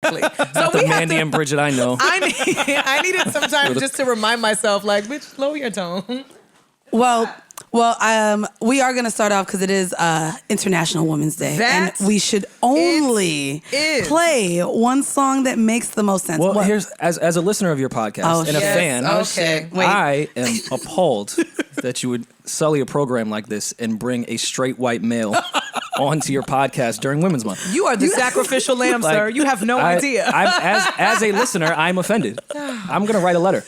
So we Mandii and Bridget I know. I needed some time just to remind myself, like, bitch, lower your tone. Well, we are going to start off because it is International Women's Day. And we should only play one song that makes the most sense. Well, here's as a listener of your podcast and a fan, I am appalled that you would sully a program like this and bring a straight white male onto your podcast during Women's Month. You are the sacrificial lamb, sir. You have no idea. As a listener, I'm offended. I'm going to write a letter.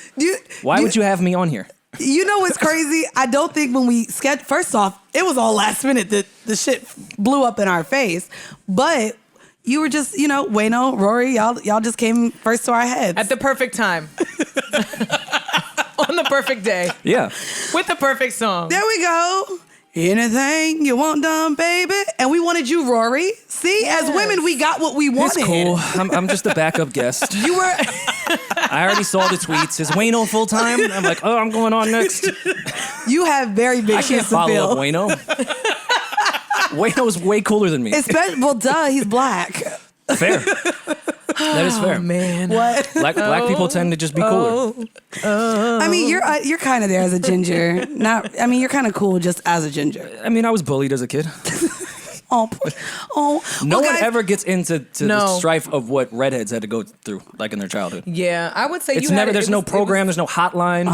Why would you have me on here? You know what's crazy? I don't think when we first off, it was all last minute that the shit blew up in our face. But you were just, Wayno, Rory, y'all just came first to our heads. At the perfect time. On the perfect day. Yeah. With the perfect song. There we go. Anything you want done, baby. And we wanted you, Rory. See, as women, we got what we wanted. It's cool. I'm just a backup guest. You were... I already saw the tweets. Is Wayno full time? I'm like, I'm going on next. You have very big shoes to fill. I can't follow up Wayno. Wayno's way cooler than me. Well, duh, he's black. Fair. That is fair. Oh, man. What? Black people tend to just be cooler. I mean, you're kind of there as a ginger. You're kind of cool just as a ginger. I mean, I was bullied as a kid. No one ever gets into the strife of what redheads had to go through, like in their childhood. Yeah, I would say there's no program, there's no hotline.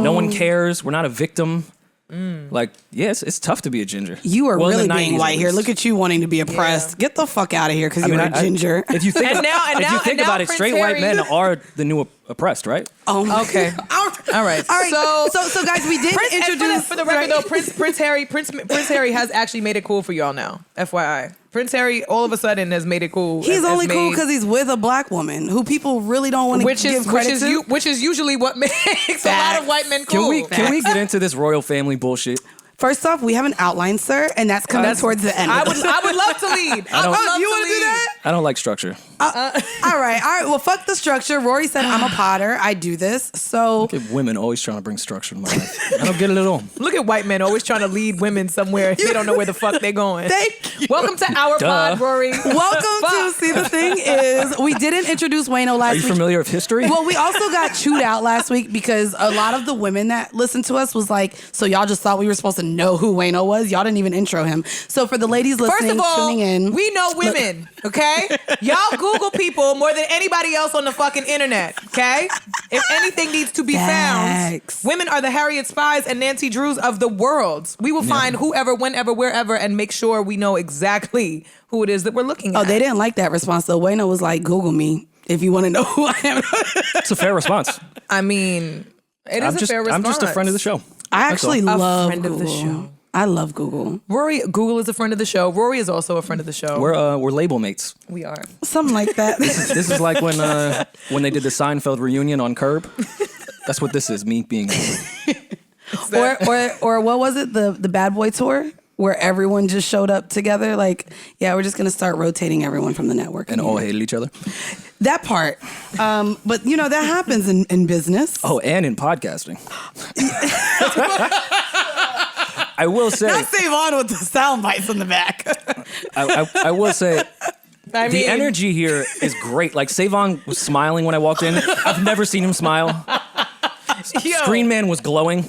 No one cares. We're not a victim. Like, yes, it's tough to be a ginger. You are really being white here. Look at you wanting to be oppressed. Get the fuck out of here because you're a ginger. If you think about it, straight white men are the new oppressed, right? Oh, okay. All right. So guys, we did introduce for the record though. Prince Harry has actually made it cool for y'all now. FYI. Prince Harry all of a sudden has made it cool. He's only cool because he's with a black woman who people really don't want to give credit to. Which is usually what makes a lot of white men cool. Can we get into this royal family bullshit? First off, we have an outline, sir, and that's coming towards the end. I would love to lead. You want to do that? I don't like structure. All right. Well, fuck the structure. Rory said I'm a potter. I do this. So look at women always trying to bring structure to my life. I don't get it at all. Look at white men always trying to lead women somewhere. They don't know where the fuck they're going. Thank you. Welcome to our pod, Rory. Welcome to See, the thing is, we didn't introduce Wayno last week. Are you familiar with history? Well, we also got chewed out last week because a lot of the women that listened to us was like, so y'all just thought we were supposed to know who Wayno was? Y'all didn't even intro him. So for the ladies listening, first of all, tuning in, we know women, okay? Y'all Google people more than anybody else on the fucking internet, okay? If anything needs to be found, women are the Harriet Spies and Nancy Drews of the world. We will find whoever, whenever, wherever, and make sure we know exactly who it is that we're looking at. Oh, they didn't like that response, though. Wayno was like, Google me if you want to know who I am. It's a fair response. I mean, it is a fair response. I'm just a friend of the show. I actually love friend Google. Of the show. I love Google. Google is a friend of the show. Rory is also a friend of the show. We're label mates. We are. Something like that. This is like when they did the Seinfeld reunion on Curb. That's what this is, me being or what was it? The Bad Boy Tour? Where everyone just showed up together. Like, yeah, we're just going to start rotating everyone from the network. And all hated each other? That part. But, that happens in business. Oh, and in podcasting. I will say... Not save on with the sound bites in the back. I will say... the energy here is great. Like, Savon was smiling when I walked in. I've never seen him smile. Screen Man was glowing.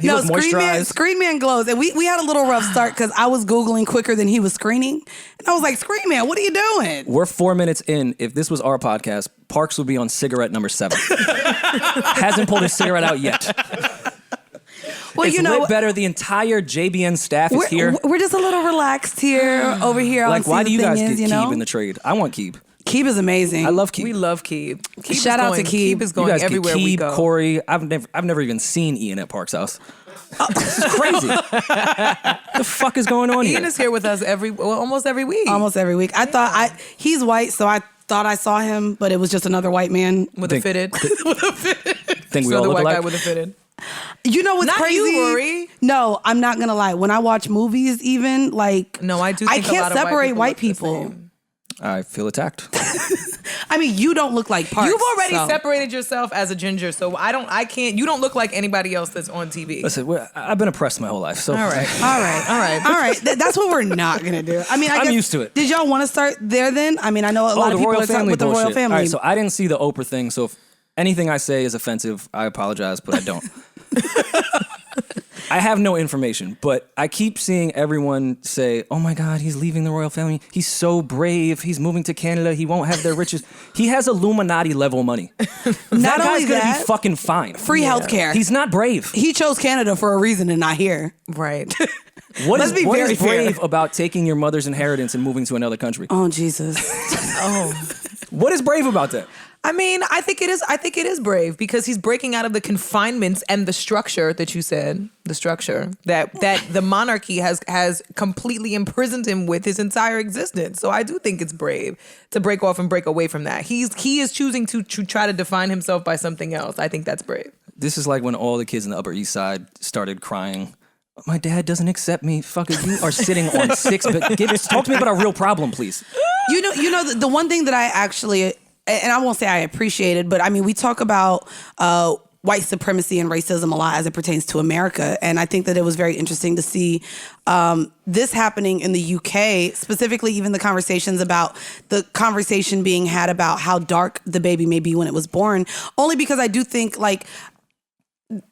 He was moisturized. Screen Man glows. And we had a little rough start because I was Googling quicker than he was screening. And I was like, Screen Man, what are you doing? We're 4 minutes in. If this was our podcast, Parks would be on cigarette number 7. Hasn't pulled his cigarette out yet. Well, it's lit better. The entire JBN staff is here. We're just a little relaxed here, over here. Like, why do you guys get Keeb in the trade? I want Keeb. Keeb is amazing. I love Keeb. We love Keeb. Shout out to Keeb. Keeb is going everywhere Keeb, we go. Corey. I've never even seen Ian at Park's house. This is crazy. The fuck is going on here? Ian is here with us almost every week. Almost every week. He's white, so I thought I saw him, but it was just another white man with a fitted. Think we all the look white alike? guy with a fitted. You know what's not crazy? You, Rory. No, I'm not gonna lie. When I watch movies, even like, no, I do. I can't separate white people. I feel attacked. I mean, you don't look like Parks. You've already separated yourself as a ginger, so I can't. You don't look like anybody else that's on TV. Listen, I've been oppressed my whole life, so. All right. That's what we're not gonna do. I mean, I'm used to it. Did y'all want to start there then? I mean, I know a lot of people are talking with the royal family. All right, so I didn't see the Oprah thing, so if anything I say is offensive, I apologize, but I don't. I have no information, but I keep seeing everyone say, oh my God, he's leaving the royal family. He's so brave. He's moving to Canada. He won't have their riches. He has Illuminati level money. That guy's going to be fucking fine. Free healthcare. He's not brave. He chose Canada for a reason and not here. Right. What is brave about taking your mother's inheritance and moving to another country? Oh, Jesus. What is brave about that? I mean, I think it is brave because he's breaking out of the confinements and the structure that you said, the structure that the monarchy has completely imprisoned him with his entire existence. So I do think it's brave to break off and break away from that. He is choosing to try to define himself by something else. I think that's brave. This is like when all the kids in the Upper East Side started crying. My dad doesn't accept me. Fucker, you are sitting on six. But talk to me about a real problem, please. You know the one thing that I actually, and I won't say I appreciated, but I mean, we talk about white supremacy and racism a lot as it pertains to America. And I think that it was very interesting to see this happening in the UK, specifically even the conversations about the conversation being had about how dark the baby may be when it was born. Only because I do think like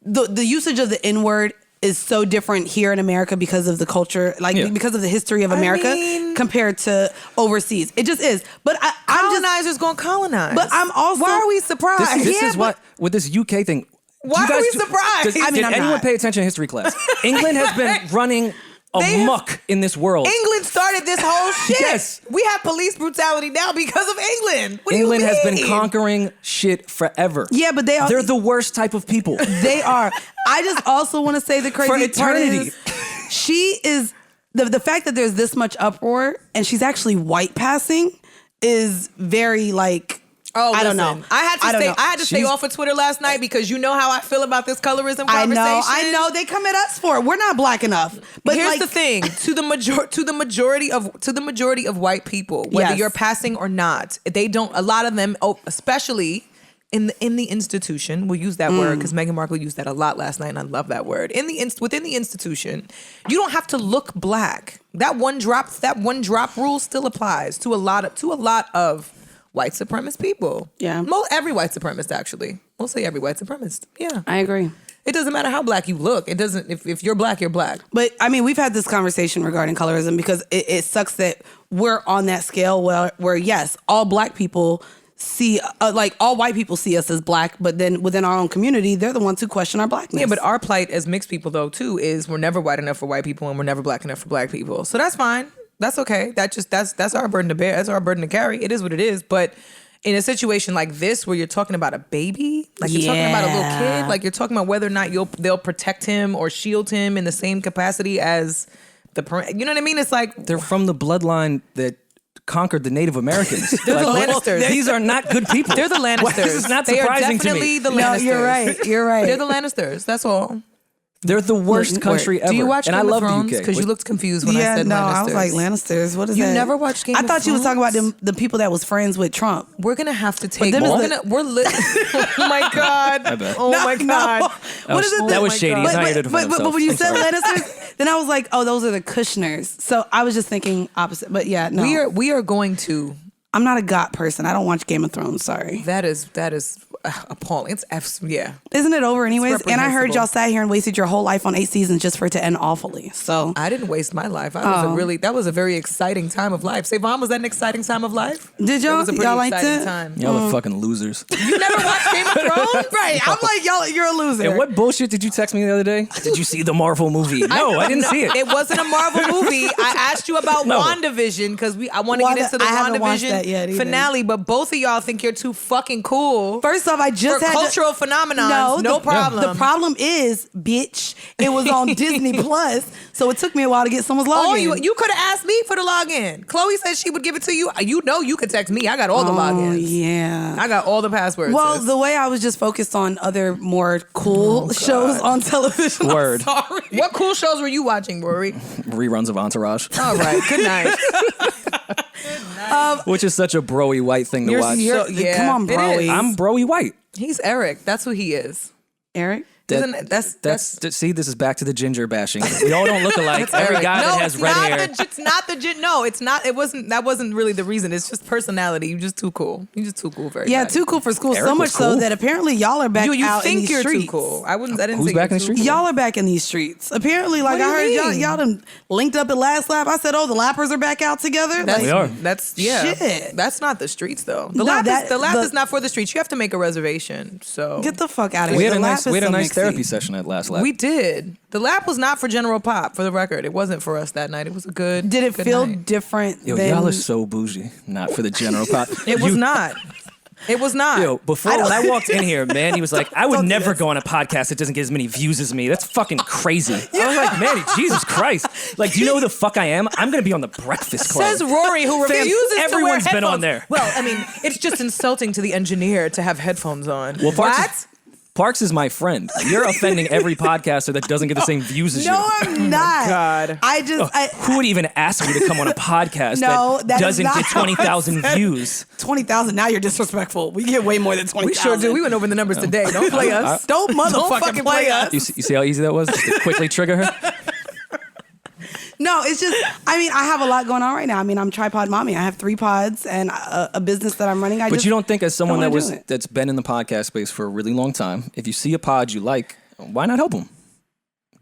the usage of the N-word is so different here in America because of the culture, because of the history of America compared to overseas. It just is. But colonizers gonna colonize. But I'm also. Why are we surprised? This is what with this UK thing. Why are we surprised? Did anyone pay attention to history class? England has been running amok in this world. England started this whole shit. Yes. We have police brutality now because of England. What England do you has mean? been conquering shit forever. Yeah, but they're the worst type of people. They are. I just also want to say the crazy for eternity. Part is, she is the fact that there's this much uproar and she's actually white passing is very like. Oh, I don't know. I had to stay off of Twitter last night because you know how I feel about this colorism conversation. I know. They come at us for it. We're not black enough. But here's the thing: to the majority of white people, whether you're passing or not, they don't. A lot of them, especially in the institution, we'll use that word because Meghan Markle used that a lot last night, and I love that word. Within the institution, you don't have to look black. That one drop rule still applies to a lot of white supremacist people. Yeah. Every white supremacist, actually. Mostly every white supremacist. Yeah. I agree. It doesn't matter how black you look. It doesn't, if you're black, you're black. But I mean, we've had this conversation regarding colorism because it sucks that we're on that scale where yes, all black people see, all white people see us as black, but then within our own community, they're the ones who question our blackness. Yeah, but our plight as mixed people though too is we're never white enough for white people and we're never black enough for black people. So that's fine. That's okay. That's our burden to bear. That's our burden to carry. It is what it is. But in a situation like this, where you're talking about a baby, like you're talking about a little kid, like you're talking about whether or not they'll protect him or shield him in the same capacity as you know what I mean? It's like they're from the bloodline that conquered the Native Americans. They're the Lannisters. These are not good people. They're the Lannisters. This is not surprising to me. The Lannisters. No, you're right. They're the Lannisters. That's all. They're the worst country ever. Do you watch and Game I of love Thrones? the UK. Because you looked confused when I said Lannisters. I was like, Lannisters, what is that? You never watched Game of Thrones? I thought you was talking about the people that was friends with Trump. We're going to have to take... Oh my God. I bet. Oh my God. What is it? That was shady. He's not here to defend himself. But when you said Lannisters, then I was like, oh, those are the Kushners. So I was just thinking opposite. But yeah, no. We are going to... I'm not a GOT person. I don't watch Game of Thrones. Sorry. That is appalling. It's yeah. Isn't it over anyways? And I heard y'all sat here and wasted your whole life on 8 seasons just for it to end awfully. So I didn't waste my life. That was a very exciting time of life. Savon, was that an exciting time of life? Did y'all? It was a pretty y'all exciting liked it? time. Y'all are fucking losers. You never watched Game of Thrones? Right. I'm like, y'all, you're a loser. And what bullshit did you text me the other day? Did you see the Marvel movie? No, I didn't see it. It wasn't a Marvel movie. I asked you about Wandavision because I want to get into the Wandavision finale, but both of y'all think you're too fucking cool. First off, I just had cultural phenomenon. No problem. The problem is, bitch, it was on Disney Plus, so it took me a while to get someone's login. You could have asked me for the login. Chloe said she would give it to you. You know you could text me. I got all the logins. Yeah. I got all the passwords. Well, the way I was just focused on other more cool shows on television. Word. I'm sorry. What cool shows were you watching, Rory? Reruns of Entourage. All right. Good night. Which is such a broy white thing to watch. Come on, broy. I'm broy white. He's Eric. That's who he is. Eric? That's see, this is back to the ginger bashing. We all don't look alike. Every guy that has red hair. It's not the no, it's not. It wasn't. That wasn't really the reason. It's just personality. You're just too cool. You're just too cool for everybody. Yeah, too cool for school. Eric So much was cool. so that apparently y'all are back You out in think these you're streets. too cool? I didn't. Who's say back in the you're too streets? Y'all are back in these streets. Apparently, like What I do you heard mean? y'all done linked up at last lap. I said, oh, the lappers are back out together. That's, We are. That's Shit. That's not the streets though. The No, lap the- is not for the streets. You have to make a reservation. So Get the fuck out of We here. had a The nice lap is so mixy. therapy session at last lap. we did. The lap was not for general pop. For the record, it wasn't for us that night. It was a good. Did it good feel night. different Yo, than... y'all are so bougie. Not for the general pop. It was not. It was not. Yo, before when I walked in here, man, he was like, I would never go on a podcast that doesn't get as many views as me. That's fucking crazy. I was like, man, Jesus Christ. Like, do you know who the fuck I am? I'm going to be on the Breakfast Club. Says Rory, who refuses to wear everyone's been on headphones. there. Well, I mean, it's just insulting to the engineer to have headphones on. Well, Parks is my friend. You're offending every podcaster that doesn't get the same views as you. No, I'm not. God. Who would even ask me to come on a podcast that that is doesn't not get how I 20,000 said- views? 20,000. Now you're disrespectful. We get way more than 20,000. We sure do. We went over the numbers today. Don't play us. Don't motherfucking fucking play play us. You see how easy that was? Just to quickly trigger her? No, it's just, I mean, I have a lot going on right now. I mean, I'm tripod mommy. I have 3 pods and a business that I'm running. But you don't think, as someone don't wanna do it. that's been in the podcast space for a really long time, if you see a pod you like, why not help them?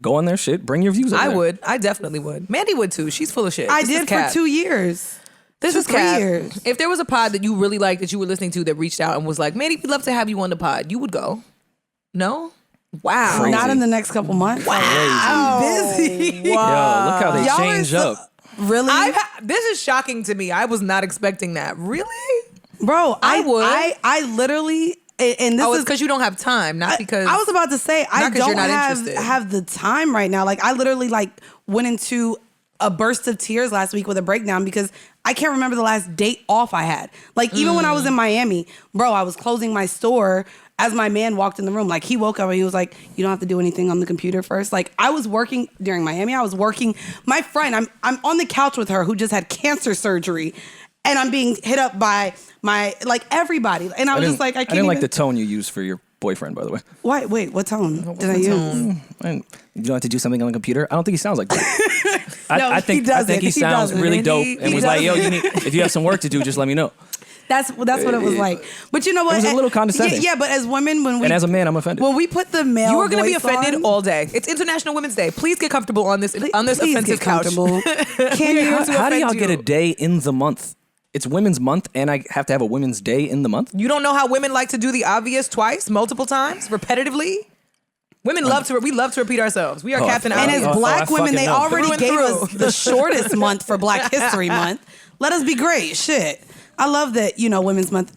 Go on their shit, bring your views up I there. would. I definitely would. Mandii would too. She's full of shit. I This did is for Cap. 2 years. This is 3 Cap. years. If there was a pod that you really liked that you were listening to that reached out and was like, Mandii, we'd love to have you on the pod, you would go. No? Wow. Crazy. Not in the next couple months. I'm busy. Yo, look how they Y'all are change so- up. Really? This is shocking to me. I was not expecting that. Really? Bro, I would. I literally, and this Oh, is it's because you don't have time, not because I was about to say I Not 'cause don't you're not interested. have the time right now. Like I literally went into a burst of tears last week with a breakdown because I can't remember the last date off I had. Like even when I was in Miami, bro, I was closing my store as my man walked in the room. Like he woke up and he was like, "You don't have to do anything on the computer first." Like I was working during Miami. I was working. My friend, I'm on the couch with her who just had cancer surgery, and I'm being hit up by my everybody. And I was just like, I didn't like even- the tone you used for your boyfriend, by the way. Why? Wait, what tone did I use? And you don't have to do something on the computer. I don't think he sounds like that. No, I think he doesn't. he He sounds doesn't. really And dope he and was like, "Yo, doesn't. if you have some work to do, just let me know." That's what it was like. But you know what? It was a little condescending. Yeah, but as women, when we And as a man, I'm offended. when we put the male, you are going to be voice offended on, all day. It's International Women's Day. Please get comfortable on this please offensive get couch. comfortable. Can you? How do y'all offend get a you. day in the month? It's Women's Month, and I have to have a Women's Day in the month? You don't know how women like to do the obvious twice, multiple times, repetitively? Women love to repeat ourselves. We are Captain And Obvious. as black I women, fucking they know. already Through and gave through. us the shortest month for Black History Month. Let us be great. Shit. I love that, Women's Month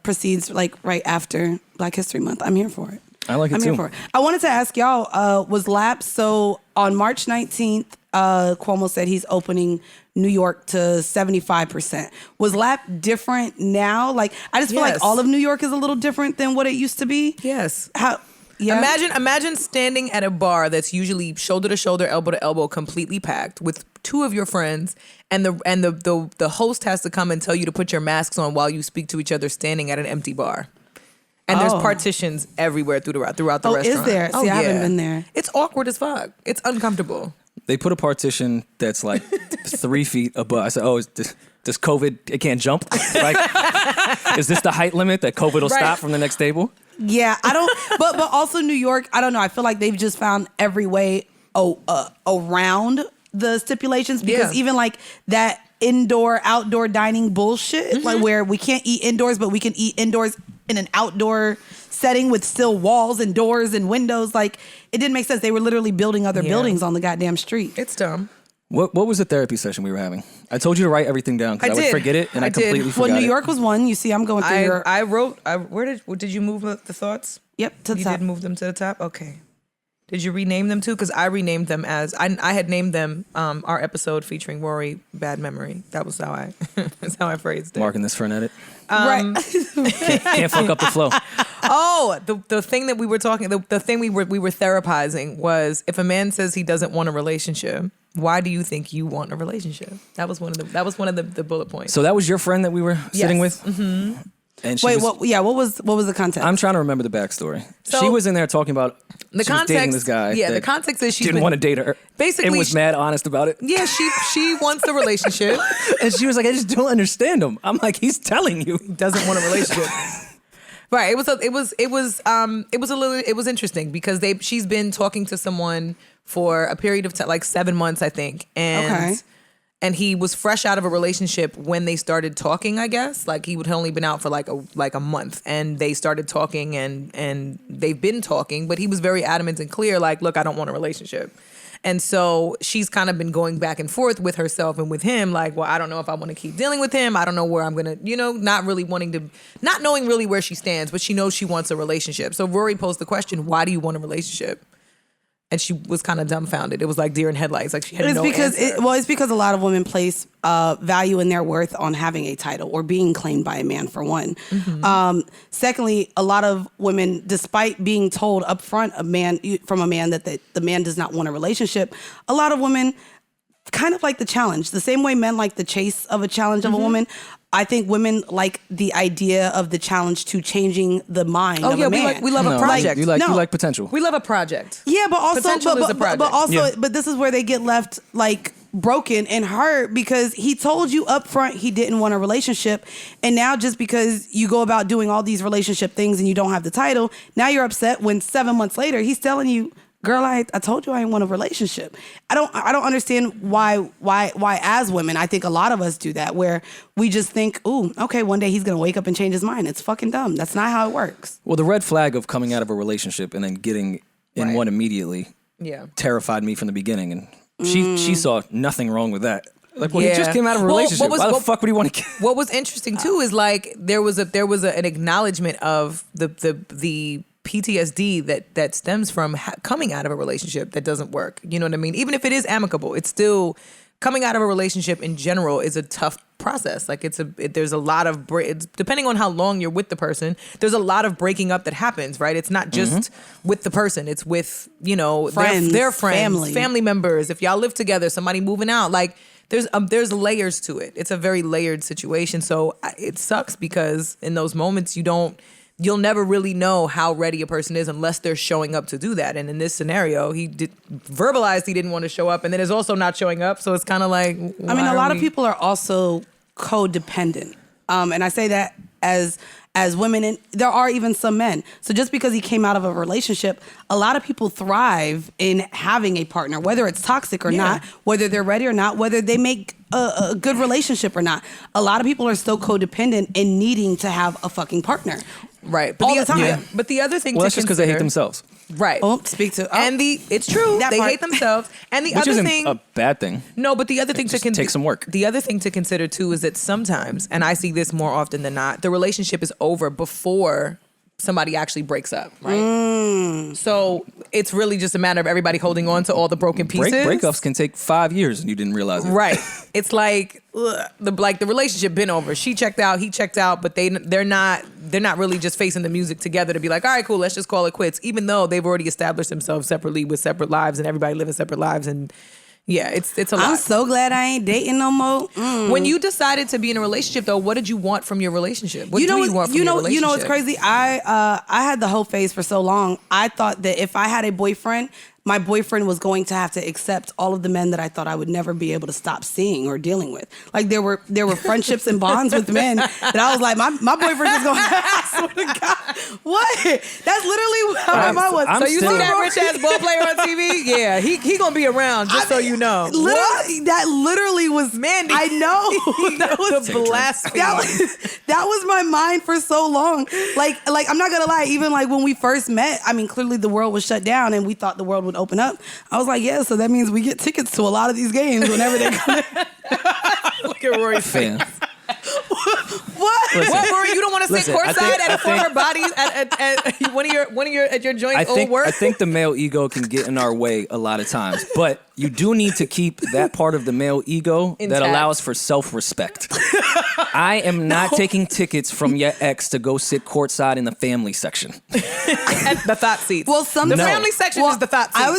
precedes right after Black History Month. I'm here for it. I like it I'm too. here for it. I wanted to ask y'all, was LAP, so on March 19th, Cuomo said he's opening New York to 75%. Was LAP different now? Like, I just feel Yes. like all of New York is a little different than what it used to be. Yes. How? Yeah. Imagine standing at a bar that's usually shoulder to shoulder, elbow to elbow, completely packed with 2 of your friends, and the host has to come and tell you to put your masks on while you speak to each other, standing at an empty bar. And there's Oh. partitions everywhere throughout the Oh, restaurant. is there? See, I haven't been there. It's awkward as fuck. It's uncomfortable. They put a partition that's like 3 feet above. I said, "Oh, does COVID? It can't jump. Like, is this the height limit that COVID will Right. stop from the next table?" Yeah, I don't. but also New York, I don't know. I feel like they've just found every way around the stipulations because Yeah. even like that outdoor dining bullshit, like where we can't eat indoors, but we can eat indoors in an outdoor setting with still walls and doors and windows. Like it didn't make sense. They were literally building other buildings on the goddamn street. It's dumb. What was the therapy session we were having? I told you to write everything down because I would did. forget it, and I I did. completely forgot Well, New it. York was one. You see, I'm going through your. I wrote. Did you move the thoughts? Yep, to the You top. did move them to the top? Okay. Did you rename them too? Because I renamed them as I had named them our episode featuring Rory, Bad Memory. That was how I that's how I phrased it. Marking this for an edit. Right. Can't fuck up the flow. Oh, the thing that we were talking, the thing we were therapizing was if a man says he doesn't want a relationship, Why do you think you want a relationship? That was one of the bullet points. So that was your friend that we were sitting with? Mm-hmm. And what was the context? I'm trying to remember the backstory. So, she was in there talking about the she was dating this guy. Yeah, the context is she didn't want to date her. Basically, and was mad honest about it. Yeah, she wants a relationship, and she was like, I just don't understand him. I'm like, he's telling you he doesn't want a relationship. Right. It was interesting because she's been talking to someone for a period of time, like 7 months, I think, and he was fresh out of a relationship when they started talking, I guess. Like he had only been out for like a month, and they started talking, and they've been talking, but he was very adamant and clear, like, look, I don't want a relationship. And so she's kind of been going back and forth with herself and with him, like, well, I don't know if I want to keep dealing with him. I don't know where I'm going to, not knowing really where she stands, but she knows she wants a relationship. So Rory posed the question, why do you want a relationship? And she was kind of dumbfounded. It was like deer in headlights. Like she had no answer. It's because a lot of women place value in their worth on having a title or being claimed by a man, for one. Mm-hmm. Secondly, a lot of women, despite being told up front from a man that the man does not want a relationship, a lot of women kind of like the challenge. The same way men like the chase of a challenge of a woman, I think women like the idea of the challenge to changing the mind of a man. We love a project. You like potential. We love a project. Yeah, but also, potential is a project. But this is where they get left like broken and hurt because he told you up front he didn't want a relationship, and now just because you go about doing all these relationship things and you don't have the title, now you're upset when 7 months later he's telling you, girl, I told you I didn't want a relationship. I don't understand why as women, I think a lot of us do that, where we just think, ooh, okay, one day he's going to wake up and change his mind. It's fucking dumb. That's not how it works. Well, the red flag of coming out of a relationship and then getting in one immediately terrified me from the beginning. And she saw nothing wrong with that. Like, well, he just came out of a relationship. Why the fuck would he want to? What was interesting too is like there was an acknowledgement of the PTSD that stems from coming out of a relationship that doesn't work. You know what I mean? Even if it is amicable, it's still coming out of a relationship in general is a tough process. Like there's a lot of depending on how long you're with the person, there's a lot of breaking up that happens, right? It's not just with the person, it's with, friends, their friends, family members. If y'all live together, somebody moving out, like there's layers to it. It's a very layered situation. So it sucks because in those moments you'll never really know how ready a person is unless they're showing up to do that. And in this scenario, he verbalized he didn't want to show up and then is also not showing up. So it's kind of like, a lot of people are also codependent. And I say that as women, and there are even some men. So just because he came out of a relationship, a lot of people thrive in having a partner, whether it's toxic or not, whether they're ready or not, whether they make a good relationship or not. A lot of people are still codependent in needing to have a fucking partner. Right. All the time. Yeah. But the other thing that's just because they hate themselves. Right. It's true. They hate themselves. And the Which other isn't thing, a bad thing. No, but the other thing take some work. The other thing to consider too is that sometimes, and I see this more often than not, the relationship is over before somebody actually breaks up, right? So it's really just a matter of everybody holding on to all the broken pieces. Breakups can take 5 years and you didn't realize it. Right. It's like the relationship been over. She checked out, he checked out, but they're not really just facing the music together to be like, all right, cool, let's just call it quits. Even though they've already established themselves separately with separate lives and everybody living separate lives. And yeah, it's a lot. I'm so glad I ain't dating no more. When you decided to be in a relationship, though, what did you want from your relationship? What do you want from your relationship? You know what's crazy? I had the whole phase for so long. I thought that if I had a boyfriend, my boyfriend was going to have to accept all of the men that I thought I would never be able to stop seeing or dealing with. Like there were friendships and bonds with men that I was like, my boyfriend is going to, I swear to God, what? That's literally how my mind was. So you see that rich ass ball player on TV? Yeah, he gonna be around, so you know. That literally was Mandii. I know. That was the blasphemy. That was my mind for so long. Like I'm not gonna lie, even like when we first met, I mean, clearly the world was shut down and we thought the world would open up. I was like, yeah, so that means we get tickets to a lot of these games whenever they come in. Look at Rory's face. What? What, Rory? You don't want to sit courtside at a former bodies at one of your joints old work? I think the male ego can get in our way a lot of times, but you do need to keep that part of the male ego that allows for self-respect. I am not taking tickets from your ex to go sit courtside in the family section. At the thought seats. Well, the family section is the thought seats. I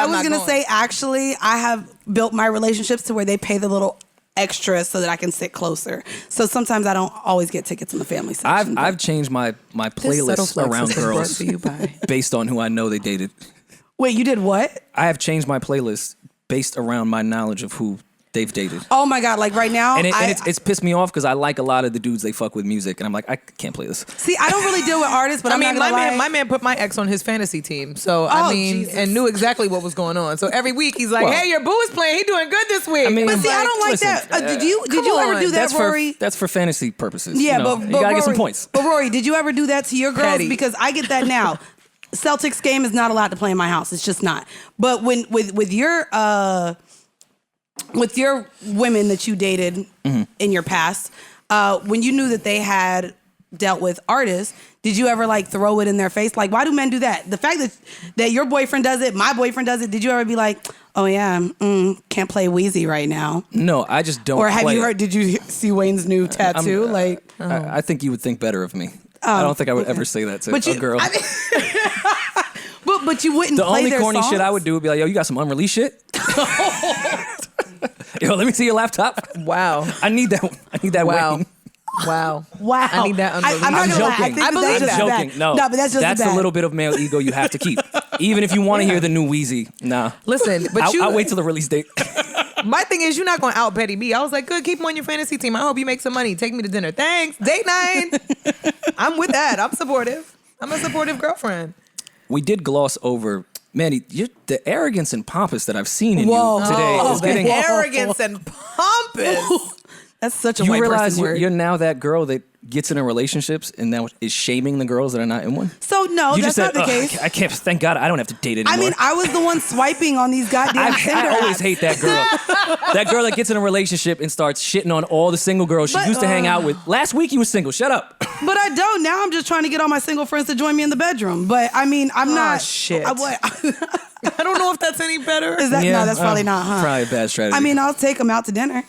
was gonna say, actually, I have built my relationships to where they pay the little extra so that I can sit closer. So sometimes I don't always get tickets in the family section. I've changed my playlist around girls based on who I know they dated. Wait, you did what? I have changed my playlist based around my knowledge of who they've dated. Oh my God, like right now. And it's pissed me off because I like a lot of the dudes they fuck with music. And I'm like, I can't play this. See, I don't really deal with artists, but my man put my ex on his fantasy team. So, Jesus. And knew exactly what was going on. So every week he's like, hey, your boo is playing. He doing good this week. But see, I don't like that. Did you ever do that, Rory? That's for fantasy purposes. Yeah, but you gotta Rory, get some points. But Rory, did you ever do that to your girls? Petty. Because I get that now. Celtics game is not allowed to play in my house. It's just not. But when with your women that you dated in your past, when you knew that they had dealt with artists, did you ever like throw it in their face? Like, why do men do that? The fact that your boyfriend does it, my boyfriend does it, did you ever be like, oh yeah, can't play Wheezy right now? No, I just don't. Or have you heard, did you see Wayne's new tattoo? I think you would think better of me. I don't think I would ever say that to a girl. But you wouldn't the play only their corny songs? shit I would do would be like, yo, you got some unreleased shit? Yo, let me see your laptop. Wow. I need that. Wow. Wayne. Wow. Wow. I need that unreleased. I'm joking. I believe that. that. Joking. No, but that's just that's a little bit of male ego you have to keep. Even if you want to hear the new Wheezy, nah. Listen, but I'll wait till the release date. My thing is, you're not going to out Betty B. I was like, good, keep him on your fantasy team. I hope you make some money. Take me to dinner. Thanks. Date night. I'm with that. I'm supportive. I'm a supportive girlfriend. We did gloss over, Mandii, the arrogance and pompous that I've seen in you today is getting... Arrogance and pompous. That's such a you white realize person word. You're now that girl that gets into relationships and now is shaming the girls that are not in one? So no, you that's just said, not the case. I can't, thank God I don't have to date anymore. I mean, I was the one swiping on these goddamn Tinder I always apps. hate that girl. That girl that gets in a relationship and starts shitting on all the single girls she used to hang out with. Last week you was single. Shut up. But I don't. Now I'm just trying to get all my single friends to join me in the bedroom. But I mean, I'm not. Shit. I don't know if that's any better. Is that no? That's probably not, huh? Probably a bad strategy. I mean, I'll take them out to dinner.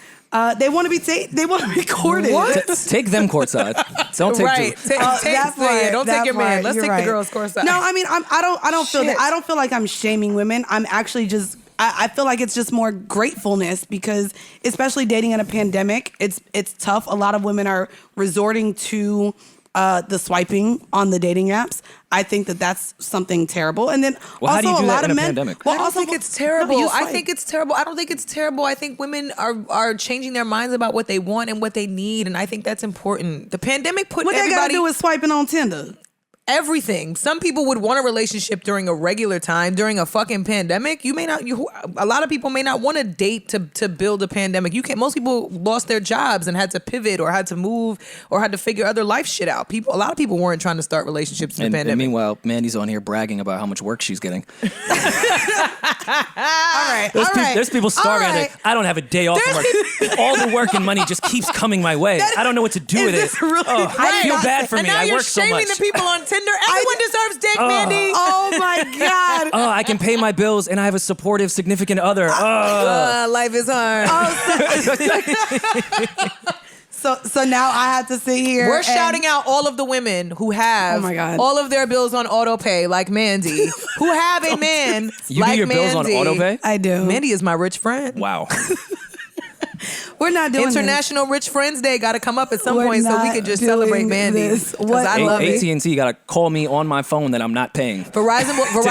They want to be courted. What? Take them courtside. Don't take right. Drew. Don't take your man. Let's take the girls courtside. No, I mean, I don't feel that. I don't feel like I'm shaming women. I'm actually just. I feel like it's just more gratefulness because, especially dating in a pandemic, it's tough. A lot of women are resorting to the swiping on the dating apps. I think that that's something terrible. And then well, also how do you do a lot that in of a men. pandemic? Well, I don't think it's terrible. No, I think it's terrible. I don't think it's terrible. I think women are changing their minds about what they want and what they need, and I think that's important. The pandemic put what everybody. they got to do with swiping on Tinder. Everything. Some people would want a relationship during a regular time. During a fucking pandemic, you may not. A lot of people may not want to date to build a pandemic. You can't. Most people lost their jobs and had to pivot or had to move or had to figure other life shit out. A lot of people weren't trying to start relationships in the pandemic. And meanwhile, Mandi's on here bragging about how much work she's getting. All right. There's people starving. Right. I don't have a day off from work. All the work and money just keeps coming my way. I don't know what to do with it. Really I feel bad for me. I work so much. And now you're shaming the people on Tinder. Everyone deserves dick, Mandii. Oh my God. I can pay my bills and I have a supportive significant other. Life is hard. So now I have to sit here. We're shouting out all of the women who have all of their bills on auto pay, like Mandii, who have a man you like do your Mandii. bills on auto pay? I do. Mandii is my rich friend. Wow. We're not doing International Rich Friends Day got to come up at some point so we can just celebrate Mandii. Because I love it. AT&T got to call me on my phone that I'm not paying. Verizon will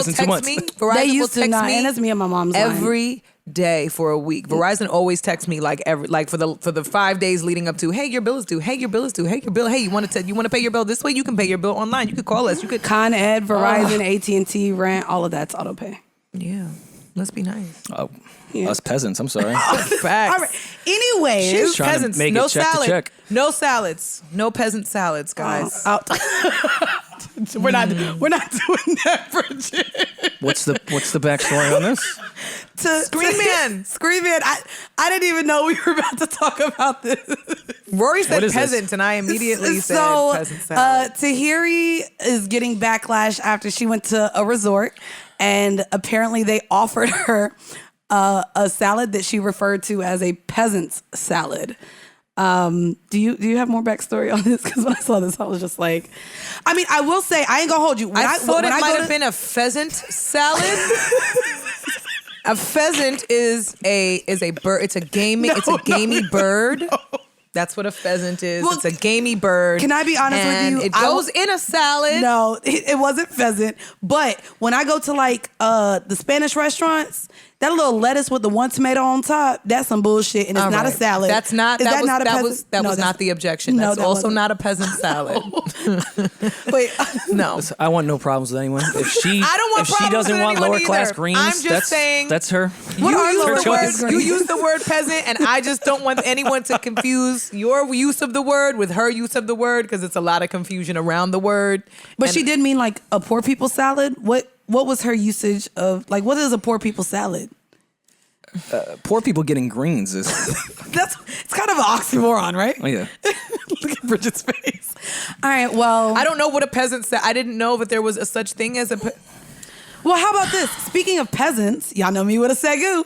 text me. They used to not, and it's me and my mom's every day for a week. Verizon always texts me like for the 5 days leading up to, hey, your bill is due. Hey, your bill is due. Hey, your bill. Hey, you want to pay your bill this way? You can pay your bill online. You could call us. You could Con Ed, Verizon, AT&T, Rent, all of that's auto pay. Yeah, let's be nice. Us peasants, I'm sorry. Facts. All right. Anyway, She's trying peasants, to make no it check salad, to check. no salads, no peasant salads, guys. We're not doing that, Bridget. What's the backstory on this? Screen Man. I didn't even know we were about to talk about this. Rory said peasant, and I immediately said peasant salad. Tahiri is getting backlash after she went to a resort, and apparently they offered her a salad that she referred to as a peasant's salad. Do you have more backstory on this? Because when I saw this, I was just like, I mean, I will say, I ain't gonna hold you. I thought it might have been a pheasant salad. A pheasant is a bird. It's a gamey bird. No. That's what a pheasant is. Well, it's a gamey bird. Can I be honest with you? It goes in a salad. No, it wasn't pheasant. But when I go to like the Spanish restaurants, that little lettuce with the one tomato on top, that's some bullshit, and it's not a salad. That's not. Is that was not a that peasant? was that No, was that's not the objection. No, That's that also wasn't. not a peasant salad. Wait, No. Listen, I want no problems with anyone. If she, I don't want if she problems doesn't with want anyone lower class either. greens, I'm just saying- that's her. What are lower class You greens? use the word peasant, and I just don't want anyone to confuse your use of the word with her use of the word, because it's a lot of confusion around the word. but And she did mean like a poor people salad. What was her usage of like what is a poor people salad? Poor people getting greens is. It's kind of an oxymoron, right? Oh yeah. Look at Bridget's face. All right, well, I don't know what a peasant said. I didn't know that there was a such thing as a. well, how about this? Speaking of peasants, y'all know me with a segu.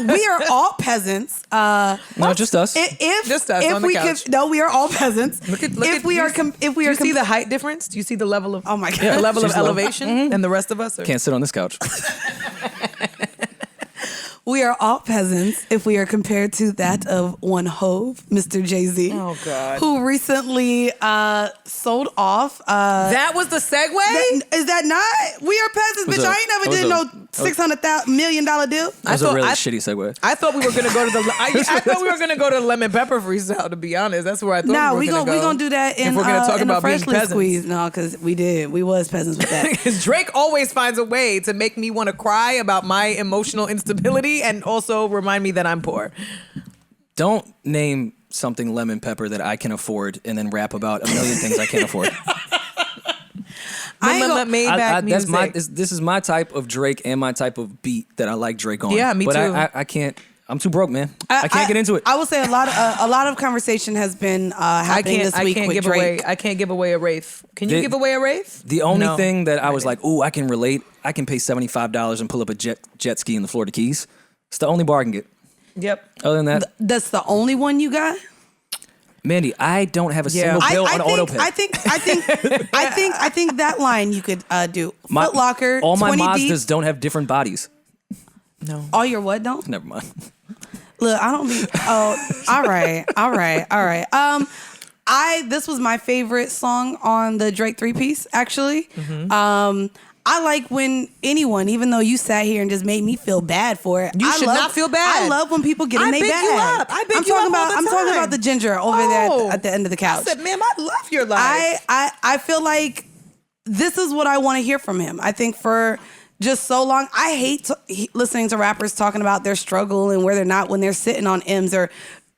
We are all peasants. No, just us. If Just us if on the we couch. could, no, we are all peasants. Look at. If we are, if we Do are, you see the height difference? Do you see the level of? Oh my God. The level of She's low. elevation, and the rest of us are. Can't sit on this couch. we are all peasants if we are compared to that of one Hove, Mr. Jay-Z. Oh, God. Who recently sold off. That was the segue. Is that not? We are peasants, Was bitch. a- I ain't never was did a- no $600 million deal. That was a really shitty segue. I thought we were gonna go to the. I thought we were gonna go to the lemon pepper freestyle. To be honest, that's where I thought No, we were gonna go. we gonna do that in if we're gonna talk in about the being freshly peasants. squeezed. No, because we was peasants with that. Because Drake always finds a way to make me want to cry about my emotional instability and also remind me that I'm poor. Don't name something lemon pepper that I can afford and then rap about a million things I can't afford. I ain't gonna- Maybach That's my. music. This is my type of Drake and my type of beat that I like Drake on. Yeah, me but too. I can't. I'm too broke, man. I can't get into it. I will say a lot of conversation has been happening this week with Drake. I can't give away a wraith. Can you The- give away a wraith? The only No. thing that I was like, ooh, I can relate. I can pay $75 and pull up a jet ski in the Florida Keys. It's the only bar I can get. Yep. Other than that, That's the only one you got. Mandy, I don't have a Yeah. single bill on auto pay. I think that line you could do. My- Foot Locker. All my 20 deep. Mazdas don't have different bodies. No. All your what don't? Never mind. Look, I don't be. Oh, all right. This was my favorite song on the Drake 3-piece. Actually, I like when anyone, even though you sat here and just made me feel bad for it. You should not feel bad. I love when people get in I their big bag. you up. I big I'm you talking up about. all the I'm talking time. about the ginger over there Oh. at the end of the couch. I said, ma'am, I love your life. I feel like this is what I want to hear from him. I think for just so long, I hate listening to rappers talking about their struggle and where they're not when they're sitting on M's or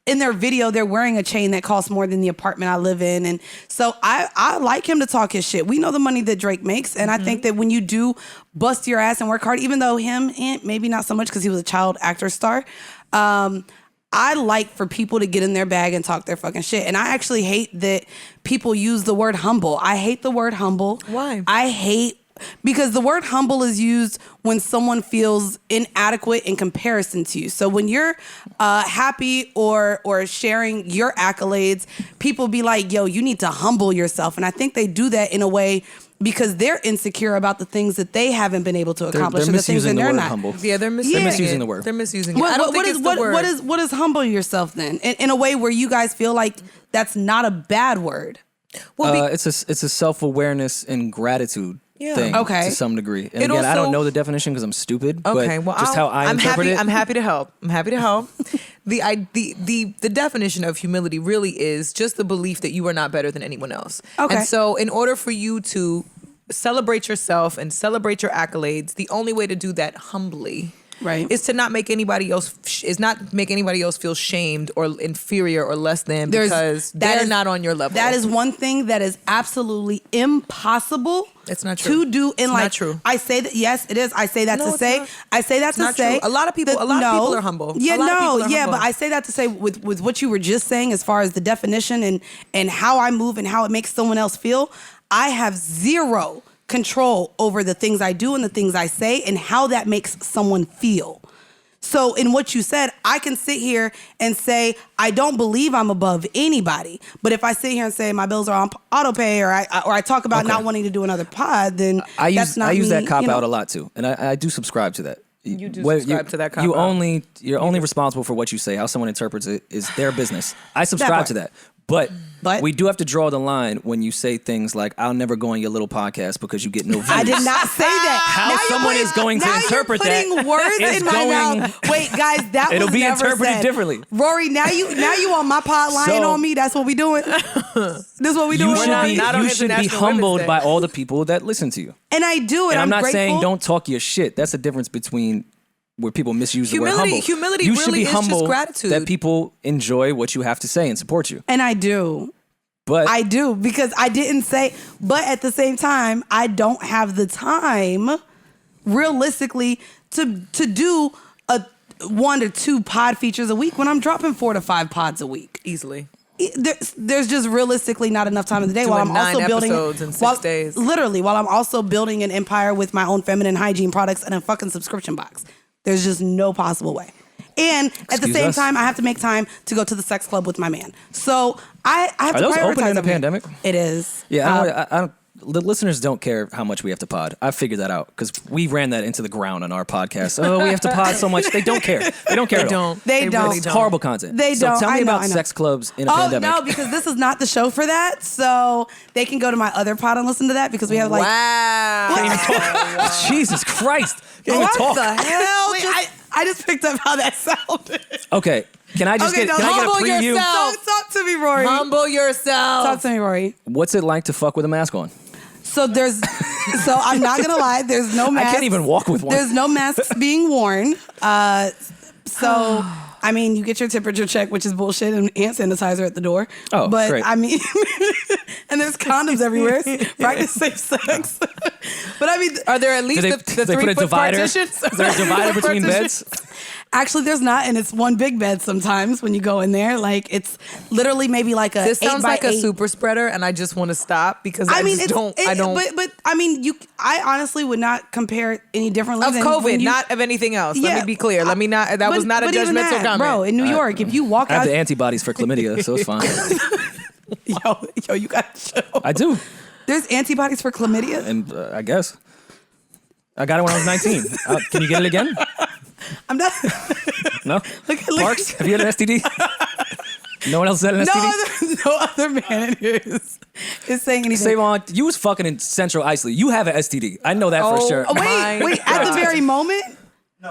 in their video, they're wearing a chain that costs more than the apartment I live in. And so I like him to talk his shit. We know the money that Drake makes. And I think that when you do bust your ass and work hard, even though him, maybe not so much because he was a child actor star, I like for people to get in their bag and talk their fucking shit. And I actually hate that people use the word humble. I hate the word humble. Why? Because the word humble is used when someone feels inadequate in comparison to you. So when you're happy or sharing your accolades, people be like, yo, you need to humble yourself. And I think they do that in a way because they're insecure about the things that they haven't been able to accomplish They're or the things that misusing the they're word not. humble. Yeah, they're misusing, misusing the word. They're misusing it. I don't think it's the word. What is humble yourself then? In a way where you guys feel like that's not a bad word. Well, It's a self-awareness and gratitude thing Okay. to some degree. And It again, I also- don't know the definition because I'm stupid. okay, but well, just how I interpret it. I'm happy to help. The definition of humility really is just the belief that you are not better than anyone else. Okay. And so in order for you to celebrate yourself and celebrate your accolades, the only way to do that humbly Right. is to not make anybody else feel shamed or inferior or less than because they're not on your level. That is one thing that is absolutely impossible. It's not true. To do in It's like not true. I say that yes, it is. I say that No, to it's say. not. I say that It's to not say. true. A lot of people are humble. Yeah, A lot of people are yeah, humble. but I say that to say with what you were just saying as far as the definition and how I move and how it makes someone else feel. I have zero control over the things I do and the things I say and how that makes someone feel. So in what you said, I can sit here and say, I don't believe I'm above anybody. But if I sit here and say my bills are on auto pay, or I talk about not wanting to do another pod, then I that's not use me, that cop out a lot too. And I do subscribe to that. You do subscribe to that cop out. You're only responsible for what you say. How someone interprets it is their business. I subscribe to that. But we do have to draw the line when you say things like, I'll never go on your little podcast because you get no views. I did not say that. How someone is going to interpret that. Now you're putting words in my mouth. Wait, guys, that it'll was be never interpreted said. differently. Rory, now you on my pod lying on me. That's what we doing. This is what we doing. You should be humbled by all the people that listen to you. And I do, and I'm not grateful. saying don't talk your shit. That's the difference between where people misuse the word humble. Humility you really should be is humble just gratitude. that people enjoy what you have to say and support you. And I do. But I do, because I didn't say, but at the same time, I don't have the time, realistically, to do a 1 to 2 pod features a week when I'm dropping 4 to 5 pods a week. Easily. There's just realistically not enough time in the day while I'm 9 also building episodes in 6 days. Literally, while I'm also building an empire with my own feminine hygiene products and a fucking subscription box. There's just no possible way. And at the same time, I have to make time to go to the sex club with my man. So I have to prioritize. Are those open in the pandemic? It is. Yeah, I don't, the listeners don't care how much we have to pod. I figured that out because we ran that into the ground on our podcast. Oh, we have to pod so much. They don't care. They don't care at all. They don't. It's horrible content. They don't. So tell me about I know. sex clubs in a pandemic. Oh, no, because this is not the show for that. So they can go to my other pod and listen to that because we have like... Wow. Jesus Christ. Can't even what talk. the hell? I just picked up how that sounded. Okay. Can I just get a preview? Yourself. Talk to me, Rory. Humble yourself. Talk to me, Rory. What's it like to fuck with a mask on? So I'm not gonna lie, there's no mask. I can't even walk with one. There's no masks being worn. So I mean, you get your temperature check, which is bullshit, and hand sanitizer at the door. Oh, but great. I mean, and there's condoms everywhere. Practice safe sex. But I mean, are there at least the 3-foot partitions? Is there a divider between beds? Actually, there's not, and it's one big bed sometimes when you go in there. Like, it's literally maybe like a This sounds like 8x8. a super spreader, and I just want to stop because I don't. But I mean, I honestly would not compare it any differently Of than COVID, not of anything else. Yeah, Let me be clear. Let me not. That was not a judgmental comment. Bro, in New York, if you walk I have out, the antibodies for chlamydia, so it's fine. yo, you got to chill. I do. There's antibodies for chlamydia, And I guess. I got it when I was 19. Can you get it again? I'm not. No? Look. Parks, have you had an STD? No one else had an STD? No other man in here is saying anything. Savon, you was fucking in Central Isley. You have an STD. I know that for sure. Oh, wait, at the very moment?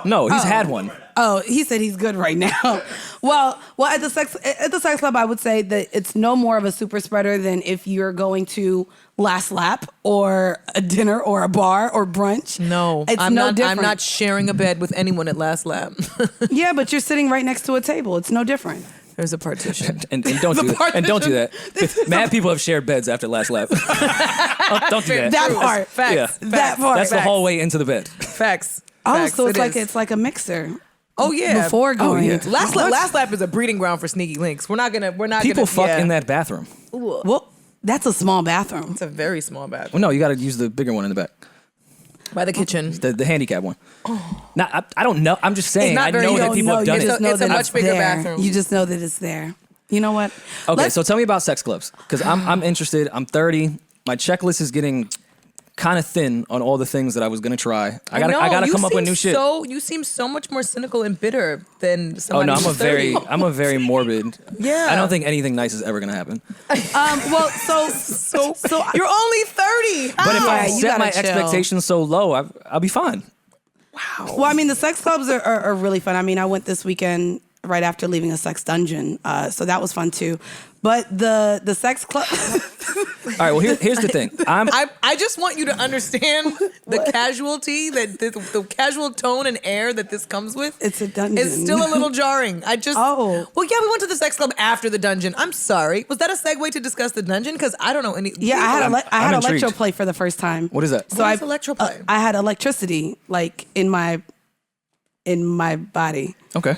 No, he's had one. Oh, he said he's good right now. Well, at the sex club, I would say that it's no more of a super spreader than if you're going to Last Lap or a dinner or a bar or brunch. No, it's I'm no not. different. I'm not sharing a bed with anyone at Last Lap. Yeah, but you're sitting right next to a table. It's no different. There's a partition. And don't do that. And don't do that. Mad people have shared beds after Last Lap. Don't do that. That part. Facts. Yeah. That part. That's the hallway into the bed. Facts. Oh, Facts. so It is. it's like a mixer. Oh yeah. Before going. yeah. Last Lap is a breeding ground for sneaky links. We're not People gonna fuck in that bathroom. Well, that's a small bathroom. It's a very small bathroom. Well, no, you got to use the bigger one in the back. By the kitchen. The handicap one. Now, I don't know. I'm just saying. It's not I very- know you that don't people have done It's it. a much bigger there. bathroom. You just know that it's there. You know what? Okay, so tell me about sex clubs because I'm interested. I'm 30. My checklist is getting kind of thin on all the things that I was gonna try. I gotta come up with new shit. You seem so much more cynical and bitter than somebody I'm who's 30. I'm a very morbid. Yeah. I don't think anything nice is ever gonna happen. Well, so You're only 30. But if I you set my gotta chill. expectations so low, I'll be fine. Well, I mean, the sex clubs are really fun. I mean, I went this weekend right after leaving a sex dungeon, so that was fun too. But the sex club. All right. Well, here's the thing. I just want you to understand the casualty the casual tone and air that this comes with. It's a dungeon. It's still a little jarring. Well, yeah, we went to the sex club after the dungeon. I'm sorry. Was that a segue to discuss the dungeon? Because I don't know any. Yeah, I had intrigued. electroplay for the first time. What is that? So What is electroplay? I had electricity like in my body. Okay.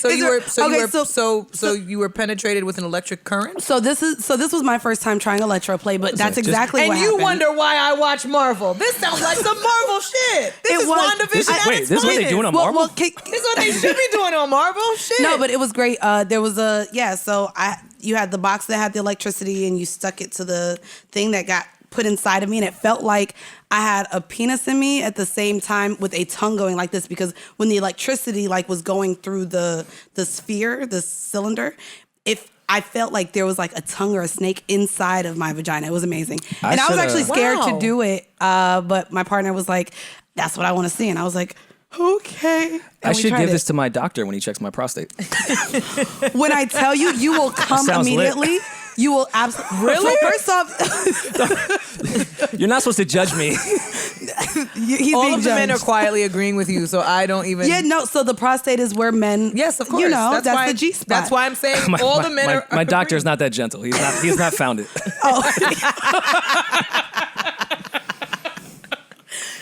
you were penetrated with an electric current. So this was my first time trying electroplay, but that's exactly what happened. And you wonder why I watch Marvel. This sounds like some Marvel shit. This is WandaVision. Wait, this is what they doing on Marvel? This is what they should be doing on Marvel. Shit. No, but it was great. There was you had the box that had the electricity, and you stuck it to the thing that got put inside of me, and it felt like I had a penis in me at the same time with a tongue going like this, because when the electricity was going through the sphere, the cylinder, I felt like there was like a tongue or a snake inside of my vagina. It was amazing. I was actually scared to do it, but my partner was like, that's what I want to see. And I was like, okay. And I should give this to my doctor when he checks my prostate. When I tell you, you will come immediately. Lit. You will absolutely. Really? So first off, you're not supposed to judge me. He's all being of the judged. men are quietly agreeing with you, so I don't even. Yeah, no. So the prostate is where men. Yes, of course. You know, that's why, the G spot. That's why I'm saying all the men are. My doctor is not that gentle. He's not found it. Oh.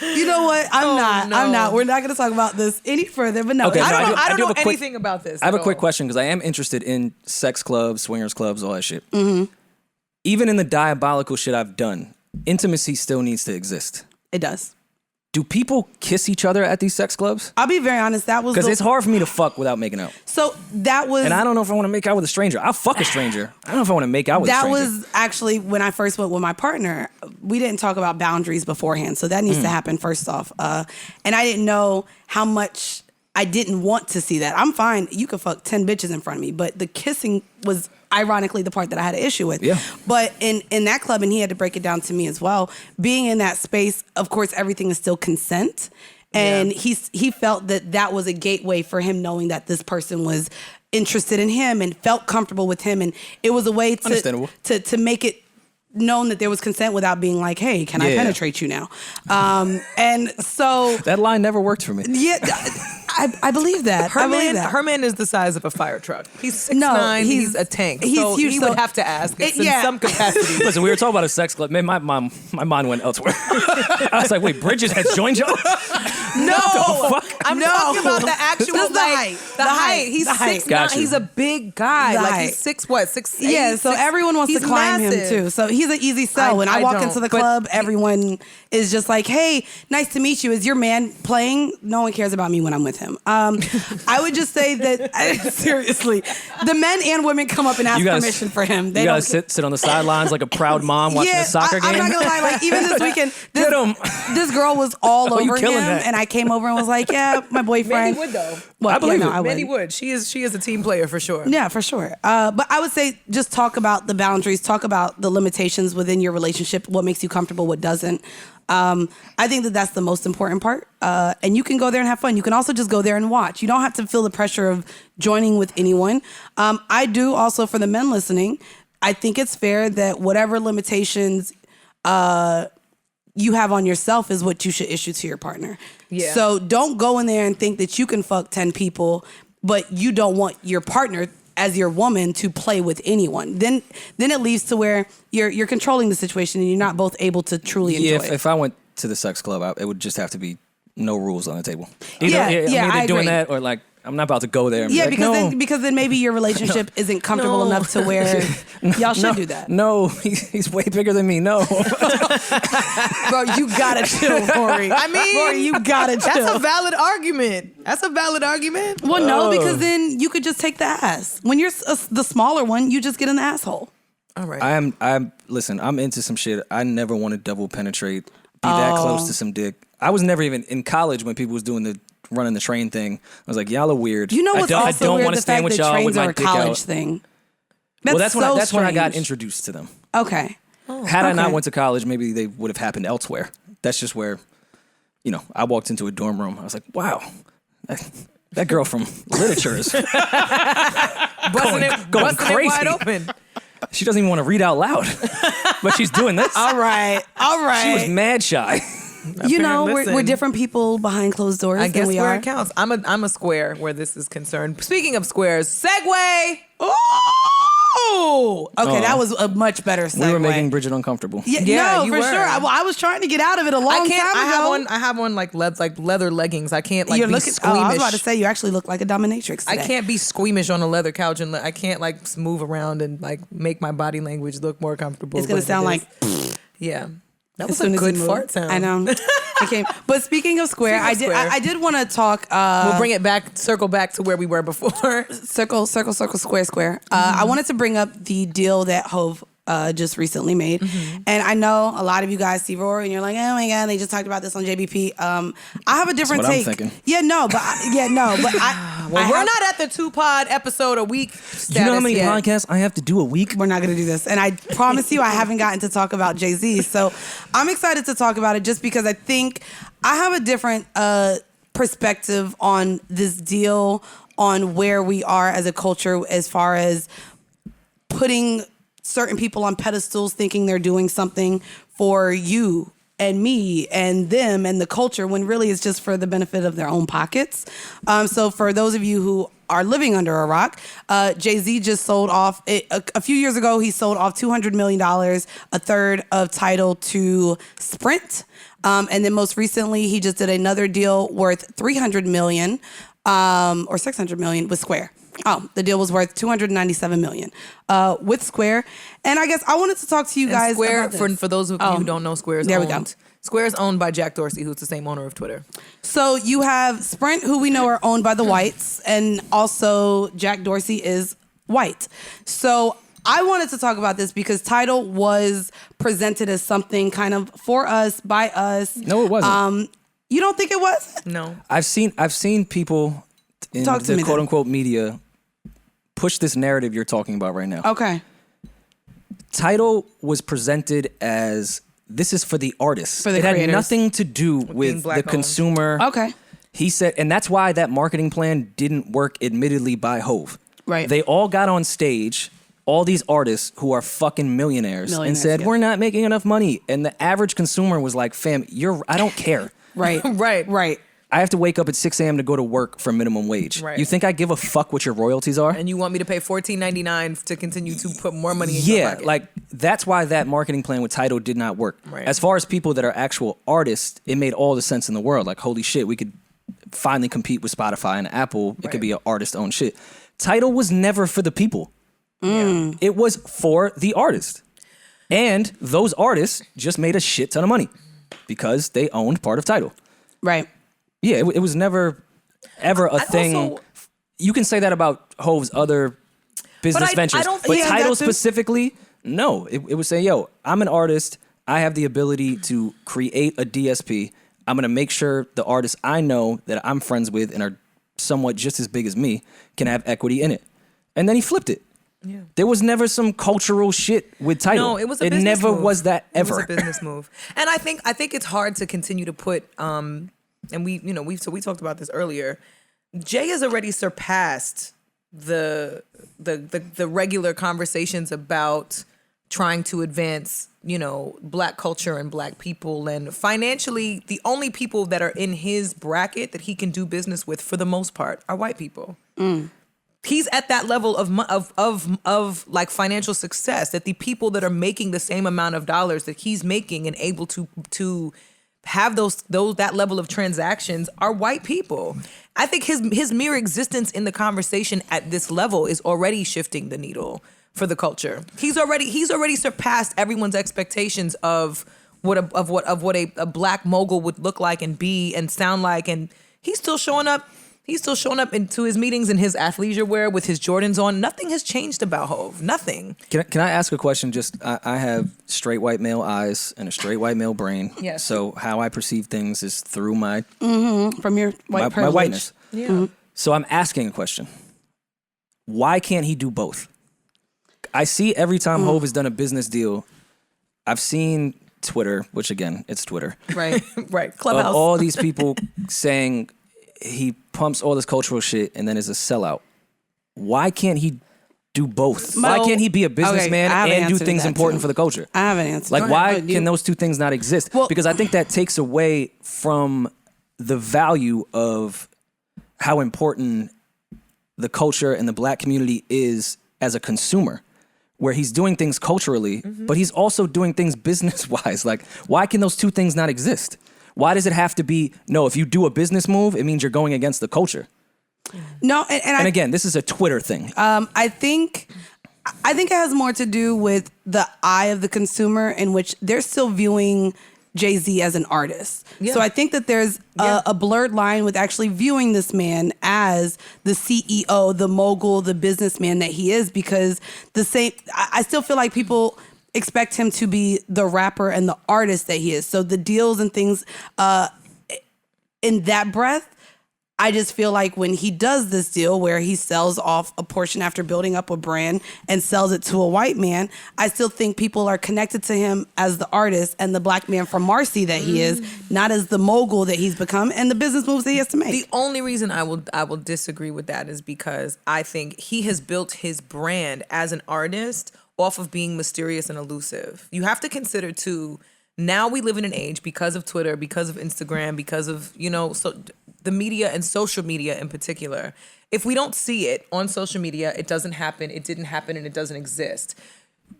You know what? I'm not. We're not going to talk about this any further. But no, okay, I don't know anything about this. I have a quick question because I am interested in sex clubs, swingers clubs, all that shit. Mm-hmm. Even in the diabolical shit I've done, intimacy still needs to exist. It does. Do people kiss each other at these sex clubs? I'll be very honest. That was because it's hard for me to fuck without making out. So that was, and I don't know if I want to make out with a stranger. I'll fuck a stranger. I don't know if I want to make out with a stranger. That was actually when I first went with my partner. We didn't talk about boundaries beforehand, so that needs to happen first off. And I didn't know how much I didn't want to see that. I'm fine. You could fuck 10 bitches in front of me, but the kissing was ironically the part that I had an issue with. Yeah. But in that club, and he had to break it down to me as well, being in that space, of course, everything is still consent. And he felt that was a gateway for him, knowing that this person was interested in him and felt comfortable with him. And it was a way to make it known that there was consent without being like, hey, can I penetrate you now? And so that line never worked for me. Yeah, I believe that. Her man is the size of a fire truck. He's 6'9". He's a tank. He's so huge. He would have to ask in some capacity. Listen, we were talking about a sex club. Man, my mind went elsewhere. I was like, wait, Bridget has joined y'all? No, I'm talking about the actual height. The height. He's 6'9". He's a big guy. He's 6'8". Yeah, so everyone wants to climb him too. So he's an easy sell. When I walk into the club, everyone is just like, hey, nice to meet you. Is your man playing? No one cares about me when I'm with him. I would just say that, seriously, the men and women come up and ask permission for him. You guys sit on the sidelines like a proud mom watching a soccer game? I'm not going to lie. Even this weekend, this girl was all over him, and I came over and was like, yeah, my boyfriend. Mandii would, though. I believe it. Mandii would. She is a team player for sure. Yeah, for sure. But I would say just talk about the boundaries, talk about the limitations within your relationship, what makes you comfortable, what doesn't. I think that's the most important part. And you can go there and have fun. You can also just go there and watch. You don't have to feel the pressure of joining with anyone. I do also, for the men listening, I think it's fair that whatever limitations you have on yourself is what you should issue to your partner. Yeah. So don't go in there and think that you can fuck 10 people, but you don't want your partner as your woman to play with anyone. Then it leads to where you're controlling the situation and you're not both able to truly enjoy it. If I went to the sex club, it would just have to be no rules on the table. I doing agree. that or like I'm not about to go there. Yeah, because then maybe your relationship isn't comfortable enough to where y'all should do that. No, he's way bigger than me. No. Bro, you gotta chill, Rory. Rory, you gotta chill. That's a valid argument. Well, no, because then you could just take the ass. When you're the smaller one, you just get in the asshole. All right. Listen, I'm into some shit. I never want to double penetrate, be that close to some dick. I was never even in college when people was doing running the train thing. I was like, y'all are weird. You know what's also don't weird? want to stand with y'all with my dick out. College thing. That's when I got introduced to them. Okay. Had I not went to college, maybe they would have happened elsewhere. That's just where, I walked into a dorm room. I was like, wow, that girl from literature is going crazy. Wide open. She doesn't even want to read out loud, but she's doing this. All right. She was mad shy. We're different people behind closed doors. I guess we where are. it counts. I'm a square where this is concerned. Speaking of squares, segue. Oh, okay, that was a much better segue. We were making Bridget uncomfortable. Yeah, no, for sure. I was trying to get out of it a long time ago. I have on like leather leggings. I can't like be squeamish. I was about to say you actually look like a dominatrix today. I can't be squeamish on a leather couch, and I can't like move around and like make my body language look more comfortable. It's gonna sound like yeah. That was a good fart sound. I know. It came. But speaking of Square, I did want to talk. We'll bring it back, circle back to where we were before. Circle, square. I wanted to bring up the deal that Hove just recently made. And I know a lot of you guys see Rory and you're like, oh my God, they just talked about this on JBP. I have a different take. I'm thinking. Yeah, no, but we're not at the 2-pod episode a week status You know how many yet. podcasts I have to do a week? We're not going to do this. And I promise you, I haven't gotten to talk about Jay-Z. So I'm excited to talk about it just because I think I have a different perspective on this deal, on where we are as a culture as far as putting certain people on pedestals thinking they're doing something for you and me and them and the culture when really it's just for the benefit of their own pockets. So for those of you who are living under a rock, Jay-Z just sold off, a few years ago, he sold off $200 million, a third of TIDAL to Sprint. And then most recently, he just did another deal worth $300 million or $600 million with Square. Oh, the deal was worth $297 million with Square. And I guess I wanted to talk to you guys Square, about this. for those of you who don't know, Square is there owned. We go. Square is owned by Jack Dorsey, who's the same owner of Twitter. So you have Sprint, who we know are owned by the whites, and also Jack Dorsey is white. So I wanted to talk about this because TIDAL was presented as something kind of for us, by us. No, it wasn't. You don't think it was? No. I've seen people in the quote unquote media push this narrative you're talking about right now. Okay. TIDAL was presented as this is for the artists. For the it creators. had nothing to do with the consumer. Okay. He said, and that's why that marketing plan didn't work, admittedly, by Hove. Right. They all got on stage, all these artists who are fucking millionaires and said, we're not making enough money. And the average consumer was like, fam, I don't care. Right. Right. I have to wake up at 6 a.m. to go to work for minimum wage. Right. You think I give a fuck what your royalties are? And you want me to pay $14.99 to continue to put more money in your pocket? Like that's why that marketing plan with TIDAL did not work. Right. As far as people that are actual artists, it made all the sense in the world. Like, holy shit, we could finally compete with Spotify and Apple. It could be an artist-owned shit. TIDAL was never for the people. It was for the artist. And those artists just made a shit ton of money because they owned part of TIDAL. Right. Yeah, it was never, ever a thing. Also, you can say that about Hove's other business ventures. But TIDAL specifically, no. It would say, yo, I'm an artist. I have the ability to create a DSP. I'm going to make sure the artists I know that I'm friends with and are somewhat just as big as me can have equity in it. And then he flipped it. Yeah. There was never some cultural shit with TIDAL. No, it was a business move. It never was that ever. It was a business move. And I think it's hard to continue to put and we talked about this earlier. Jay has already surpassed the regular conversations about trying to advance, Black culture and Black people, and financially, the only people that are in his bracket that he can do business with, for the most part, are white people. He's at that level of like financial success, that the people that are making the same amount of dollars that he's making and able to have that level of transactions are white people. I think his mere existence in the conversation at this level is already shifting the needle for the culture. He's already surpassed everyone's expectations of what a Black mogul would look like and be and sound like, and he's still showing up. He's still showing up into his meetings in his athleisure wear with his Jordans on. Nothing has changed about Hove. Nothing. Can I ask a question? Just I have straight white male eyes and a straight white male brain. Yes. So how I perceive things is through my from your white privilege. my whiteness. Yeah. So I'm asking a question. Why can't he do both? I see every time Hove has done a business deal, I've seen Twitter, which again, it's Twitter. Right. Right. Clubhouse. Of all these people saying he pumps all this cultural shit and then is a sellout. Why can't he do both? Why can't he be a businessman and do things important for the culture? I have an answer. Like, why can those two things not exist? Because I think that takes away from the value of how important the culture and the Black community is as a consumer. where he's doing things culturally, but he's also doing things business-wise. Like, why can those two things not exist? Why does it have to be, no, if you do a business move, it means you're going against the culture? No, and again, this is a Twitter thing. I think it has more to do with the eye of the consumer, in which they're still viewing Jay-Z as an artist. Yeah. So I think that there's a blurred line with actually viewing this man as the CEO, the mogul, the businessman that he is, because I still feel like people expect him to be the rapper and the artist that he is. So the deals and things in that breath, I just feel like when he does this deal where he sells off a portion after building up a brand and sells it to a white man, I still think people are connected to him as the artist and the black man from Marcy that he is, not as the mogul that he's become and the business moves that he has to make. The only reason I will disagree with that is because I think he has built his brand as an artist off of being mysterious and elusive. You have to consider too, now we live in an age, because of Twitter, because of Instagram, because of, so the media and social media in particular. If we don't see it on social media, it doesn't happen, it didn't happen, and it doesn't exist.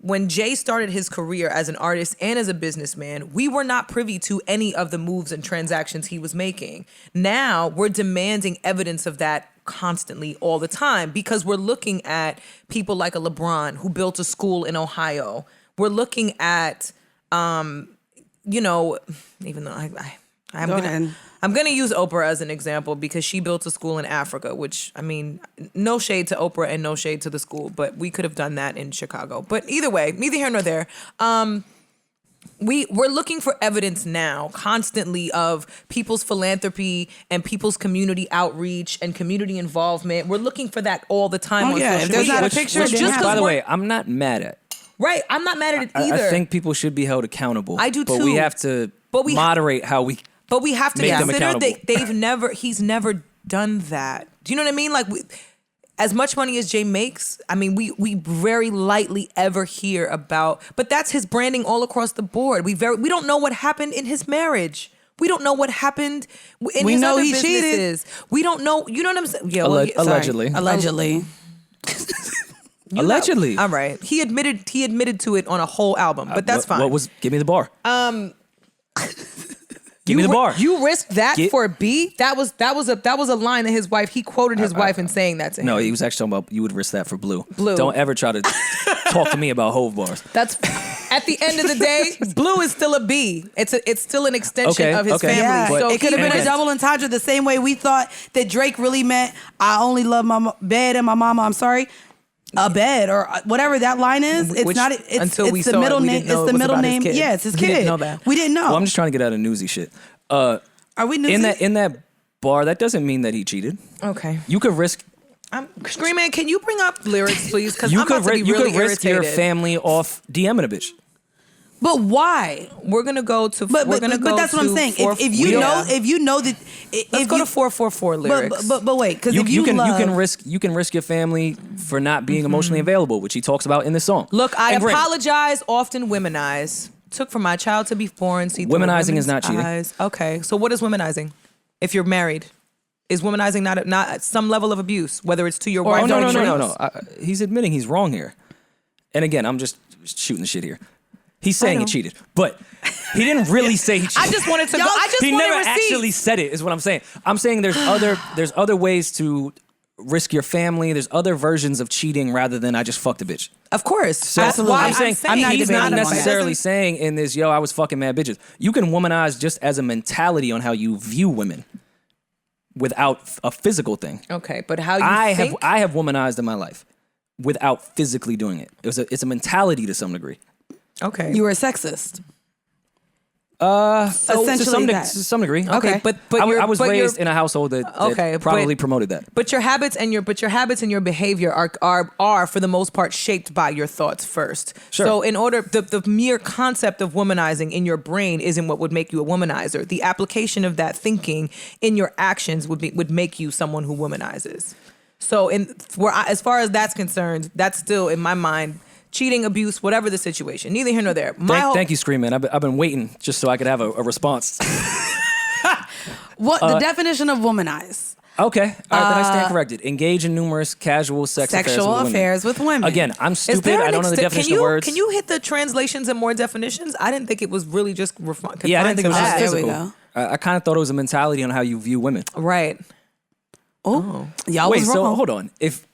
When Jay started his career as an artist and as a businessman, we were not privy to any of the moves and transactions he was making. Now we're demanding evidence of that constantly all the time, because we're looking at people like a LeBron who built a school in Ohio. We're looking at, even though I'm going to use Oprah as an example, because she built a school in Africa, which, I mean, no shade to Oprah and no shade to the school, but we could have done that in Chicago. But either way, neither here nor there. We're looking for evidence now constantly of people's philanthropy and people's community outreach and community involvement. We're looking for that all the time on social if there's media. not a picture, By the way, I'm not mad at. Right, I'm not mad at it either. I think people should be held accountable. I do too. But we have to moderate how we. But we have to make them consider accountable. he's never done that. Do you know what I mean? Like, as much money as Jay makes, I mean, we very lightly ever hear about, but that's his branding all across the board. We don't know what happened in his marriage. We don't know what happened in his other businesses. Cheated. We don't know. You know what I'm saying? Yeah, allegedly. Allegedly. Allegedly. All right. He admitted to it on a whole album, but that's fine. Give me the bar. Give me the bar. You risked that for a B? That was a line that his wife, he quoted his wife in saying that to him. No, he was actually talking about you would risk that for Blue. Blue. Don't ever try to talk to me about Hove bars. That's at the end of the day, Blue is still a B. It's still an extension of his family. Yeah, so it could have been a double entendre the same way we thought that Drake really meant I only love my bed and my mama. I'm sorry. A bed or whatever that line is. It's not. It's the middle name. It's the middle name. Yeah, it's his kid. We didn't know that. We didn't know. Well, I'm just trying to get out of newsy shit. Are we newsy? In that bar? That doesn't mean that he cheated. Okay. You could risk. Scream Man, can you bring up lyrics, please? Because you I'm about to be really could risk irritated. your family off DMing a bitch. But why? We're gonna go to. But that's what I'm saying. If you know that, let's go to 444 lyrics. But wait, because if you can risk your family for not being emotionally available, which he talks about in this song. Look, I apologize. Often womanize. Took for my child to be born. See, womanizing is not cheating. Okay, so what is womanizing? If you're married, is womanizing not some level of abuse, whether it's to your wife? No. He's admitting he's wrong here. And again, I'm just shooting the shit here. He's saying he cheated, but he didn't really say he cheated. I just wanted to. He never actually said it. Is what I'm saying. I'm saying there's other ways to risk your family. There's other versions of cheating rather than I just fucked a bitch. Of course, so absolutely. I'm saying he's not necessarily saying in this, I was fucking mad bitches. You can womanize just as a mentality on how you view women, without a physical thing. Okay, but how you I have womanized in my life without physically doing it. It's a mentality to some degree. Okay. You were a sexist. Essentially to some degree. Okay, but I was raised in a household that probably promoted that. But your habits and your behavior are for the most part shaped by your thoughts first. Sure. So in order the mere concept of womanizing in your brain isn't what would make you a womanizer. The application of that thinking in your actions would make you someone who womanizes. So as far as that's concerned, that's still in my mind. Cheating, abuse, whatever the situation. Neither here nor there. Thank you, Scream Man. I've been waiting just so I could have a response. What the definition of womanize? Okay. All right, then I stand corrected. Engage in numerous casual sexual affairs with women. Again, I'm stupid. I don't know the definition of words. Can you hit the translations and more definitions? I didn't think it was really just confined. Yeah, I didn't think it was just There we physical. go. I kind of thought it was a mentality on how you view women. Right. Oh, y'all Wait, was so wrong. hold on. If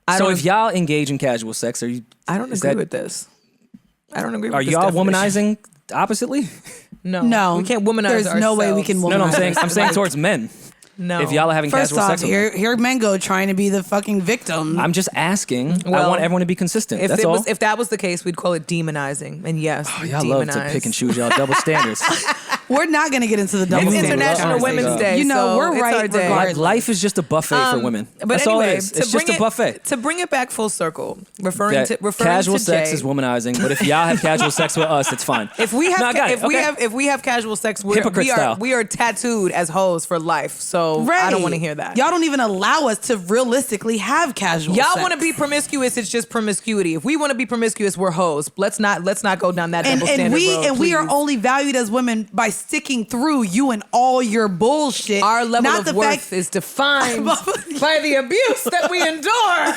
y'all engage in casual sex, I don't agree with this. I don't agree with Are this y'all definition. womanizing oppositely? No. We can't womanize There's ourselves. no way we can womanize. No, I'm saying towards men. No. If y'all are having First casual off, sex with them. here men go trying to be the fucking victim. I'm just asking. I Well, want everyone to be consistent. That's all. If that was the case, we'd call it demonizing. And yes, Y'all love to pick and choose y'all double standards. We're not going to get into the double It's standards. International Oh my Women's God. Day. You know, so we're it's right our day. regardless. Life is just a buffet for women. But That's anyway, all it is. It's just a buffet. To bring it back full circle, referring That to casual Jay, sex is womanizing, but if y'all have casual sex with us, it's fine. If we have, No, I got it. Okay. if we have casual sex, Hypocrite style. we are tattooed as hoes for life. So Right. I don't want to hear that. Y'all don't even allow us to realistically have casual Y'all sex. want to be promiscuous? It's just promiscuity. If we want to be promiscuous, we're hoes. Let's not go down that double standard road. we are please. only valued as women by sticking through you and all your bullshit. Our level Not of the worth fact- is defined by the abuse that we endure.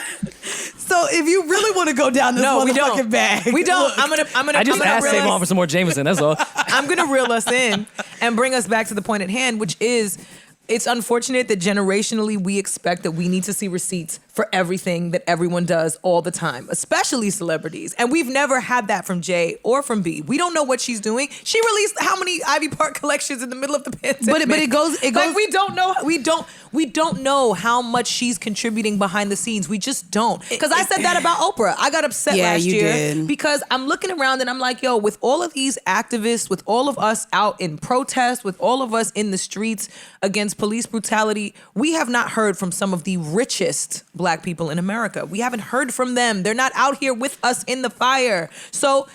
So if you really want to go down this No, we motherfucking don't. bag, We don't. look, I just asked Savon for some more Jameson. That's all. I'm gonna reel us in and bring us back to the point at hand, which is, it's unfortunate that generationally we expect that we need to see receipts for everything that everyone does all the time, especially celebrities. And we've never had that from Jay or from B. We don't know what she's doing. She released how many Ivy Park collections in the middle of the pandemic? But it goes like we don't know how much she's contributing behind the scenes. We just don't. Because I said that about Oprah. I got upset Yeah, last you year did. because I'm looking around and I'm like, yo, with all of these activists, with all of us out in protest, with all of us in the streets against police brutality, we have not heard from some of the richest Black people in America. We haven't heard from them. They're not out here with us in the fire. So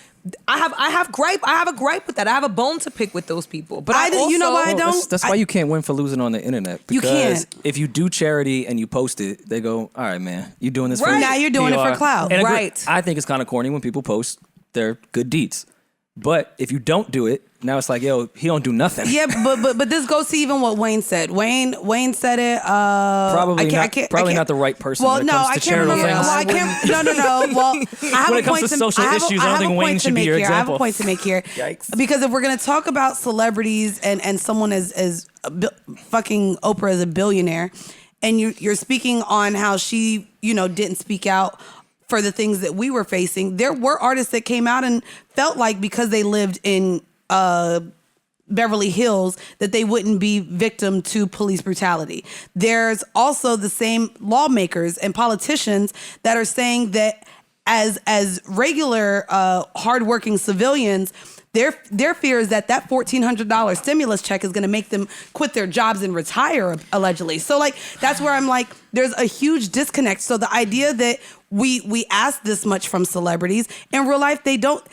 I have a gripe with that. I have a bone to pick with those people. But you know why I don't? That's why you can't win for losing on the internet. You Because can't. if you do charity and you post it, they go, all right, man, you doing this for Right. Now you're doing it for PR." clout. And Right. I think it's kind of corny when people post their good deeds. But if you don't do it, now it's like, yo, he don't do nothing. Yeah, but this goes to even what Wayne said. Wayne said it. Probably I not the right person Well, when it no, comes I to can't charitable remember. things. Well, I can't. No. Well, I have When a it comes point to social issues, I don't think Wayne should be your I have a example. point to make here. Yikes. Because if we're gonna talk about celebrities and someone as fucking Oprah is a billionaire, and you're speaking on how she didn't speak out for the things that we were facing, there were artists that came out and felt like because they lived in Beverly Hills that they wouldn't be victim to police brutality. There's also the same lawmakers and politicians that are saying that as regular hardworking civilians, their fear is that $1,400 stimulus check is going to make them quit their jobs and retire, allegedly. So like that's where I'm like, there's a huge disconnect. So the idea that we ask this much from celebrities in real life, they don't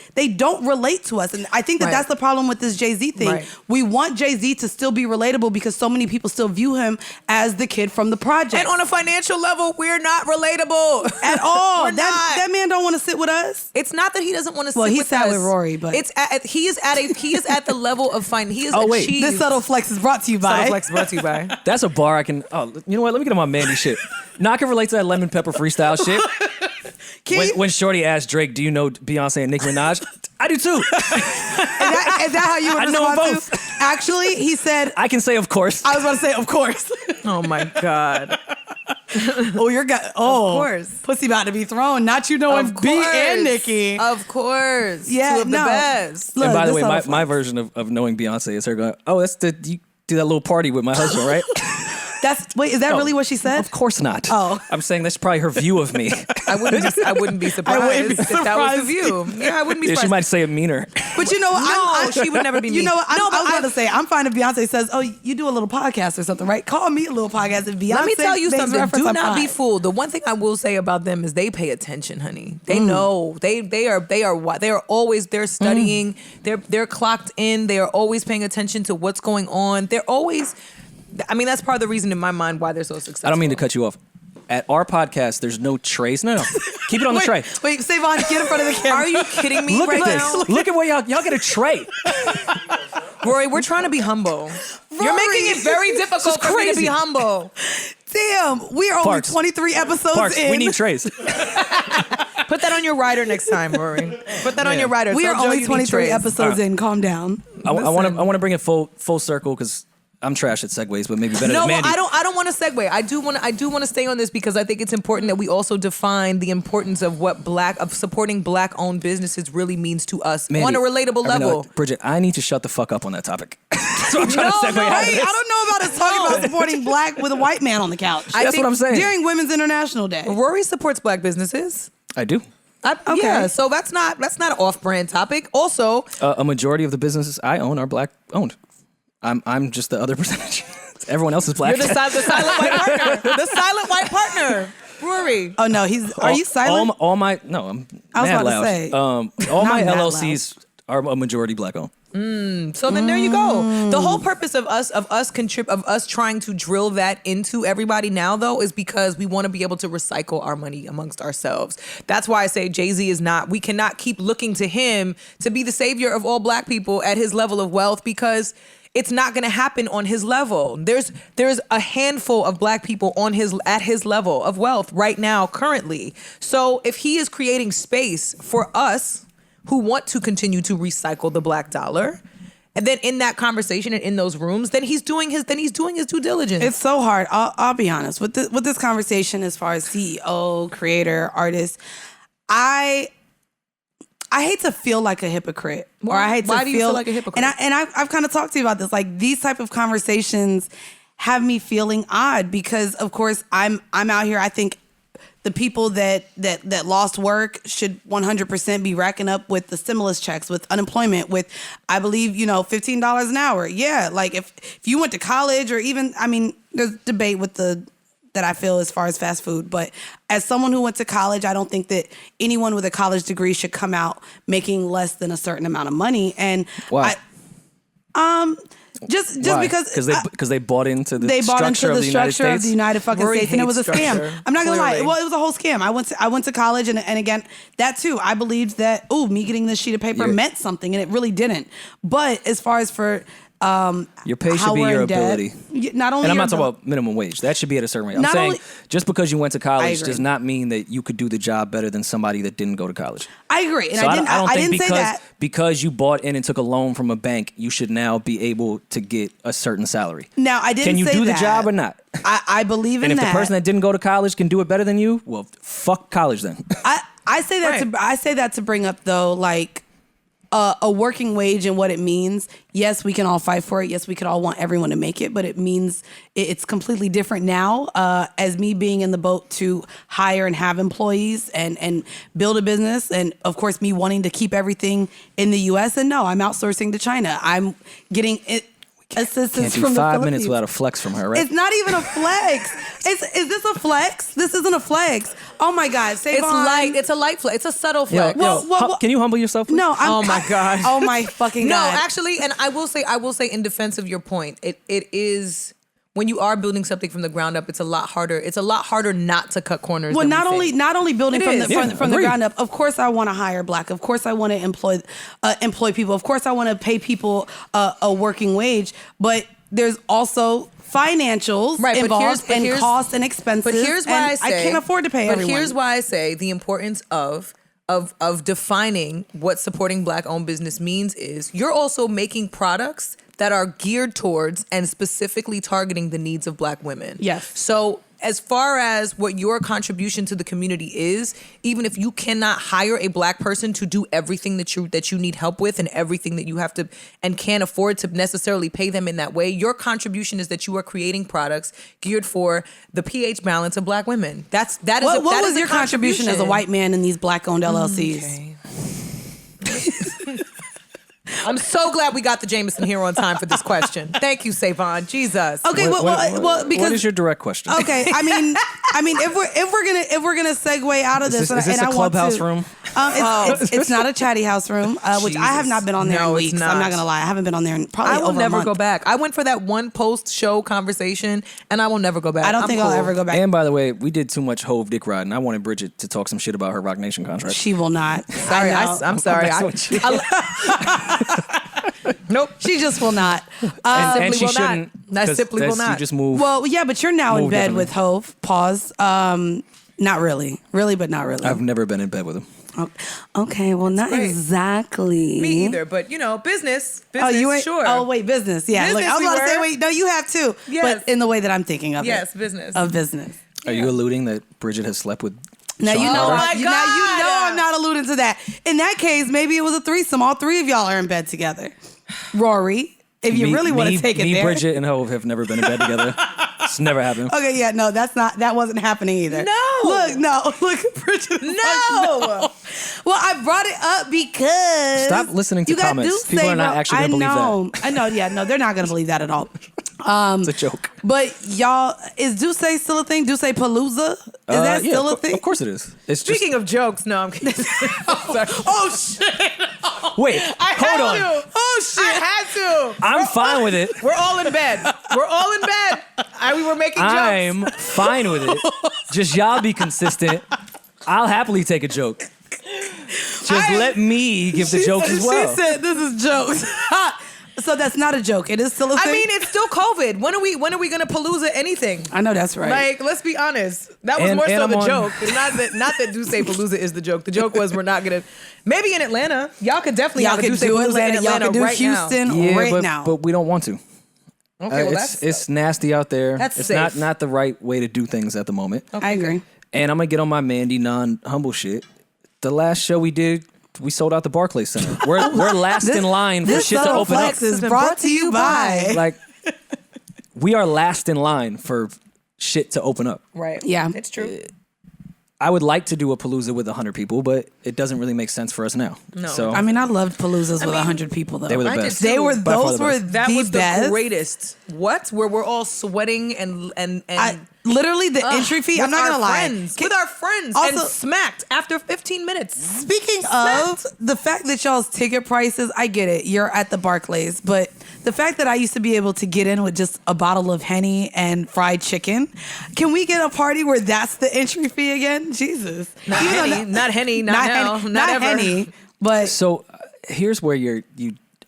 relate to us, and I think that Right. that's the problem with this Jay-Z thing. Right. We want Jay-Z to still be relatable because so many people still view him as the kid from the project. And on a financial level, we're not relatable at all. We're not. That man don't want to sit with us. It's not that he doesn't want to. Well, sit he with sat us. with Rory, but he is at the level of fine. He is Oh, wait. achieved. This subtle flex is brought to you by. Subtle flex brought to you by. That's a bar I can. Oh, you know what? Let me get on my Mandii shit. Now I can relate to that lemon pepper freestyle shit. When Shorty asked Drake, "Do you know Beyonce and Nicki Minaj?" I do too. Is that how you would I know respond both. to? Actually, he said. I can say, of course. I was about to say, of course. Oh my god. Oh, you're got. Oh, Of course. pussy about to be thrown. Not you knowing B and Nicki. Of course. Yeah, Two of the no. best. Look, And by the this way, subtle my flex. version of knowing Beyonce is her going, "Oh, that's you do that little party with my husband, right?" Wait, is that No. really what she said? Of course not. Oh. I'm saying that's probably her view of me. I wouldn't be surprised, I wouldn't be if that was the view. Yeah, I wouldn't be Yeah, surprised. she might say it meaner. But you know what? No, she would never be You mean. know what? No, but I was about to say, I'm fine if Beyonce says, oh, you do a little podcast or something, right? Call me a little podcast. If Beyonce Let me tell you makes something. reference, Do I'm not be fine. fooled. The one thing I will say about them is they pay attention, honey. They know. They are always studying. They're clocked in. They are always paying attention to what's going on. They're always. I mean, that's part of the reason in my mind why they're so successful. I don't mean to cut you off. At our podcast, there's no trays. No. Keep it on the tray. Wait, Savon, get in front of the camera. Are you kidding me Look right at this. now? Look at where y'all get a tray. Rory, we're trying to be humble. You're making it very difficult for me to be crazy. humble. Damn, we are Parks. only 23 episodes Parks, in. we need Trace. Put that on your rider next time, Rory. Put that on your rider. We Tell are Joe only you need 23 Trace. episodes in. Calm down. I want to bring it full circle because I'm trash at segues, but maybe better No, than Mandii. I don't want to segue. I do want to stay on this because I think it's important that we also define the importance of what supporting black-owned businesses really means to us Mandii, on a relatable level. Bridget, I need to shut the fuck up on that topic. So I'm trying to segue out of Wait, this. I don't know about us talking about supporting black with a white man on the couch. That's what I'm saying. During Women's International Day. Rory supports black businesses. I do. Okay. Yeah, so that's not an off-brand topic. Also, A majority of the businesses I own are black owned. I'm just the other percentage. Everyone else is black. you're the silent white partner. The silent white partner. Rory. Oh no, are you silent? I'm I was mad about to loud. say. All my mad LLCs are a majority black owned. So then there you go. The whole purpose of us trying to drill that into everybody now though is because we want to be able to recycle our money amongst ourselves. That's why I say Jay-Z we cannot keep looking to him to be the savior of all black people at his level of wealth because it's not going to happen on his level. There's a handful of black people at his level of wealth right now currently. So if he is creating space for us who want to continue to recycle the black dollar, and then in that conversation and in those rooms, then he's doing his due diligence. It's so hard. I'll be honest with this conversation as far as CEO, creator, artist. I hate to feel like a hypocrite, or I hate to Why do you feel like a hypocrite? And I've kind of talked to you about this. Like these type of conversations have me feeling odd because, of course, I'm out here. I think the people that lost work should 100% be racking up with the stimulus checks, with unemployment, with, I believe, $15 an hour. Yeah, like if you went to college or even, there's debate with that I feel as far as fast food. But as someone who went to college, I don't think that anyone with a college degree should come out making less than a certain amount of money. And Why? Just Why? because they bought into the structure of the United States. fucking Rory States, and it was a hates scam. structure, I'm not gonna lie. clearly. Well, it was a whole scam. I went to college, and again, that too. I believed that me getting this sheet of paper Yeah. meant something, and it really didn't. But as far as for Your pay should how be we're your in debt, ability. not only And I'm your not talking about minimum wage. That should be at a certain rate. I'm Not saying only- just because you went to college agree. does not mean that you could do the job better than somebody that didn't go to college. I agree, and So I didn't. don't I think didn't say that. because you bought in and took a loan from a bank, you should now be able to get a certain salary. Now I didn't. Can you say do that. the job or not? I believe in And if that. the person that didn't go to college can do it better than you, well, fuck college then. I say that Right. I say that to bring up though, like a working wage and what it means. Yes, we can all fight for it. Yes, we could all want everyone to make it, but it means it's completely different now. As me being in the boat to hire and have employees and build a business, and of course me wanting to keep everything in the U.S. And no, I'm outsourcing to China. I'm getting assistance Can't do from the 5 minutes Philippines. without a flex from her, right? It's not even a flex. Is this a flex? This isn't a flex. Oh my God, Savon. It's light. It's a light flex. It's a subtle flex. Can you humble yourself, please? No, Oh my God. Oh my fucking No, God. actually, and I will say in defense of your point, it is when you are building something from the ground up, it's a lot harder. It's a lot harder not to cut corners. Well, than not we think. only building It from is. from the agreed. ground up. Of course, I want to hire black. Of course, I want to employ people. Of course, I want to pay people a working wage. But there's also financials Right, but involved here's- and costs and expenses. But here's why and I say I can't afford to pay But everyone. here's why I say the importance of defining what supporting black-owned business means is you're also making products that are geared towards and specifically targeting the needs of black women. Yes. So as far as what your contribution to the community is, even if you cannot hire a black person to do everything that you need help with and everything that you have to and can't afford to necessarily pay them in that way, your contribution is that you are creating products geared for the pH balance of black women. What What was your contribution as a white man in these black-owned LLCs? Okay. I'm so glad we got the Jameson here on time for this question. Thank you, Savon. Jesus. Okay, well, because what is your direct question? okay, I mean, if we're gonna segue out of this, Is this and a I want clubhouse to, room? It's not a chatty house room, which I have not been on there No, in it's weeks. not. I'm not gonna lie, I haven't been on there in probably I will over a never month. go back. I went for that one post-show conversation, and I will never go back. I don't I'm think cool. I'll ever go back. And by the way, we did too much Hove dick riding. I wanted Bridget to talk some shit about her Rock Nation contract. She will not. Sorry, I know. I'm sorry. messing with you. Nope. She just will not. and simply she will not. shouldn't. I simply will not. You just move. Well, yeah, but you're now in Move bed differently. with Hove. Pause. Not really. Really, but not really. I've never been in bed with him. Okay, well, not great. exactly. Me either, but business. Oh, you ain't? Sure. Oh, wait, business. Yeah. Business Look, I was we about to say, were. wait, no, you have too. Yes. But in the way that I'm thinking of Yes, it. business. Of business. Are you alluding that Bridget has slept with Now Sean you know, Carter? my you know God. I'm not alluding to that. In that case, maybe it was a threesome. All three of y'all are in bed together. Rory, if you really want to take it there. Bridget, and Hove have never been in bed together. It's never happened. Okay, yeah, no, that wasn't happening either. No. Look, Bridget. is No. like, no. Well, I brought it up because Stop listening to you got comments. Duce People are not bro. actually gonna believe that. I know, yeah, no, they're not gonna believe that at all. It's a joke. But y'all, is Duce still a thing? Duce Palooza? Is that Yeah, still a thing? Of course it is. It's just Speaking of jokes, no, I'm kidding. Oh shit! wait. I had Hold on. to. Oh shit! I had to. I'm fine with it. We're all in bed. We're all in bed. We were making jokes. I'm fine with it. Just y'all be consistent. I'll happily take a joke. Just let me give the jokes as well. She said this is jokes. So that's not a joke. It is still a thing. I mean, it's still COVID. When are we gonna palooza anything? I know that's right. Like, let's be honest. That was And- more so and the I'm on- joke. It's not that Duce Palooza is the joke. The joke was we're not gonna. Maybe in Atlanta, y'all could definitely y'all have a can Duce do Palooza Atlanta. in Y'all Atlanta can do right Houston Yeah, right but, now. but we don't want to. now. Okay, well it's nasty out there. That's it's safe. not the right way to do things at the moment. I agree. And I'm gonna get on my Mandii non-humble shit. The last show we did, we sold out the Barclays Center. We're last in line for This shit to subtle open up. flex is brought to you by. Like, we are last in line for shit to open up. right. Yeah. it's true. I would like to do a Palooza with 100 people, but it doesn't really make sense for us now. No. So I mean, I loved Paloozas with 100 people though. they were the I did best. too. They were By far those the were best. That the was best. the greatest. What? Where we're all sweating and Literally the entry fee. I'm with not our gonna lie. friends, with our friends, Also- and smacked after 15 minutes. Speaking of the fact that y'all's ticket prices, I get it. You're at the Barclays, but the fact that I used to be able to get in with just a bottle of Henny and fried chicken, can we get a party where that's the entry fee again? Jesus, Not Even though Henny, not Henny, not now, Henny, not ever. Henny, but So here's where you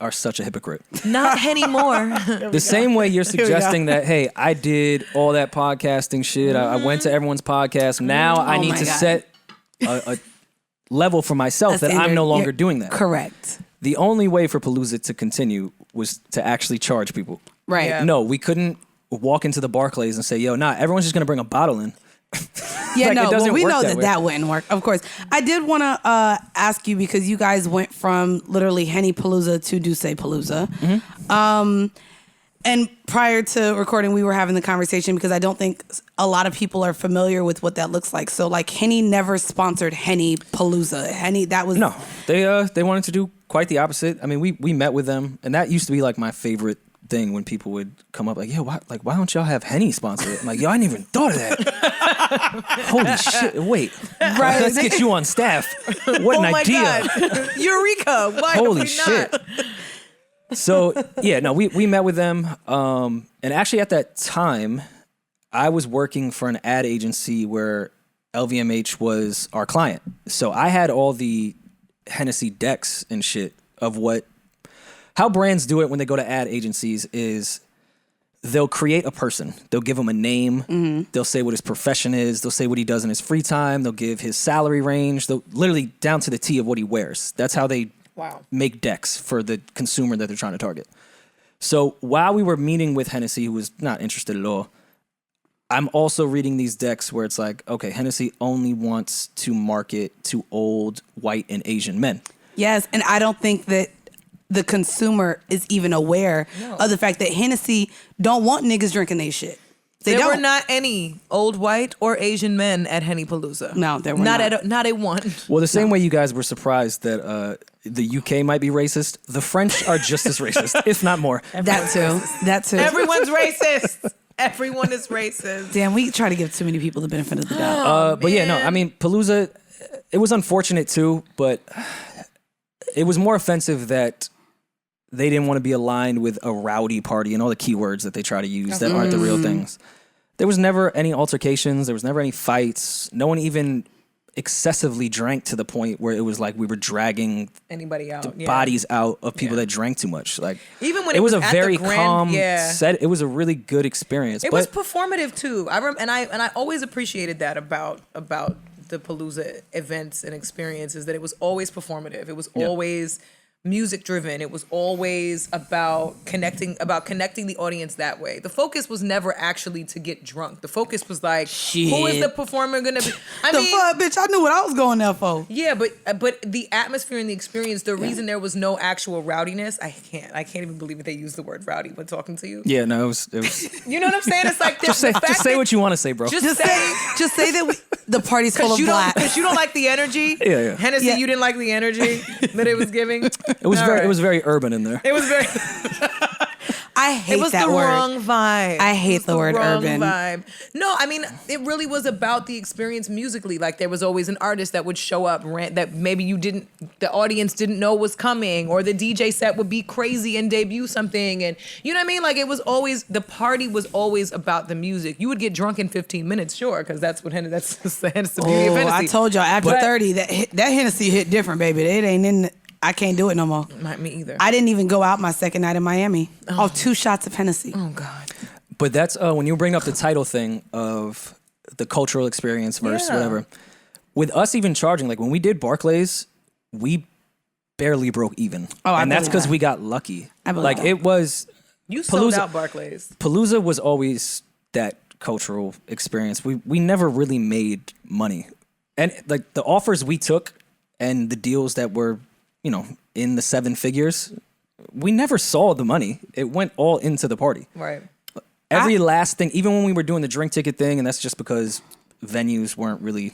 are such a hypocrite. Not Henny more. The same way you're suggesting that, hey, I did all that podcasting shit. I went to everyone's podcast. Now I need my to God. set a level for myself that I'm no longer doing that. Correct. The only way for Palooza to continue was to actually charge people. Right. Yeah. No, we couldn't walk into the Barclays and say, yo, everyone's just going to bring a bottle in. Yeah, Like, it no, doesn't well, we work know that that way. that wouldn't work. Of course. I did want to ask you because you guys went from literally Henny Palooza to Duce Palooza. And prior to recording, we were having the conversation because I don't think a lot of people are familiar with what that looks like. So, like, Henny never sponsored Henny Palooza. Henny, that was... No, they wanted to do quite the opposite. I mean, we met with them, and that used to be like my favorite thing when people would come up like, yo, why don't y'all have Henny sponsor it? I'm like, yo, I didn't even thought of that. Holy shit, wait. Right. Let's get you on staff. What an Oh my idea. God. Eureka. Why Holy have we shit. not? So, yeah, no, we met with them. And actually at that time, I was working for an ad agency where LVMH was our client. So I had all the Hennessy decks and shit of how brands do it when they go to ad agencies is they'll create a person. They'll give him a name. They'll say what his profession is. They'll say what he does in his free time. They'll give his salary range. They'll literally down to the T of what he wears. That's how they make decks for the consumer that they're trying to target. So while we were meeting with Hennessy, who was not interested at all, I'm also reading these decks where it's like, okay, Hennessy only wants to market to old white and Asian men. Yes, and I don't think that the consumer is even aware of the fact that Hennessy don't want niggas drinking they shit. There don't. were not any old white or Asian men at Henny Palooza. No, there were not a one. Well, the same way you guys were surprised that the UK might be racist, the French are just as racist, if not more. That too. Everyone's racist. Everyone is racist. Damn, we try to give too many people the benefit of the doubt. But yeah, no, I mean, Palooza, it was unfortunate too, but it was more offensive that they didn't want to be aligned with a rowdy party and all the keywords that they try to use that aren't the real things. There was never any altercations. There was never any fights. No one even excessively drank to the point where it was like we were dragging anybody out, bodies out of people that drank too much. Like even when it was a at very the grand, calm set. It was a really good experience. It was performative too. I always appreciated that about the Palooza events and experiences, that it was always performative. It was always music driven. It was always about connecting the audience that way. The focus was never actually to get drunk. The focus was like, who is the performer gonna be? Bitch, I knew what I was going there for. Yeah, but the atmosphere and the experience, the reason there was no actual rowdiness, I can't even believe that they used the word rowdy when talking to you. Yeah, no, it was you know what I'm saying? It's like just say what you want to say, bro. Just say that the party's full of black. Because you don't like the energy. Yeah. Hennessy, you didn't like the energy that it was giving. It was very urban in there. It was very. I hate that word. It was the wrong vibe. I hate the word urban. Vibe. No, I mean, it really was about the experience musically. Like there was always an artist that would show up that maybe the audience didn't know was coming, or the DJ set would be crazy and debut something, and you know what I mean. Like the party was always about the music. You would get drunk in 15 minutes, sure, because that's the beauty of Hennessy. I told y'all after 30 that Hennessy hit different, baby. It ain't in. I can't do it no more. Not me either. I didn't even go out my second night in Miami. 2 shots of Hennessy. Oh, God. But that's when you bring up the title thing of the cultural experience versus whatever. With us even charging, like when we did Barclays, we barely broke even. And that's because we got lucky. Like it was... You sold out Barclays. Palooza was always that cultural experience. We never really made money. And like the offers we took and the deals that were... in the 7 figures, we never saw the money. It went all into the party. Right. Every last thing, even when we were doing the drink ticket thing, and that's just because venues weren't really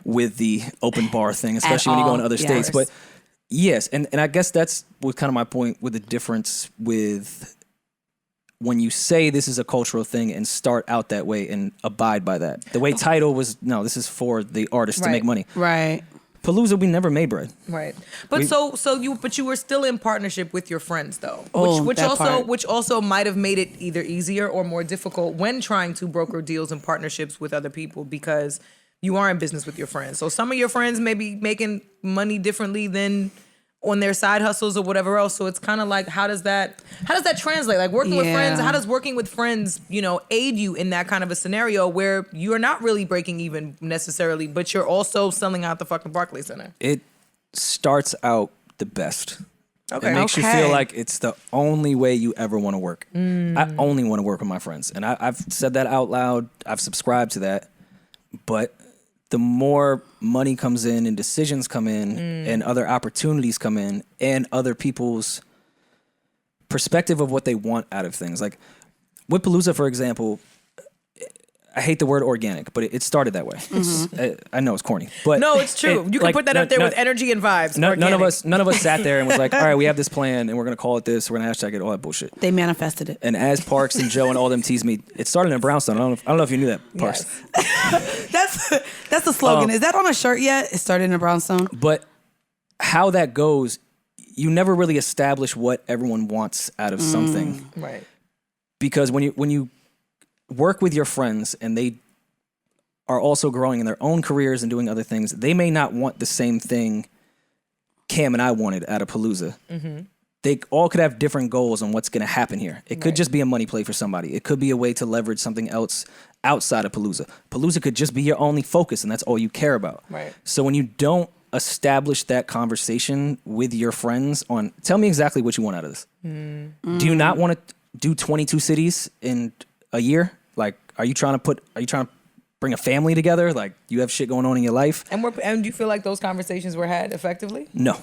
with the open bar thing, especially when you go in other states. But yes, and I guess that's what kind of my point with the difference with when you say this is a cultural thing and start out that way and abide by that. The way TIDAL was, no, this is for the artist to make money. Right. Palooza, we never made bread. Right. But you were still in partnership with your friends though. Which also might have made it either easier or more difficult when trying to broker deals and partnerships with other people, because you are in business with your friends. So some of your friends may be making money differently than on their side hustles or whatever else. So it's kind of like, how does that translate? Like working with friends, how does working with friends, aid you in that kind of a scenario where you're not really breaking even necessarily, but you're also selling out the fucking Barclays Center? It starts out the best. Okay. It makes you feel like it's the only way you ever want to work. I only want to work with my friends. And I've said that out loud. I've subscribed to that. But the more money comes in and decisions come in and other opportunities come in and other people's perspective of what they want out of things. Like with Palooza, for example, I hate the word organic, but it started that way. I know it's corny, but no, it's true. You can put that up there with energy and vibes. None of us sat there and was like, all right, we have this plan and we're going to call it this. We're going to hashtag it, all that bullshit. They manifested it. And as Parks and Joe and all them teased me, it started in Brownstone. I don't know if you knew that, Parks. Yes. That's the slogan. Is that on a shirt yet? It started in Brownstone. But how that goes, you never really establish what everyone wants out of something. Right. Because when you work with your friends and they are also growing in their own careers and doing other things, they may not want the same thing Cam and I wanted out of Palooza. They all could have different goals on what's going to happen here. It could just be a money play for somebody. It could be a way to leverage something else outside of Palooza. Palooza could just be your only focus and that's all you care about. Right. So when you don't establish that conversation with your friends on, tell me exactly what you want out of this. Do you not want to do 22 cities in a year? Like, are you trying to bring a family together? Like, you have shit going on in your life? And do you feel like those conversations were had effectively? No.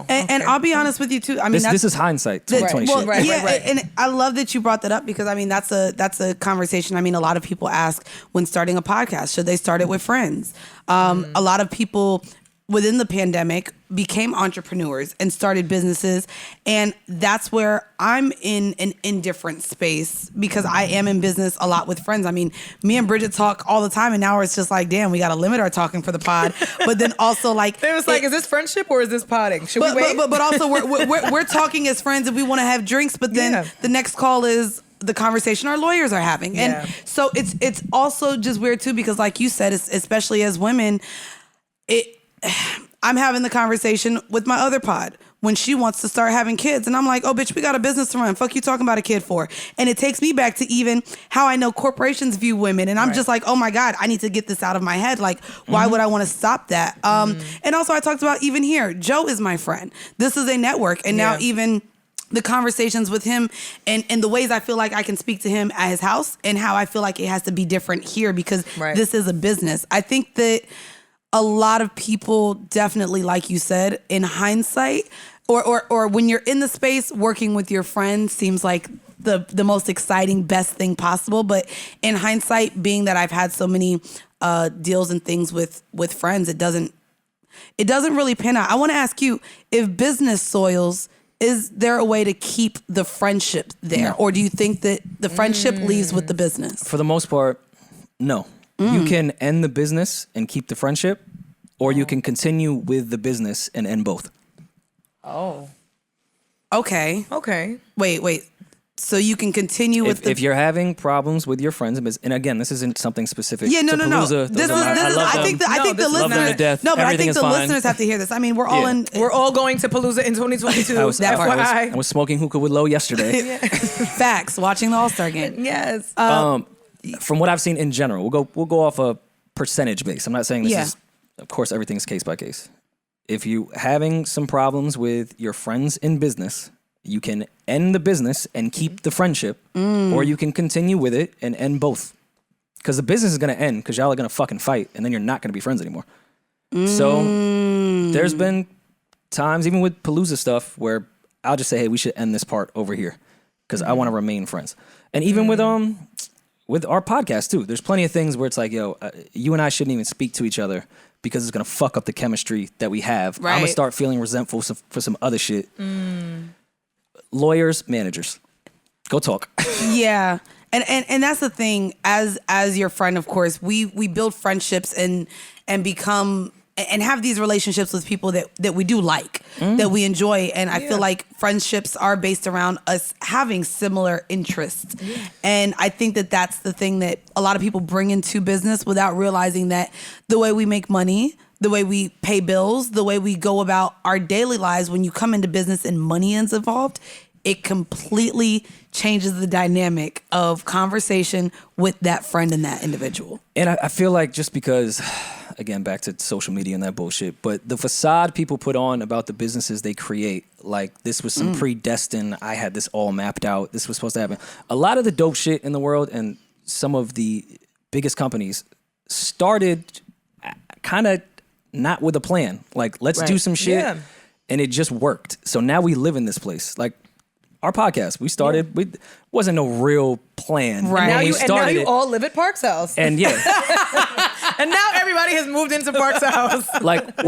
And I'll be honest with you too. I mean, this is hindsight. 2020 shit. Right. And I love that you brought that up because I mean that's a conversation. I mean, a lot of people ask when starting a podcast, should they start it with friends? A lot of people within the pandemic became entrepreneurs and started businesses. And that's where I'm in an indifferent space because I am in business a lot with friends. I mean, me and Bridget talk all the time and now it's just like, damn, we got to limit our talking for the pod. But then also like... It was like, is this friendship or is this podding? Should we wait? But also we're talking as friends if we want to have drinks, but then the next call is the conversation our lawyers are having. And so it's also just weird too because like you said, especially as women... I'm having the conversation with my other pod when she wants to start having kids. And I'm like, oh, bitch, we got a business to run. Fuck you talking about a kid for. And it takes me back to even how I know corporations view women. And I'm just like, oh my God, I need to get this out of my head. Like, why would I want to stop that? And also I talked about even here, Joe is my friend. This is a network. And now even the conversations with him and the ways I feel like I can speak to him at his house and how I feel like it has to be different here because this is a business. I think that a lot of people definitely, like you said, in hindsight, or when you're in the space working with your friends seems like the most exciting, best thing possible. But in hindsight, being that I've had so many deals and things with friends, it doesn't really pan out. I want to ask you, if business soils, is there a way to keep the friendship there? No. Or do you think that the friendship leaves with the business? For the most part, no. You can end the business and keep the friendship, or you can continue with the business and end both. Oh. Okay. Wait. So you can continue with if you're having problems with your friends, and again, this isn't something specific. Yeah, no. Palooza, I think the listeners. No, but I think the listeners have to hear this. I mean, we're all going to Palooza in 2022. I was smoking hookah with Lo yesterday. Facts. Watching the All-Star game. Yes. From what I've seen in general, we'll go off a percentage base. I'm not saying this is, of course, everything's case by case. If you having some problems with your friends in business, you can end the business and keep the friendship, or you can continue with it and end both. Because the business is going to end because y'all are going to fucking fight, and then you're not going to be friends anymore. So there's been times, even with Palooza stuff, where I'll just say, hey, we should end this part over here because I want to remain friends. And even with our podcast too, there's plenty of things where it's like, yo, you and I shouldn't even speak to each other because it's going to fuck up the chemistry that we have. Right. I'm going to start feeling resentful for some other shit. Lawyers, managers, go talk. Yeah. And that's the thing, as your friend, of course, we build friendships and become and have these relationships with people that we do like, that we enjoy. And I feel like friendships are based around us having similar interests. Yeah. And I think that that's the thing that a lot of people bring into business without realizing that the way we make money, the way we pay bills, the way we go about our daily lives, when you come into business and money is involved, it completely changes the dynamic of conversation with that friend and that individual. And I feel like just because, again, back to social media and that bullshit, but the facade people put on about the businesses they create, like this was some predestined, I had this all mapped out, this was supposed to happen. A lot of the dope shit in the world and some of the biggest companies started kind of not with a plan. Like, let's do some shit. Yeah. And it just worked. So now we live in this place. Like, our podcast, we started, we wasn't no real plan. Right. And now you all live at Park's house. And yeah. And now everybody has moved into Park's house. Like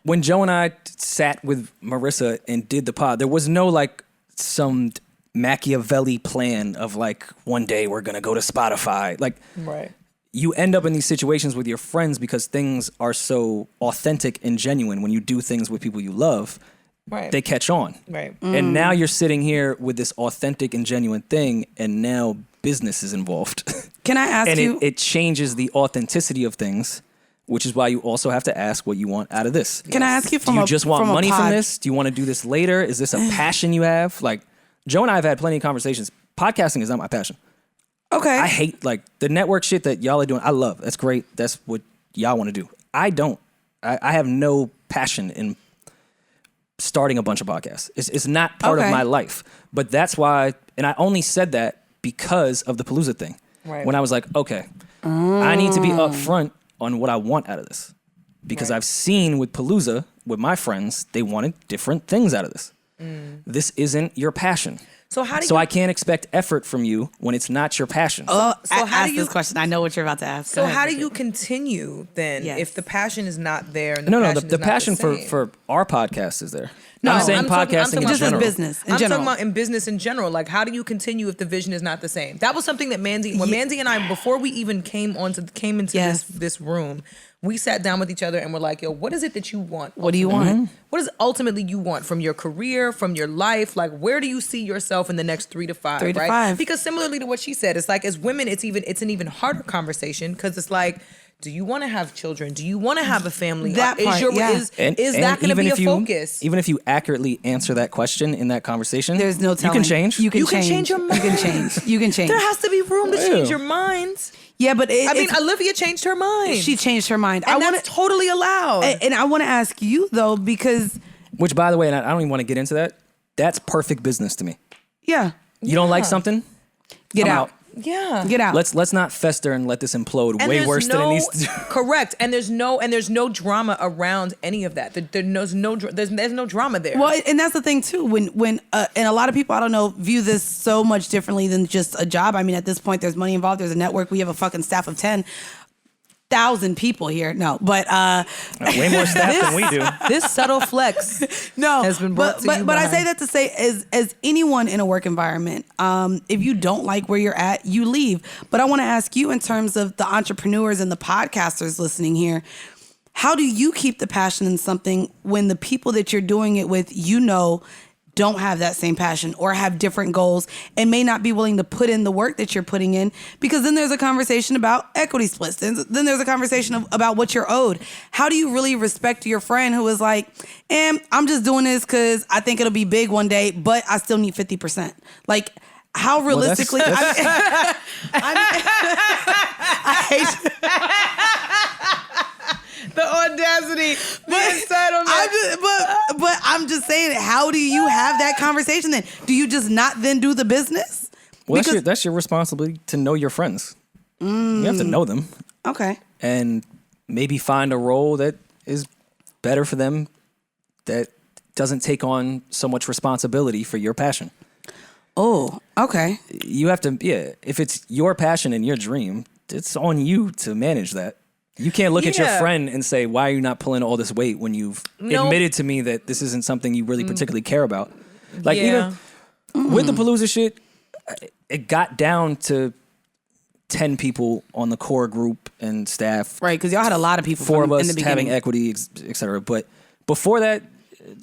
when Joe and I sat with Marissa and did the pod, there was no like some Machiavelli plan of like, one day we're going to go to Spotify. Like, right. You end up in these situations with your friends because things are so authentic and genuine. When you do things with people you love, they catch on. Right. And now you're sitting here with this authentic and genuine thing, and now business is involved. Can I ask you? And it changes the authenticity of things, which is why you also have to ask what you want out of this. Can I ask you do you just want money from this? Do you want to do this later? Is this a passion you have? Like, Joe and I have had plenty of conversations. Podcasting is not my passion. Okay. I hate like the network shit that y'all are doing. I love. That's great. That's what y'all want to do. I don't. I have no passion in starting a bunch of podcasts. It's not part of my life. But that's why, and I only said that because of the Palooza thing. Right. When I was like, okay, I need to be upfront on what I want out of this. Because I've seen with Palooza, with my friends, they wanted different things out of this. This isn't your passion. So I can't expect effort from you when it's not your passion. So how do you, this question? I know what you're about to ask. So how do you continue then if the passion is not there? And the passion for our podcast is there. No, I'm saying podcasting in general. Business in I'm general. talking about in business in general. Like, how do you continue if the vision is not the same? That was something that Mandii and I, before we even came into this room, we sat down with each other and we're like, yo, what is it that you want? What do you want? What is ultimately you want from your career, from your life? Like, where do you see yourself in the next 3 to 5? 3 to 5. Because similarly to what she said, it's like, as women, it's an even harder conversation because it's like, Do you want to have children? Do you want to have a family? That part, is that going to be a focus? Even if you accurately answer that question in that conversation, there's no telling. You can change. You can change your mind. You can change. You can change. There has to be room to change your minds. Yeah, but Olivia changed her mind. She changed her mind. And that's totally allowed. And I want to ask you though, because which, by the way, and I don't even want to get into that. That's perfect business to me. Yeah. You don't like something? Get out. Yeah. Get out. Let's not fester and let this implode way worse than it needs to do. Correct. And there's no drama around any of that. There's no drama there. Well, and that's the thing too. When and a lot of people, I don't know, view this so much differently than just a job. I mean, at this point, there's money involved. There's a network. We have a fucking staff of 10,000 people here. No, but way more staff than we do. This subtle flex has been brought to you. But I say that to say, as anyone in a work environment, if you don't like where you're at, you leave. But I want to ask you, in terms of the entrepreneurs and the podcasters listening here, how do you keep the passion in something when the people that you're doing it with, don't have that same passion or have different goals and may not be willing to put in the work that you're putting in? Because then there's a conversation about equity splits. Then there's a conversation about what you're owed. How do you really respect your friend who is like, I'm just doing this because I think it'll be big one day, but I still need 50%. Like, how realistically? Well, I hate the audacity, the entitlement. But I'm just saying, how do you have that conversation then? Do you just not then do the business? Well, that's your responsibility to know your friends. You have to know them. Okay. And maybe find a role that is better for them, that doesn't take on so much responsibility for your passion. Oh, okay. You have to, if it's your passion and your dream, it's on you to manage that. You can't look at your friend and say, why are you not pulling all this weight when you've admitted to me that this isn't something you really particularly care about? Like, even with the Palooza shit, it got down to 10 people on the core group and staff. Right, because y'all had a lot of people. 4 of us in the beginning. having equity, et cetera. But before that,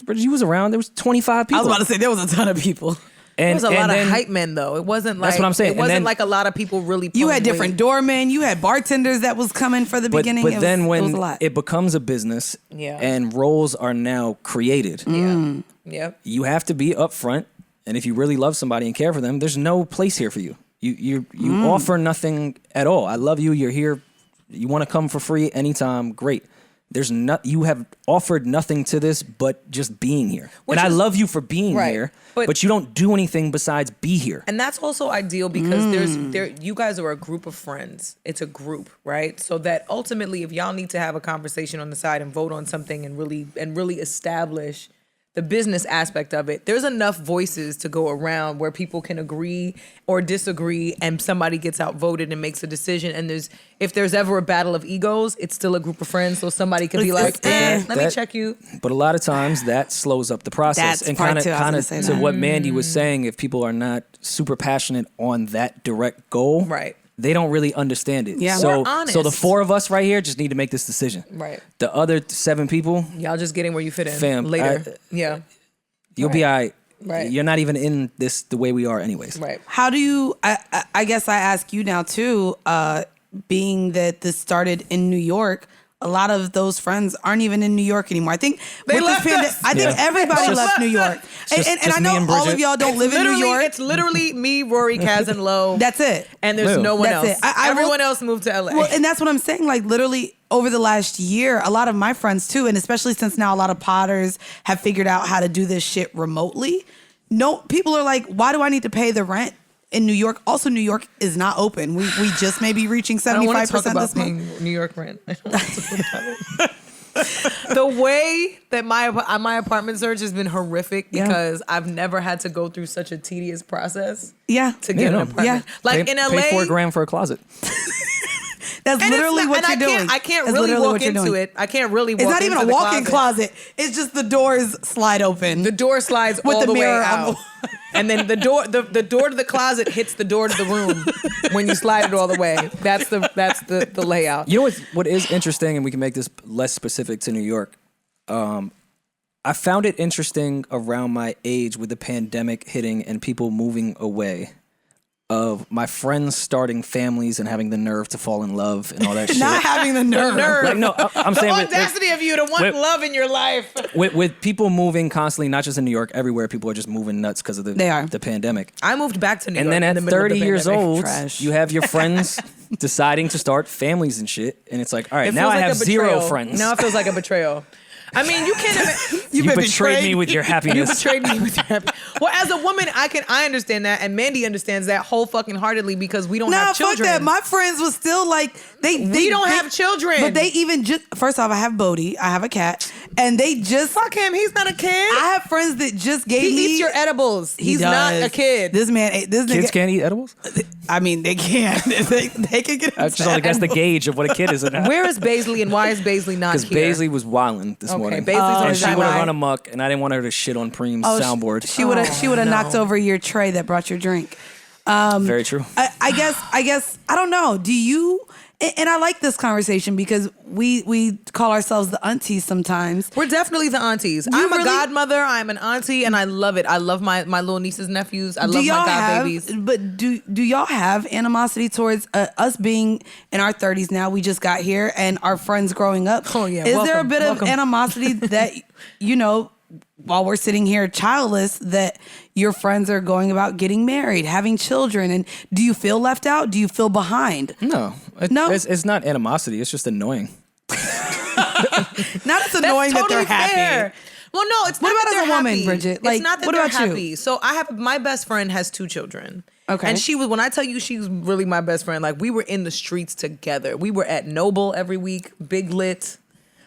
Bridget, you was around. There was 25 people. I was about to say, there was a ton of people. There was a lot of hype men, though. It wasn't like, that's what I'm saying. It wasn't like a lot of people really. You had different doormen. You had bartenders that was coming for the beginning. But then when it was a lot. it becomes a business, and roles are now created, you have to be upfront. And if you really love somebody and care for them, there's no place here for you. You offer nothing at all. I love you. You're here. You want to come for free anytime. Great. You have offered nothing to this but just being here. I love you for being here, but you don't do anything besides be here. And that's also ideal because you guys are a group of friends. It's a group, right? So that ultimately, if y'all need to have a conversation on the side and vote on something and really establish the business aspect of it, there's enough voices to go around where people can agree or disagree, and somebody gets outvoted and makes a decision. And if there's ever a battle of egos, it's still a group of friends, so somebody can be like, let me check you. But a lot of times that slows up the process. That's and part kind of two, to what Mandii was saying, if people are not super passionate on that direct goal, they don't really understand it. Yeah. So, We're honest. so the 4 of us right here just need to make this decision. Right. The other 7 people, y'all just getting where you fit in. Fam, later. You'll be all right. Right. You're not even in this the way we are anyways. Right. How do you, I guess I ask you now too, being that this started in New York, a lot of those friends aren't even in New York anymore. I think they left us. I think everybody left New York. And I know all of y'all don't live in New York. It's literally me, Rory, Kaz, and Lo. That's it. And there's no one else. Everyone else moved to LA. Well, and that's what I'm saying. Like, literally over the last year, a lot of my friends too, and especially since now a lot of potters have figured out how to do this shit remotely. No, people are like, why do I need to pay the rent in New York? Also, New York is not open. We just may be reaching 75% this month. New York rent. The way that my apartment search has been horrific because I've never had to go through such a tedious process. Yeah. To get an apartment. Yeah. Like in LA, pay $4,000 for a closet. That's literally what you're doing. I can't really walk into it. I can't really walk into It's not even a walk-in closet. It's just the doors slide open. The door slides with all the way mirror out. And then the door to the closet hits the door to the room when you slide it all the way. That's the layout. You know what is interesting, and we can make this less specific to New York. I found it interesting around my age with the pandemic hitting and people moving away. of my friends starting families and having the nerve to fall in love and all that shit. Not having the nerve. Like, no, I'm saying the audacity of you to want love in your life. With people moving constantly, not just in New York, everywhere, people are just moving nuts because of the pandemic. I moved back to New York. And then at 30 years old, Trash. you have your friends deciding to start families and shit. And it's like, all right, now I have zero friends. Now it feels like a betrayal. I mean, you can't. You betrayed me with your happiness. You betrayed me with your happiness. Well, as a woman, I understand that, and Mandii understands that whole fucking heartedly because we don't have children. Fuck that. My friends was still like we don't have children. But they even just first off, I have Bodhi, I have a cat, and they just fuck him. He's not a kid. I have friends that just gave me. He eats your edibles. He's not a kid. This kids can't eat edibles. I mean, they can. they can get. That's just like that's the gauge of what a kid is. Where is Baisley and why is Baisley not here? Because Baisley was wilding this morning. And she would have run amok, and I didn't want her to shit on Preem's soundboard. She would have knocked over your tray that brought your drink. Very true. I guess I don't know. Do you? And I like this conversation because we call ourselves the aunties sometimes. We're definitely the aunties. I'm a godmother. I'm an auntie, and I love it. I love my little nieces, nephews. I love my god babies. But do y'all have animosity towards us being in our 30s now? We just got here, and our friends growing up. Oh yeah. Is there a bit of animosity that while we're sitting here childless, that your friends are going about getting married, having children, and do you feel left out? Do you feel behind? No. It's not animosity. It's just annoying. Not as annoying that they're happy. Fair. Well, no, it's not that they're happy. What about as a woman, Bridget? Like, it's not that what they're about happy. you? So my best friend has 2 children. Okay. And she was, when I tell you she's really my best friend, like we were in the streets together. We were at Noble every week, Big Lit.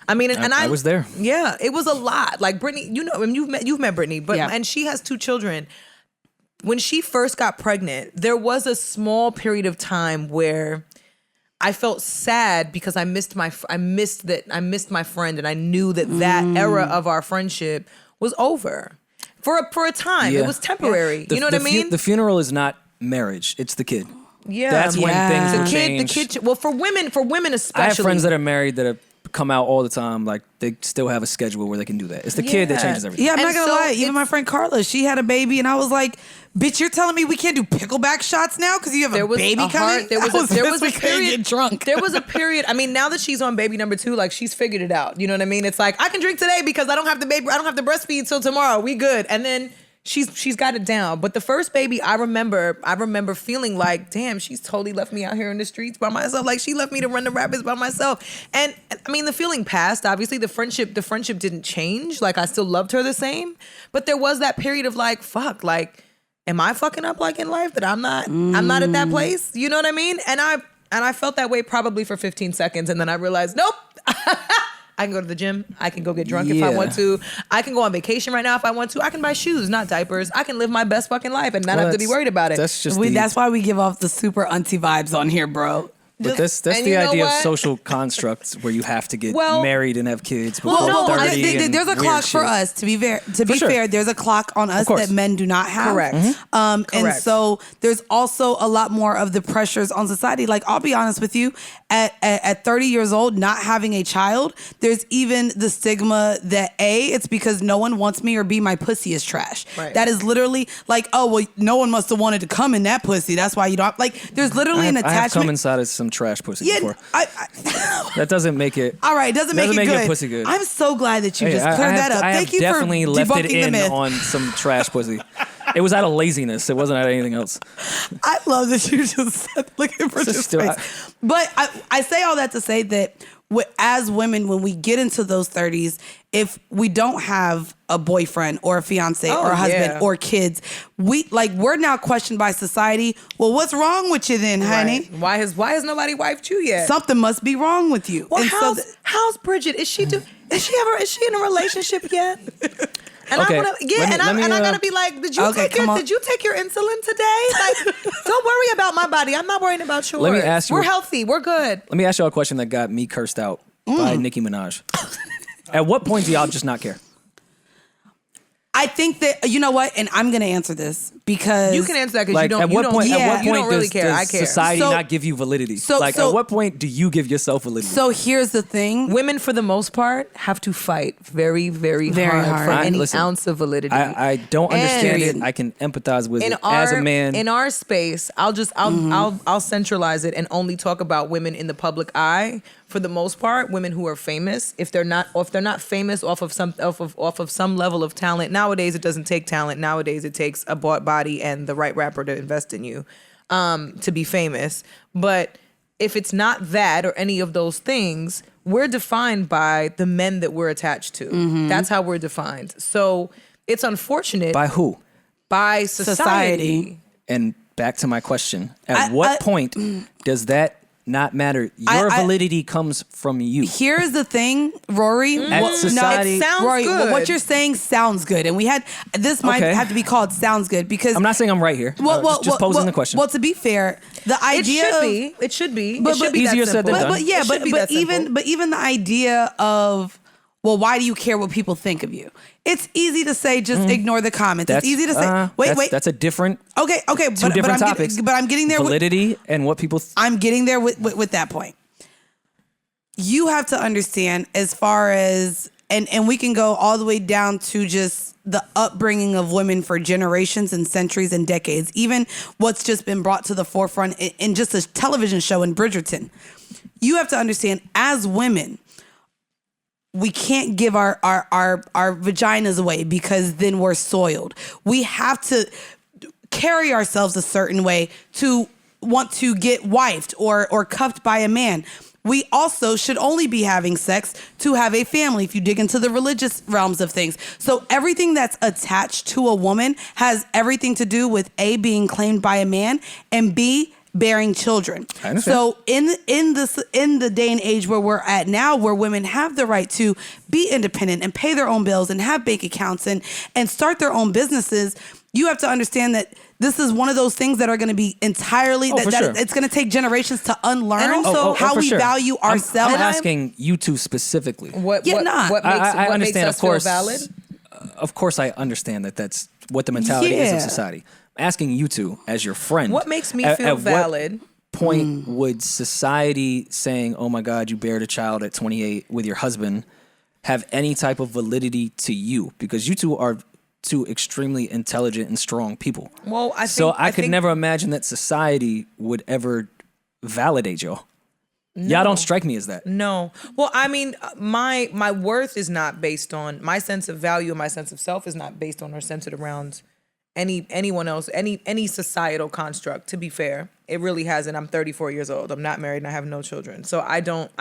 I mean, and I was there. Yeah, it was a lot. Like Brittany, and you've met Brittany, but and she has 2 children. When she first got pregnant, there was a small period of time where I felt sad because I missed my friend, and I knew that era of our friendship was over for a time. It was temporary. You know what I mean? The funeral is not marriage; it's the kid. Yeah, that's when things will change. The kid. Well, for women especially. I have friends that are married that have come out all the time. Like they still have a schedule where they can do that. It's the kid that changes everything. Yeah, I'm not gonna lie. Even my friend Carla, she had a baby, and I was like, "Bitch, you're telling me we can't do pickleback shots now because you have a baby coming?" There was a period. Get drunk. There was a period. I mean, now that she's on baby number 2, like she's figured it out. You know what I mean? It's like I can drink today because I don't have to breastfeed till tomorrow. We good. And then she's got it down. But the first baby, I remember feeling like, damn, she's totally left me out here in the streets by myself. Like she left me to run the rapids by myself. And I mean, the feeling passed. Obviously, the friendship didn't change. Like I still loved her the same. But there was that period of like, fuck, like, am I fucking up like in life that I'm not at that place? You know what I mean? And I felt that way probably for 15 seconds, and then I realized, nope. I can go to the gym. I can go get drunk if I want to. I can go on vacation right now if I want to. I can buy shoes, not diapers. I can live my best fucking life and not have to be worried about it. That's why we give off the super auntie vibes on here, bro. But that's the idea of social constructs where you have to get married and have kids before 30. There's a clock for us. To be fair, there's a clock on us that men do not have. Correct. Correct. And so there's also a lot more of the pressures on society. Like I'll be honest with you, at 30 years old, not having a child, there's even the stigma that it's because no one wants me or my pussy is trash. Right. That is literally like, oh well, no one must have wanted to come in that pussy. That's why you don't like. There's literally an attachment. I have come inside of some trash pussy before. That doesn't make it. All right, doesn't make it good. Pussy good. I'm so glad that you just cleared that up. Thank you for definitely left it debunking the myth. on some trash pussy. It was out of laziness. It wasn't out of anything else. I love that you just said, looking for this face. But I say all that to say that as women, when we get into those 30s, if we don't have a boyfriend or a fiance or a husband or kids, we're now questioned by society. Well, what's wrong with you then, honey? Why has nobody wifed you yet? Something must be wrong with you. Well, how's Bridget? Is she in a relationship yet? And okay. I gotta be like, did you take your insulin today? Like, don't worry about my body. I'm not worrying about yours. Let me ask you. We're healthy. We're good. Let me ask you a question that got me cursed out by Nicki Minaj. At what point do y'all just not care? I think that, you know what, and I'm going to answer this because... You can answer that because like, you don't, at what point, really care. does I care. society not give you validity? At what point do you give yourself validity? So here's the thing. Women, for the most part, have to fight very, very hard for any ounce of validity. I don't understand it. I can empathize with it as a man. In our space, I'll centralize it and only talk about women in the public eye. For the most part, women who are famous, if they're not famous off of some level of talent. Nowadays, it doesn't take talent. Nowadays, it takes a bought body and the right rapper to invest in you to be famous. But if it's not that or any of those things, we're defined by the men that we're attached to. That's how we're defined. So it's unfortunate. By who? By society. And back to my question: at what point does that not matter? Your validity comes from you. Here's the thing, Rory. At society, it sounds Rory, good. What you're saying sounds good, and this might have to be called "sounds good" because I'm not saying I'm right here. Just posing the question. Well, to be fair, the idea it should be easier said than done. But even the idea of, well, why do you care what people think of you? It's easy to say, just ignore the comments. It's easy to say, wait. That's a different. Okay. Two different topics. But I'm getting there. Validity and what people. I'm getting there with that point. You have to understand as far as, and we can go all the way down to just the upbringing of women for generations and centuries and decades. Even what's just been brought to the forefront in just a television show in Bridgerton. You have to understand, as women, we can't give our vaginas away because then we're soiled. We have to carry ourselves a certain way to want to get wifed or cuffed by a man. We also should only be having sex to have a family if you dig into the religious realms of things. So everything that's attached to a woman has everything to do with A, being claimed by a man, and B, bearing children. So in the day and age where we're at now, where women have the right to be independent and pay their own bills and have bank accounts and start their own businesses, you have to understand that this is one of those things that are going to be entirely it's going to take generations to unlearn how we value ourselves. I'm asking you two specifically. What makes us feel valid? Of course, I understand that that's what the mentality is of society. I'm asking you two as your friend. What makes me feel valid? What point would society saying, "Oh my God, you bared a child at 28 with your husband," have any type of validity to you? Because you two are two extremely intelligent and strong people. Well, I could never imagine that society would ever validate y'all. No. Y'all don't strike me as that. No. Well, I mean, my worth is not based on my sense of value, and my sense of self is not based on or centered around anyone else, any societal construct. To be fair, it really hasn't. I'm 34 years old. I'm not married and I have no children. So I don't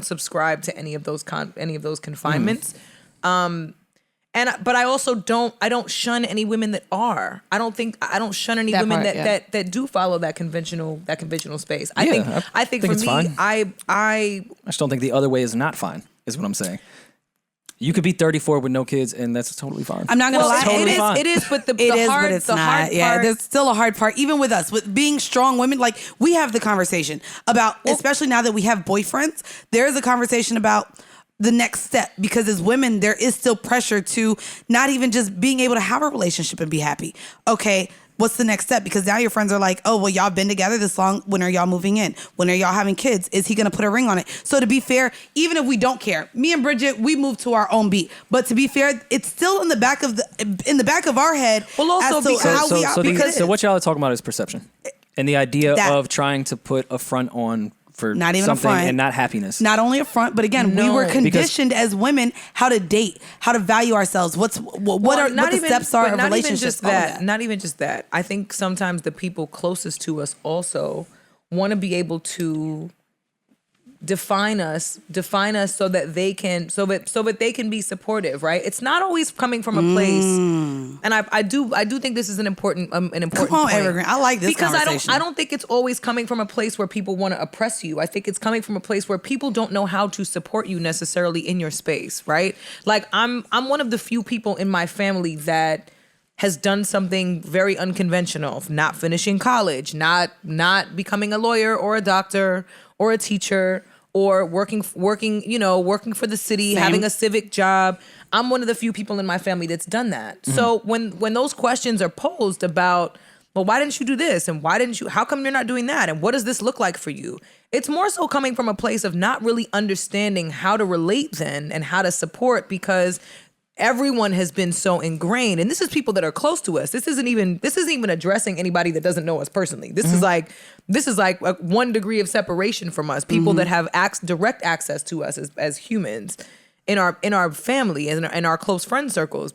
subscribe to any of those confinements. But I also don't shun any women that are. I don't shun any women that do follow that conventional space. I think for me, fine. I just don't think the other way is not fine, is what I'm saying. You could be 34 with no kids, and that's totally fine. I'm not gonna lie. It is, but the hard part. Yeah, there's still a hard part, even with us, with being strong women. Like, we have the conversation about, especially now that we have boyfriends, there is a conversation about the next step, because as women, there is still pressure to not even just being able to have a relationship and be happy. Okay, what's the next step? Because now your friends are like, oh, well, y'all been together this long. When are y'all moving in? When are y'all having kids? Is he going to put a ring on it? So to be fair, even if we don't care, me and Bridget, we moved to our own beat. But to be fair, it's still in the back of our head. Well, also so what y'all are talking about is perception and the idea of trying to put a front on for not even something a front, and not happiness. Not only a front, but again, we were conditioned as women how to date, how to value ourselves. What the steps are of relationships. Not even just that. I think sometimes the people closest to us also want to be able to define us so that they can be supportive, right? It's not always coming from a place, and I do think this is an important Come on, point. Evergreen. I like this because conversation. I don't think it's always coming from a place where people want to oppress you. I think it's coming from a place where people don't know how to support you necessarily in your space, right? Like I'm one of the few people in my family that has done something very unconventional, not finishing college, not becoming a lawyer or a doctor or a teacher or working, for the city, having a civic job. I'm one of the few people in my family that's done that. Mm-hmm. So when those questions are posed about, well, why didn't you do this? And how come you're not doing that? And what does this look like for you? It's more so coming from a place of not really understanding how to relate then and how to support, because everyone has been so ingrained. And this is people that are close to us. This isn't even addressing anybody that doesn't know us personally. This is like a 1 degree of separation from us. People that have direct access to us as humans in our family and in our close friend circles.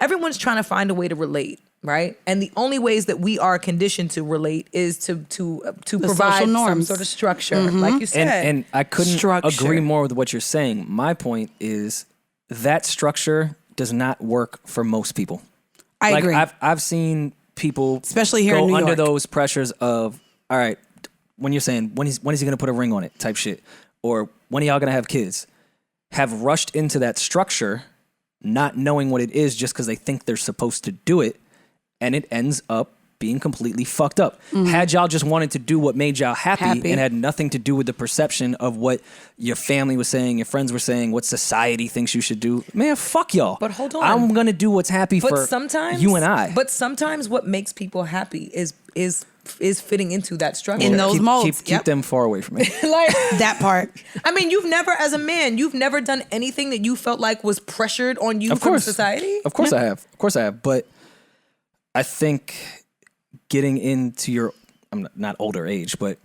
Everyone's trying to find a way to relate. Right. And the only ways that we are conditioned to relate is to provide some sort of structure, like you said. And I couldn't agree more with what you're saying. My point is that structure does not work for most people. I agree. I've seen people, especially here in New York, under those pressures of, all right, when you're saying, when is he going to put a ring on it type shit, or when are y'all going to have kids, have rushed into that structure not knowing what it is just because they think they're supposed to do it. And it ends up being completely fucked up. Had y'all just wanted to do what made y'all happy and had nothing to do with the perception of what your family was saying, your friends were saying, what society thinks you should do, man, fuck y'all. But hold on. I'm going to do what's happy for you and I. But sometimes what makes people happy is fitting into that structure. In those molds. Keep them far away from me. Like that part. I mean, as a man, you've never done anything that you felt like was pressured on you from society? Of course I have. But I think getting into I'm not older age, but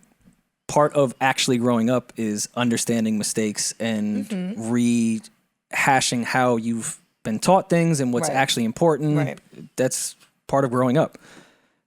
part of actually growing up is understanding mistakes and rehashing how you've been taught things and what's actually important. Right. That's part of growing up.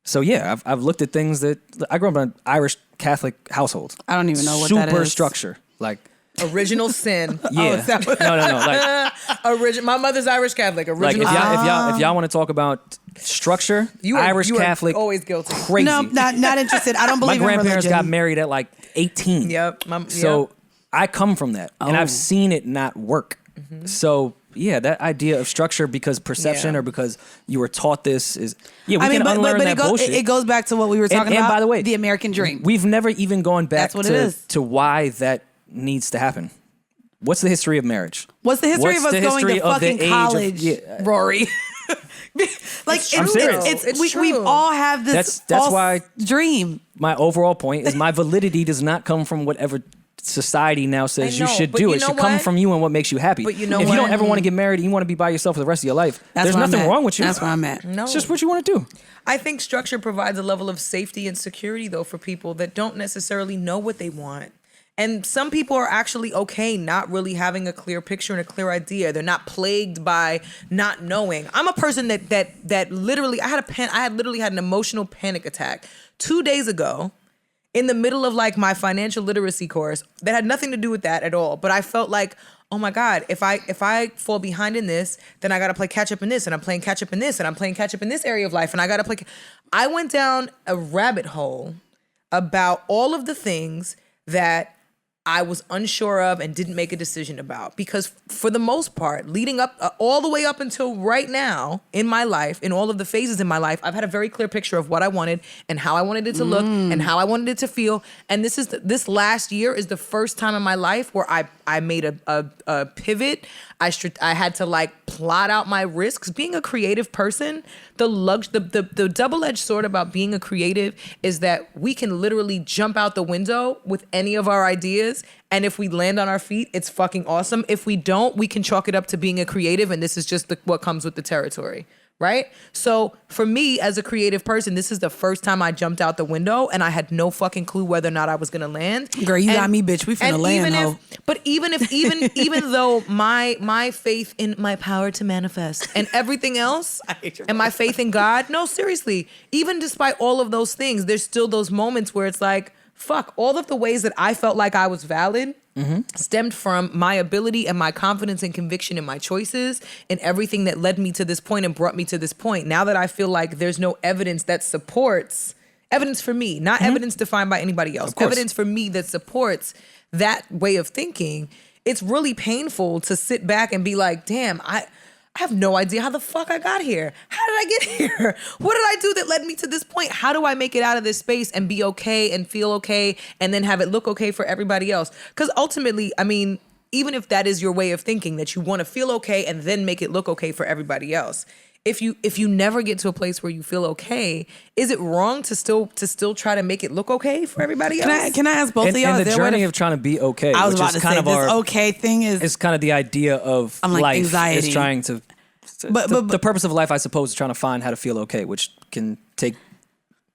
So yeah, I've looked at things that I grew up in an Irish Catholic household. I don't even know what that is. Super structure. Like original sin. Yeah. No. Like my mother's Irish Catholic. Original. Like if y'all want to talk about structure, Irish Catholic, always guilty. Crazy. No, not interested. I don't believe in religion. My grandparents got married at like 18. Yep. So I come from that, and I've seen it not work. Mm-hmm. So yeah, that idea of structure because perception or because you were taught this is can unlearn that bullshit. It goes back to what we were talking about. And by the way, the American dream. We've never even gone back to why that needs to happen. What's the history of marriage? What's the history of us going to fucking college, Rory? Like I'm serious. We all have this that's why dream. My overall point is my validity does not come from whatever society now says you should do. It should come from you and what makes you happy. But if you don't ever want to get married and you want to be by yourself for the rest of your life, there's nothing wrong with you. That's where I'm at. No. It's just what you want to do. I think structure provides a level of safety and security, though, for people that don't necessarily know what they want. And some people are actually okay not really having a clear picture and a clear idea. They're not plagued by not knowing. I'm a person that literally I had literally had an emotional panic attack 2 days ago in the middle of like my financial literacy course that had nothing to do with that at all. But I felt like, oh my God, if I fall behind in this, then I got to play catch up in this, and I'm playing catch up in this, and I'm playing catch up in this area of life, and I got to play. I went down a rabbit hole about all of the things that I was unsure of and didn't make a decision about, because for the most part, leading up all the way up until right now in my life, in all of the phases in my life, I've had a very clear picture of what I wanted and how I wanted it to look and how I wanted it to feel. And this last year is the first time in my life where I made a pivot. I had to like plot out my risks. Being a creative person, the double-edged sword about being a creative is that we can literally jump out the window with any of our ideas. And if we land on our feet, it's fucking awesome. If we don't, we can chalk it up to being a creative. And this is just what comes with the territory. Right? So for me as a creative person, this is the first time I jumped out the window and I had no fucking clue whether or not I was going to land. Girl, you got me, bitch. We finna land, ho. But even though my faith in my power to manifest and everything else and my faith in God, no, seriously, even despite all of those things, there's still those moments where it's like, fuck, all of the ways that I felt like I was valid stemmed from my ability and my confidence and conviction in my choices and everything that led me to this point and brought me to this point. Now that I feel like there's no evidence that supports, evidence for me, not evidence defined by anybody else, evidence for me that supports that way of thinking, it's really painful to sit back and be like, damn, I have no idea how the fuck I got here. How did I get here? What did I do that led me to this point? How do I make it out of this space and be okay and feel okay and then have it look okay for everybody else? Because ultimately, I mean, even if that is your way of thinking, that you want to feel okay and then make it look okay for everybody else, if you never get to a place where you feel okay, is it wrong to still try to make it look okay for everybody else? Can I ask both of y'all? And the journey of trying to be okay, I was which about is to kind say of this our okay thing is kind of the idea of I'm like life anxiety. is trying to. But the purpose of life, I suppose, is trying to find how to feel okay, which can take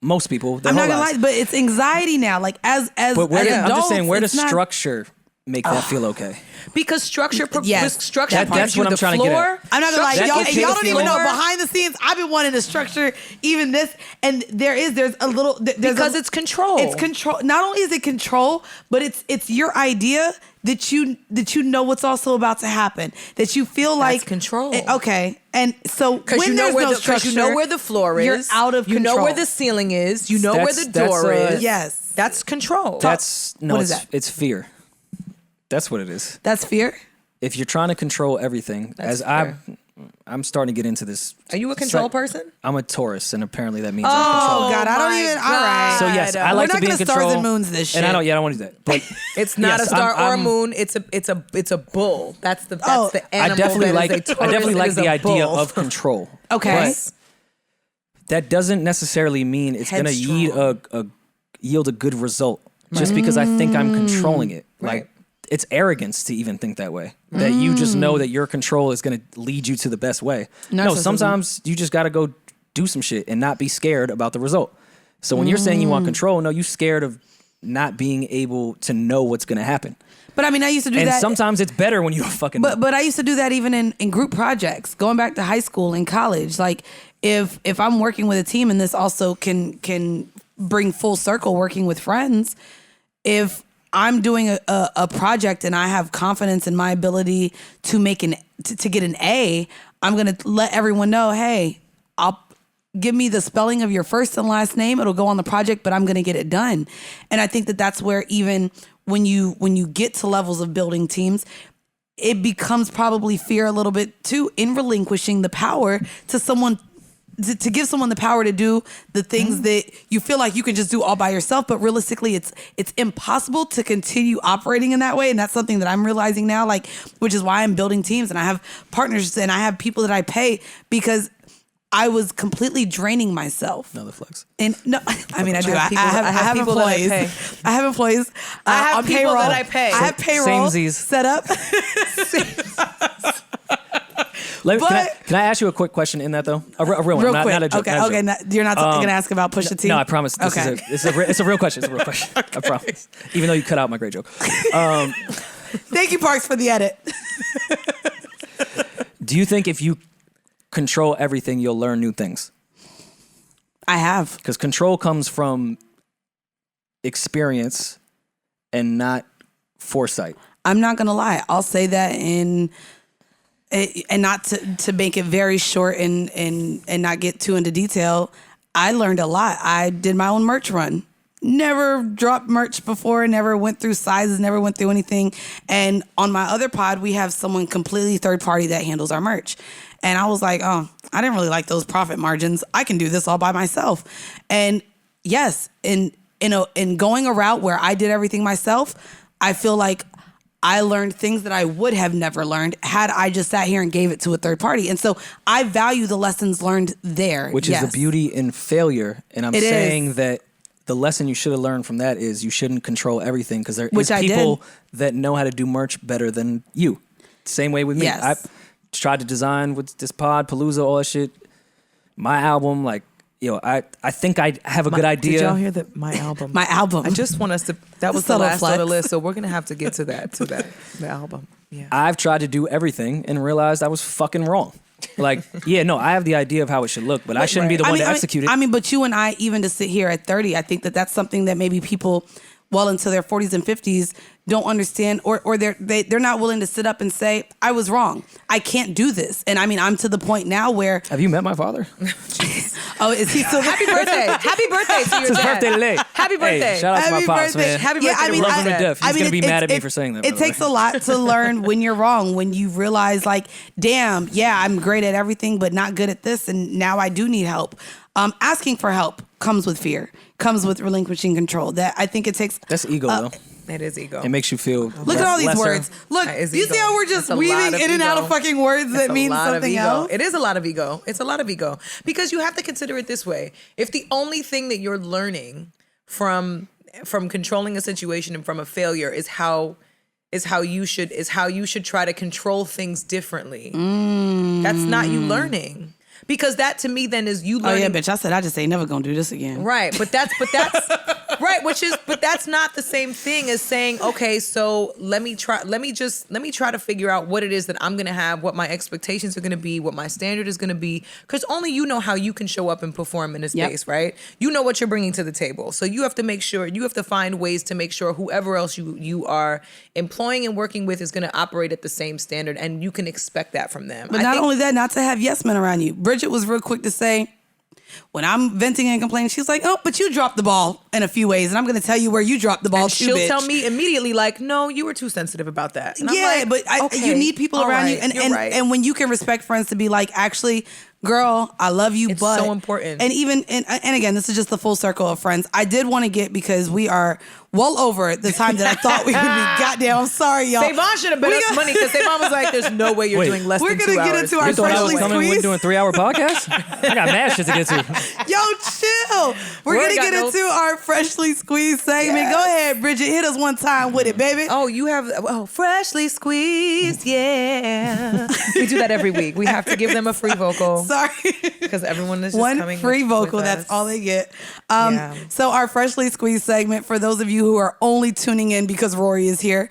most people. I'm whole not gonna lives. lie, but it's anxiety now. Like as But where as I'm just adults, saying, where does it's not- structure make that feel okay? Because structure, Yes. structure That's gives you what I'm the trying to get floor. at. I'm not gonna lie, That y'all, gets and you y'all the don't even know floor. behind the scenes. I've been wanting to structure even this, and there's a little Because it's control. It's control. Not only is it control, but it's your idea that you know what's also about to happen. That you feel like control. Okay, and so when Because you know there's where no the structure, you know where the floor is. You're out of You control. know where the ceiling is. You know where the That's, door is. Yes. That's control. That's no, What is it's, that? it's fear. That's what it is. That's fear. If you're trying to control everything, That's as I'm starting to get into this. Are you a control person? I'm a Taurus, and apparently that means I'm Oh controlling. God, I don't my even. All God. right. So yes, I We're like not to be in gonna control. stars and moons this shit. And I don't want to do that. But It's not yes, a star or a I'm- moon. It's a bull. That's the Oh, the I animal. definitely that like. is a I Taurus. definitely It like is the a idea bull. of control. Okay. But that doesn't necessarily mean it's going to yield a good result just because I think I'm controlling it. Right. Like it's arrogance to even think that way. That you just know that your control is going to lead you to the best way. No, Narcissism. sometimes you just got to go do some shit and not be scared about the result. So when you're saying you want control, no, you're scared of not being able to know what's going to happen. But I mean, I used to do And that. sometimes it's better when you don't fucking know. But I used to do that even in group projects, going back to high school and college. Like if I'm working with a team, and this also can bring full circle working with friends, if I'm doing a project and I have confidence in my ability to make to get an A, I'm gonna let everyone know, hey, I'll give me the spelling of your first and last name. It'll go on the project, but I'm gonna get it done. And I think that's where even when you get to levels of building teams, it becomes probably fear a little bit too in relinquishing the power to someone. To give someone the power to do the things that you feel like you can just do all by yourself, but realistically, it's impossible to continue operating in that way, and that's something that I'm realizing now. Like, which is why I'm building teams and I have partners and I have people that I pay because I was completely draining myself. Another flex. And no, I mean I do. have I have people that I employees. pay. I have employees. I have on people payroll. that I pay. I have payroll Samesies. set up. Can I ask you a quick question in that though? A real one, Real not, quick. not a joke. Okay. not a Okay. joke. You're not going to ask about Pusha T? No, I promise. Okay. It's a real question. It's a real question. I promise. Even though you cut out my great joke. Thank you, Parks, for the edit. Do you think if you control everything, you'll learn new things? I have. Because control comes from experience and not foresight. I'm not going to lie. I'll say that and not to make it very short and not get too into detail. I learned a lot. I did my own merch run. Never dropped merch before, never went through sizes, never went through anything. And on my other pod, we have someone completely third party that handles our merch. And I was like, oh, I didn't really like those profit margins. I can do this all by myself. And yes, in going a route where I did everything myself, I feel like I learned things that I would have never learned had I just sat here and gave it to a third party. And so I value the lessons learned there. Which is the beauty in failure. And I'm saying that the lesson you should have learned from that is you shouldn't control everything because there is people that know how to do merch better than you. Same way with me. Yes. I tried to design with this pod, Palooza, all that shit. My album, like, I think I have a good idea. Did y'all hear that? My album. My album. I just want us to. That was the Subtle last flex. on the list, so we're gonna have to get to that. The album. Yeah. I've tried to do everything and realized I was fucking wrong. Like, I have the idea of how it should look, but I shouldn't be the one to execute it. I mean, but you and I, even to sit here at 30, I think that's something that maybe people well into their 40s and 50s don't understand, or they're not willing to sit up and say, I was wrong. I can't do this. And I mean, I'm to the point now where... Have you met my father? Oh, is he still... Happy birthday. Happy birthday to your It's his dad. birthday today. Happy birthday. Hey, shout out to my pops, man. Happy birthday. I mean, Love him to death. He's going to be mad at me for saying that. It takes a lot to learn when you're wrong, when you realize like, damn, yeah, I'm great at everything, but not good at this. And now I do need help. Asking for help comes with fear, comes with relinquishing control. That I think it takes... That's ego, though. It is ego. It makes you feel Look at all these lesser. words. Look, do you see how we're just weaving in and out of fucking words that mean something else? It is a lot of ego. It's a lot of ego. Because you have to consider it this way. If the only thing that you're learning from controlling a situation and from a failure is how you should try to control things differently, that's not you learning. Because that to me then is you learning. Oh yeah, bitch! I said I just ain't never gonna do this again. Right, but that's right, but that's not the same thing as saying, okay, so let me try to figure out what it is that I'm gonna have, what my expectations are gonna be, what my standard is gonna be, because only you know how you can show up and perform in a space, right? You know what you're bringing to the table, so you have to make sure, you have to find ways to make sure whoever else you are employing and working with is gonna operate at the same standard, and you can expect that from them. But not only that, not to have yes men around you. Bridget was real quick to say, when I'm venting and complaining, she's like, oh, but you dropped the ball in a few ways, and I'm going to tell you where you dropped the ball too, she'll bitch. tell me immediately, like, no, you were too sensitive about that. And yeah, I'm like, but you need people around you. And when you can respect friends to be like, actually, girl, I love you, it's but... so important. And even, and again, this is just the full circle of friends. I did want to get, because we are well over the time that I thought we would be. Goddamn, I'm sorry, y'all. Savon should have bet us money, because Savon was like, there's no way you're doing less than 2 hours. We're going to get into our You thought I was freshly coming when squeezed... doing 3-hour podcast? I got mad shit to get to. Yo, chill. We're going to get into our freshly squeezed segment. Yes. Go ahead, Bridget. Hit us one time with it, baby. Oh, you have freshly squeezed, yeah. We do that every week. We have to give them a free vocal. Sorry. Because everyone is just one coming free with vocal. us. That's all they get. So our freshly squeezed segment, for those of you who are only tuning in because Rory is here,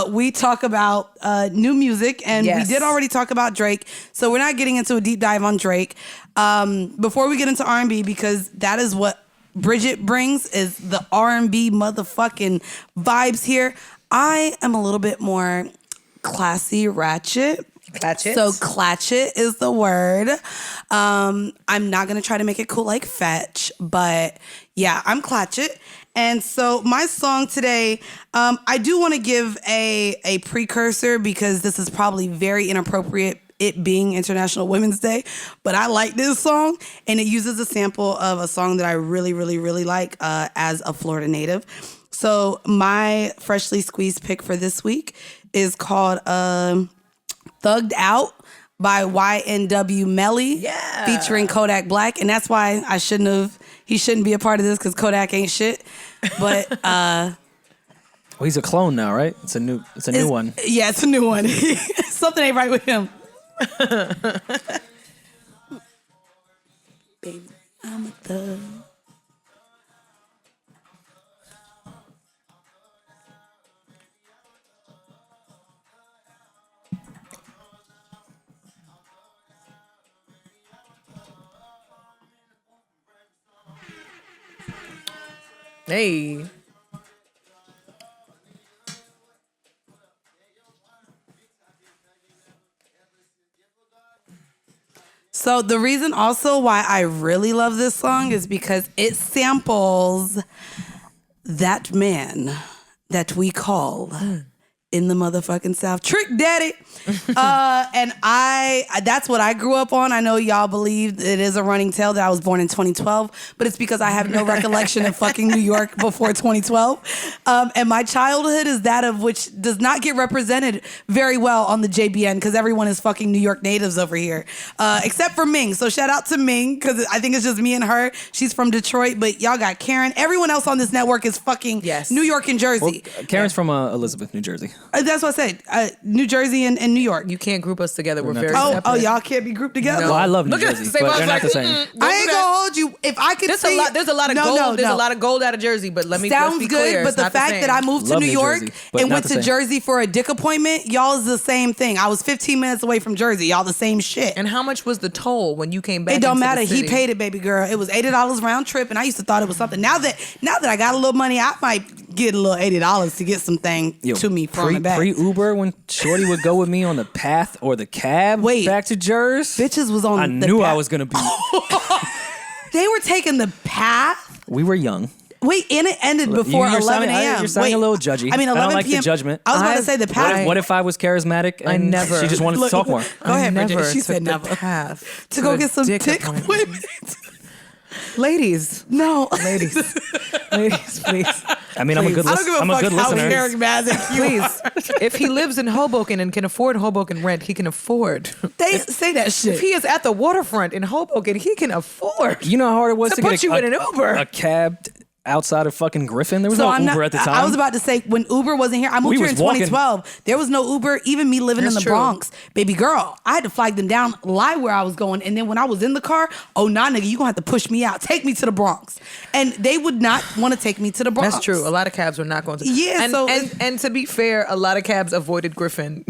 we talk about new music, and we did already talk about Drake. So we're not getting into a deep dive on Drake. Before we get into R&B, because that is what Bridget brings, is the R&B motherfucking vibes here. I am a little bit more classy, ratchet. Clatchet. So clatchet is the word. I'm not going to try to make it cool like fetch, but yeah, I'm clatchet. And so my song today, I do want to give a precursor, because this is probably very inappropriate, it being International Women's Day, but I like this song, and it uses a sample of a song that I really, really, really like as a Florida native. So my freshly squeezed pick for this week is called Thugged Out by YNW Melly, featuring Kodak Black. And that's why he shouldn't be a part of this, because Kodak ain't shit. But Well, he's a clone now, right? It's a new one. Yeah, it's a new one. Something ain't right with him. Baby, I'm a thug. Hey. So the reason also why I really love this song is because it samples that man that we call in the motherfucking South Trick Daddy. And that's what I grew up on. I know y'all believe it is a running tale that I was born in 2012, but it's because I have no recollection of fucking New York before 2012. And my childhood is that of which does not get represented very well on the JBN, because everyone is fucking New York natives over here, except for Ming. So shout out to Ming, because I think it's just me and her. She's from Detroit, but y'all got Karen. Everyone else on this network is fucking New York and Jersey. Well, Karen's from Elizabeth, New Jersey. That's what I said. New Jersey and New York. You can't group us together. We're very separate. separate. Oh, y'all can't be grouped together? Well, I love New Look at Jersey, but they're not the same. I ain't gonna hold you. If I could There's see... a lot of gold. There's a lot of gold out of Jersey, but let's be Sounds clear. good, but it's the not fact same. that I moved to Love New New York Jersey, but and not went the to same. Jersey for a dick appointment, y'all is the same thing. I was 15 minutes away from Jersey. Y'all the same shit. And how much was the toll when you came back? It don't into matter. the city? He paid it, baby girl. It was $80 round trip, and I used to thought it was something. Now that I got a little money, I might get a little $80 to get something to me from the back. Pre-Uber, when Shorty would go with me on the path or the cab back to Jers. Bitches was on I knew I was going to be. They were taking the path. We were young. Wait, and it ended before 11 a.m. You're sounding a little judgy. I mean, 11 I don't like p.m. the judgment. I was about to say the path. What if I was charismatic and she just wanted to talk more? Go ahead, Bridget. She said said never. never. Path to go get some dick women. Ladies. No. Ladies, please. I mean, I'm a good listener. I don't give a fuck how listener. charismatic you are. Please. If he lives in Hoboken and can afford Hoboken rent, he can afford. They say that shit. If he is at the waterfront in Hoboken, he can afford. You know how hard it was to put get you in an Uber. a cab outside of fucking Griffin? There was no Uber at the time. I was about to say, when Uber wasn't here, I moved here in 2012. There was no Uber. Even me living in the Bronx, baby girl, I had to flag them down, lie where I was going. And then when I was in the car, oh, nah, nigga, you gonna have to push me out. Take me to the Bronx. And they would not want to take me to the Bronx. That's true. A lot of cabs were not going to. Yeah, and to be fair, a lot of cabs avoided Griffin.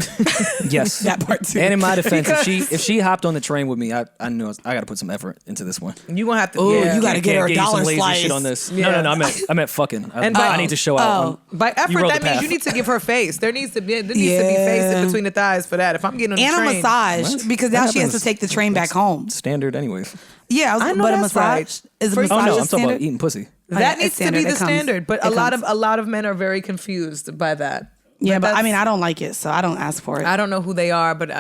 Yes. That part too. And in my defense, if she hopped on the train with me, I knew I got to put some effort into this one. You gonna have to. You got to get her a dollar slice. Shit on this. Yeah. No. I meant fucking. And I need to show out. By effort, that means you need to give her face. There needs to be face in between the thighs for that. If I'm getting on the train. And a massage, because now she has to take the train back home. Standard anyways. Yeah, I know but a that's massage right. is a massage Oh no, I'm talking standard? about eating pussy. That it's needs to be standard. the It comes. standard. But It a lot of men are very confused by that. Yeah, but I that's- mean, I don't like it, so I don't ask for it. I don't know who they are, but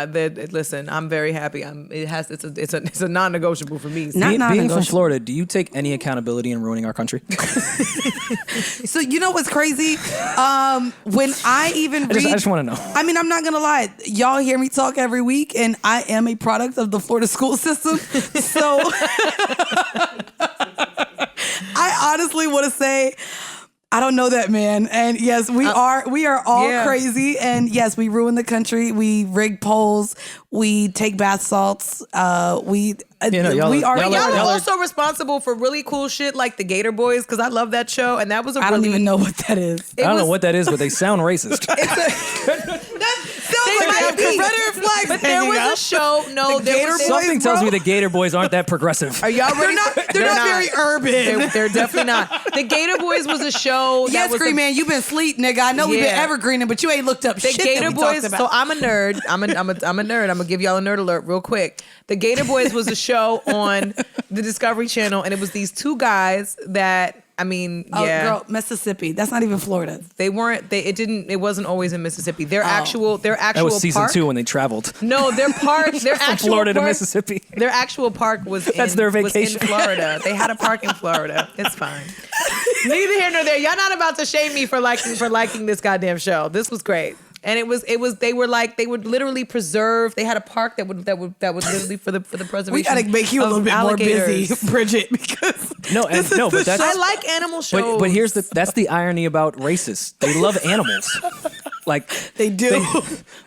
listen, I'm very happy. It's a non-negotiable for me. Not Being from non-negotiable. Florida, do you take any accountability in ruining our country? So you know what's crazy? When I even read, I just want to know. I mean, I'm not gonna lie. Y'all hear me talk every week, and I am a product of the Florida school system. So I honestly want to say, I don't know that man. And yes, we are all crazy. And yes, we ruin the country. We rig polls. We take bath salts. We Y'all are also responsible for really cool shit like the Gator Boys, because I love that show, and that was I don't even know what that is. I don't know what that is, but they sound racist. But there was a show. No, Something tells me the Gator Boys aren't that progressive. Are y'all ready? They're not very urban. They're definitely not. The Gator Boys was a show. Yes, Green Man, you've been sleep, nigga. I know we've been evergreening, but you ain't looked up shit Gator that we Boys. talked about. So I'm a nerd. I'm a nerd. I'm gonna give y'all a nerd alert real quick. The Gator Boys was a show on the Discovery Channel, and it was these two guys that. I mean, girl, Mississippi. That's not even Florida. They weren't. It wasn't always in Mississippi. Their actual. That was season park, 2 when they traveled. No, their park. Their From actual Florida park, to Mississippi. Their actual park was. That's their vacation. Was in Florida. They had a park in Florida. It's fine. Neither here nor there. Y'all not about to shame me for liking this goddamn show. This was great. And it was they would literally preserve. They had a park that would literally for the preservation. We gotta make you a little bit more busy, Bridget, because but that's I like animal shows. But here's that's the irony about racists. They love animals. Like they do.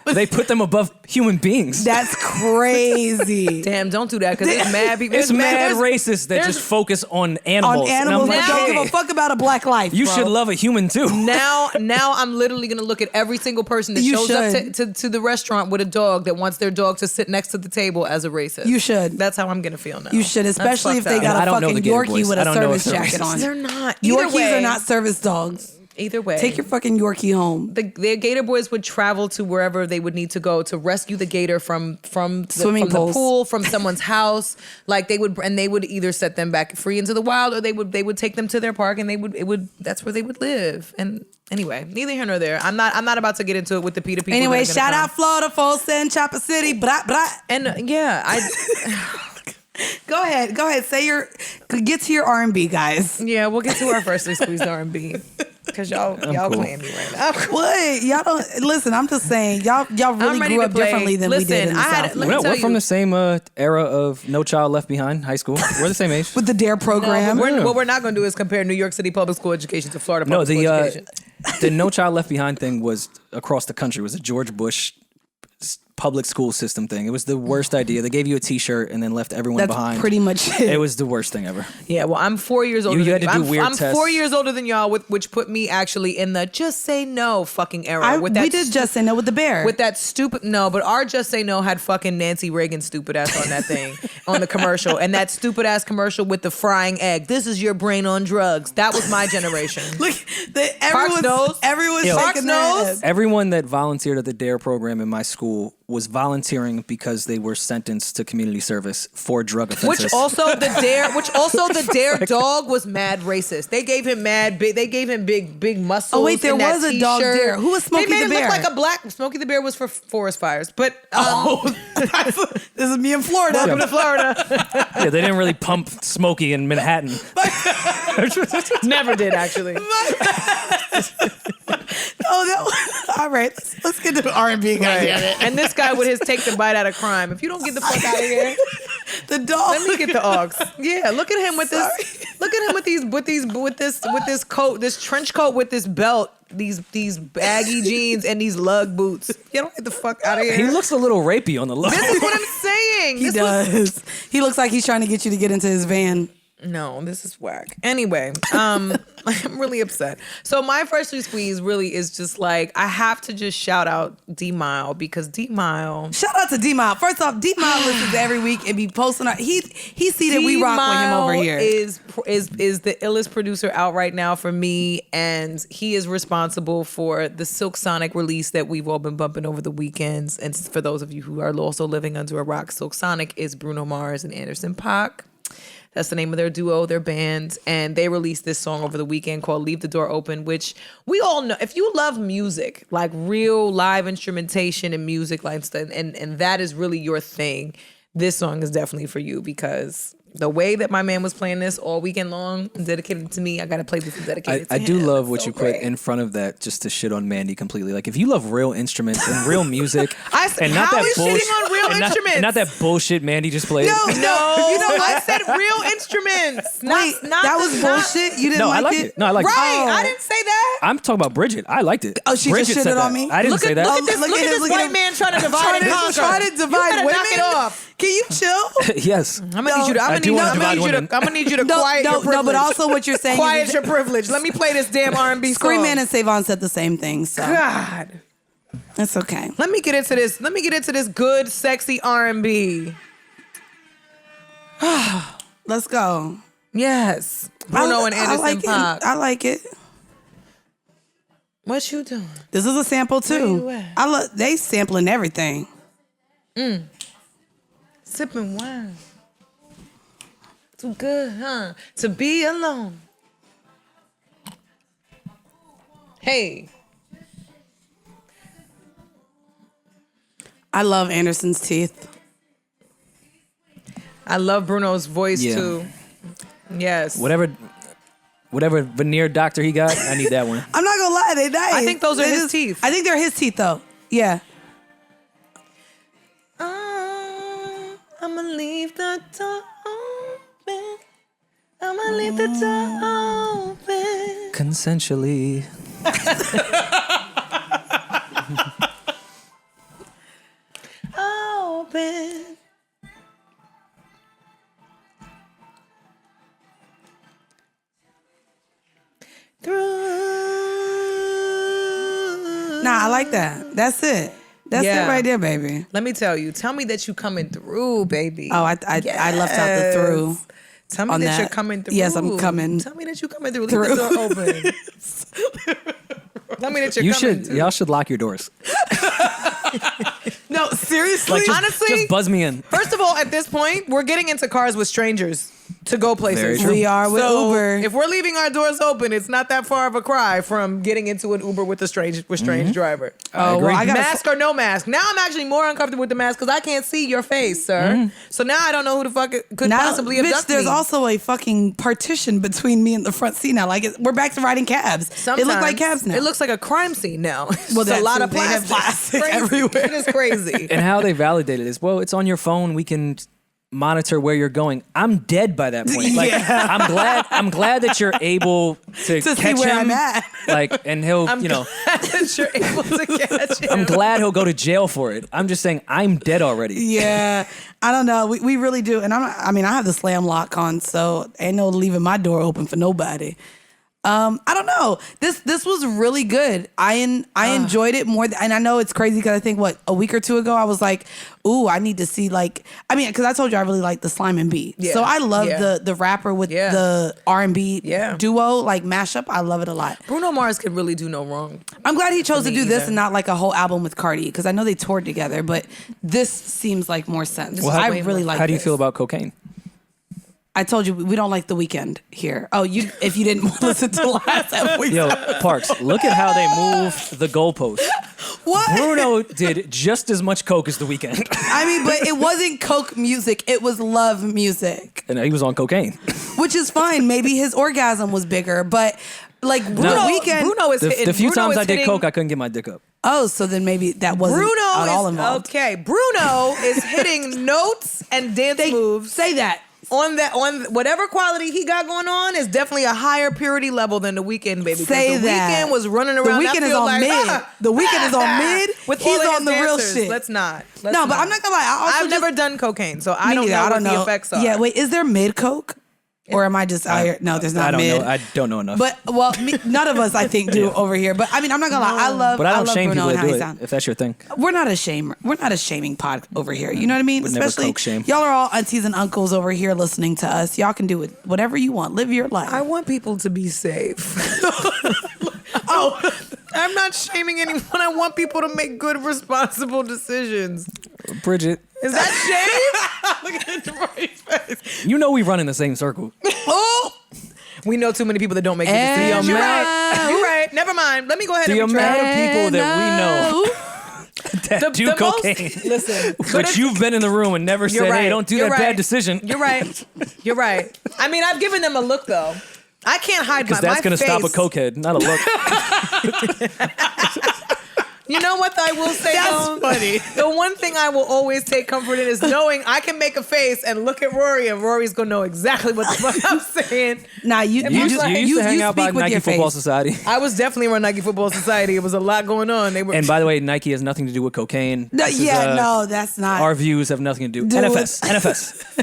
They put them above human beings. That's crazy. Damn, don't do that, because it's mad people. It's mad racists that just focus on animals. On animals that don't give a fuck about a black life. You should love a human too. Now I'm literally gonna look at every single person that shows up to the restaurant with a dog that wants their dog to sit next to the table as a racist. You should. That's how I'm gonna feel now. You should, especially if they got a fucking Yorkie with a service jacket on. They're not. Yorkies are not service dogs. Either way, take your fucking Yorkie home. The Gator Boys would travel to wherever they would need to go to rescue the gator from Swimming the pools. pool, from someone's house. Like they would either set them back free into the wild, or they would take them to their park, and that's where they would live. And anyway, neither here nor there. I'm not about to get into it with the PETA people. Anyway, shout out Florida, Folsom, Chopper City, blah blah. And Go ahead. Get to your R&B, guys. Yeah, we'll get to our freshly squeezed R&B. Because y'all cool. playing me right now. What? Y'all don't listen. I'm just saying, y'all really grew up differently than we did in the South. We're from the same era of No Child Left Behind, high school. We're the same age. With the DARE program. What we're not going to do is compare New York City public school education to Florida public school education. The No Child Left Behind thing was across the country. It was a George Bush public school system thing. It was the worst idea. They gave you a T-shirt and then left everyone That's behind. pretty much it. It was the worst thing ever. Yeah, well, I'm 4 years older You than had to do weird I'm tests. 4 years older than y'all, which put me actually in the just say no fucking era. we did Just Say No with the bear. With that stupid, no, but our Just Say No had fucking Nancy Reagan stupid ass on that thing, on the commercial. And that stupid ass commercial with the frying egg. This is your brain on drugs. That was my generation. Look, knows. everyone's Yo, shaking their knows. head. Everyone that volunteered at the DARE program in my school was volunteering because they were sentenced to community service for drug offenses. Which also the Dare dog was mad racist. They gave him big muscles. Oh wait, there in that was a dog t-shirt. Dare. Who was Smokey They made the him Bear? look like a black. Smokey the Bear was for forest fires, but This is me in Florida. welcome to Florida. Yeah, they didn't really pump Smokey in Manhattan. Never did actually. All right. Let's get to the R&B guy. And this guy with his take the bite out of crime. If you don't get the fuck out of here, The dog. let me get the aux. Yeah, look at him with this. Look at him with this coat, this trench coat with this belt, these baggy jeans and these lug boots. You don't get the fuck out of here. He looks a little rapey on the look. This is what I'm saying. He does. He looks like he's trying to get you to get into his van. No, this is whack. Anyway, I'm really upset. So my freshly squeeze really is just like, I have to just shout out D-Mile because D-Mile. Shout out to D-Mile. First off, D-Mile listens every week and be posting. He see that we rock with him over here. Is the illest producer out right now for me, and he is responsible for the Silk Sonic release that we've all been bumping over the weekends. And for those of you who are also living under a rock, Silk Sonic is Bruno Mars and Anderson .Paak. That's the name of their duo, their band. And they released this song over the weekend called Leave the Door Open, which we all know. If you love music, like real live instrumentation and music, like and that is really your thing, this song is definitely for you because the way that my man was playing this all weekend long and dedicated to me, I got to play this and dedicate it to I him. do love It's what so you great. put in front of that just to shit on Mandii completely. Like, if you love real instruments and real music, I said, and not how that is bullshit, shitting on real and instruments? not that bullshit Mandii just played. No, I said real instruments. Wait, that was bullshit? You didn't No, I like liked it. No, I liked it. Right, Oh. I didn't say that. I'm talking about Bridget. I liked it. Oh, she Bridget just shitted said on that. me? I didn't say that. Look at this look at white him. man trying to divide and conquer. Trying to divide You better women. knock it off. Can you chill? Yes. I'm gonna need you to. I do wanna divide women. I'm gonna need you to quiet your privilege. No, but also what you're saying quiet is your privilege. Let me play this damn R&B song. Scream Man and Savon said the same thing, so God, it's okay. let me get into this. Let me get into this good, sexy R&B. Let's go. Yes, Bruno and Anderson like .Paak. I like it. What you doing? This is a sample too. Where you at? They sampling everything. Sipping wine. Too good, huh? To be alone. Hey. I love Anderson's teeth. I love Bruno's voice Yeah. too. Yes. Whatever veneer doctor he got, I need that one. I'm not gonna lie, they nice. I think those are They his teeth. I think they're his teeth though. Yeah. I'ma leave the door open. I'ma leave the door open. Consensually. Open. Through. Nah, I like that. That's it. That's Yeah. it right there, baby. Let me tell you. Tell me that you coming through, baby. Oh, I left out the through. Tell me on that, that. you're coming through. Yes, I'm coming Tell me that you're coming through. Leave the door open. Tell me that you're You coming should. through. Y'all should lock your doors. No, seriously. Like, Honestly, just buzz me in. First of all, at this point, we're getting into cars with strangers to go places. Very true. We are with So, Uber. if we're leaving our doors open, it's not that far of a cry from getting into an Uber with a strange driver. Oh, agree. well, I got Mask or no mask. Now I'm actually more uncomfortable with the mask because I can't see your face, sir. So now I don't know who the fuck could possibly bitch, abduct there's me. also a fucking partition between me and the front seat now. Like we're back to riding cabs. They look like cabs now. It looks like a crime scene now. Well, It's a that lot too. of They have plastic. plastic everywhere. It is crazy. And how they validate it is, well, it's on your phone. We can monitor where you're going. I'm dead by that point. Like, Yeah. I'm glad that you're able to To catch see where him. I'm at. Like, and he'll, I'm glad that you're able to catch it. I'm glad he'll go to jail for it. I'm just saying I'm dead already. Yeah, I don't know. We really do, and I have the slam lock on, so ain't no leaving my door open for nobody. I don't know. This was really good. I enjoyed it more, and I know it's crazy because I think a week or two ago I was like, ooh, I need to see because I told you I really like the Slime and B. Yeah. So I love the rapper with the R&B duo mashup. I love it a lot. Bruno Mars can really do no wrong. I'm glad he chose to do this and not a whole album with Cardi, because I know they toured together, but this seems like more sense. Well, I really like. How do you feel about cocaine? I told you we don't like The Weeknd here. Oh, if you didn't listen to last episode. Yo, Parks, look at how they move the goalpost. What? Bruno did just as much coke as The Weeknd. But it wasn't coke music. It was love music. And he was on cocaine. Which is fine. Maybe his orgasm was bigger, but The Weeknd. Bruno is hitting. The few times I did coke, I couldn't get my dick up. Oh, so then maybe that wasn't at all involved. Okay, Bruno is hitting notes and dance moves. Say that. On whatever quality he got going on is definitely a higher purity level than The Weeknd, baby. Say the that. Weeknd was running around. The Weeknd is on mid. The Weeknd is on mid. He's on the real shit. Let's not. But I'm not gonna lie. I've never done cocaine, so I don't know what the effects are. Yeah, wait. Is there mid coke? Or am I just out here? No, there's not mid. I don't know enough. But none of us I think do over here. But I'm not gonna lie. I love. But I don't shame Bruno people and that how do it. If that's your thing. We're not a shaming pod over here. You know what I mean? Would never Especially coke shame. y'all are all aunties and uncles over here listening to us. Y'all can do whatever you want. Live your life. I want people to be safe. I'm not shaming anyone. I want people to make good, responsible decisions. Bridget. Is that shame? Look at Rory's face. You know we run in the same circle. Oh! We know too many people that don't make good decisions. You're right. Never mind. Let me go ahead and the amount of people that we know that do cocaine. Listen. But you've been in the room and never said, hey, don't do that bad decision. You're right. I mean, I've given them a look, though. I can't hide my face. Because that's going to stop a cokehead, not a look. You know what I will say, That's funny. The one thing I will always take comfort in is knowing I can make a face and look at Rory, and Rory's going to know exactly what the fuck I'm saying. Nah, you used to hang out by Nike Football Society. I was definitely around Nike Football Society. It was a lot going on. And by the way, Nike has nothing to do with cocaine. No, that's not. Our views have nothing to do. NFS.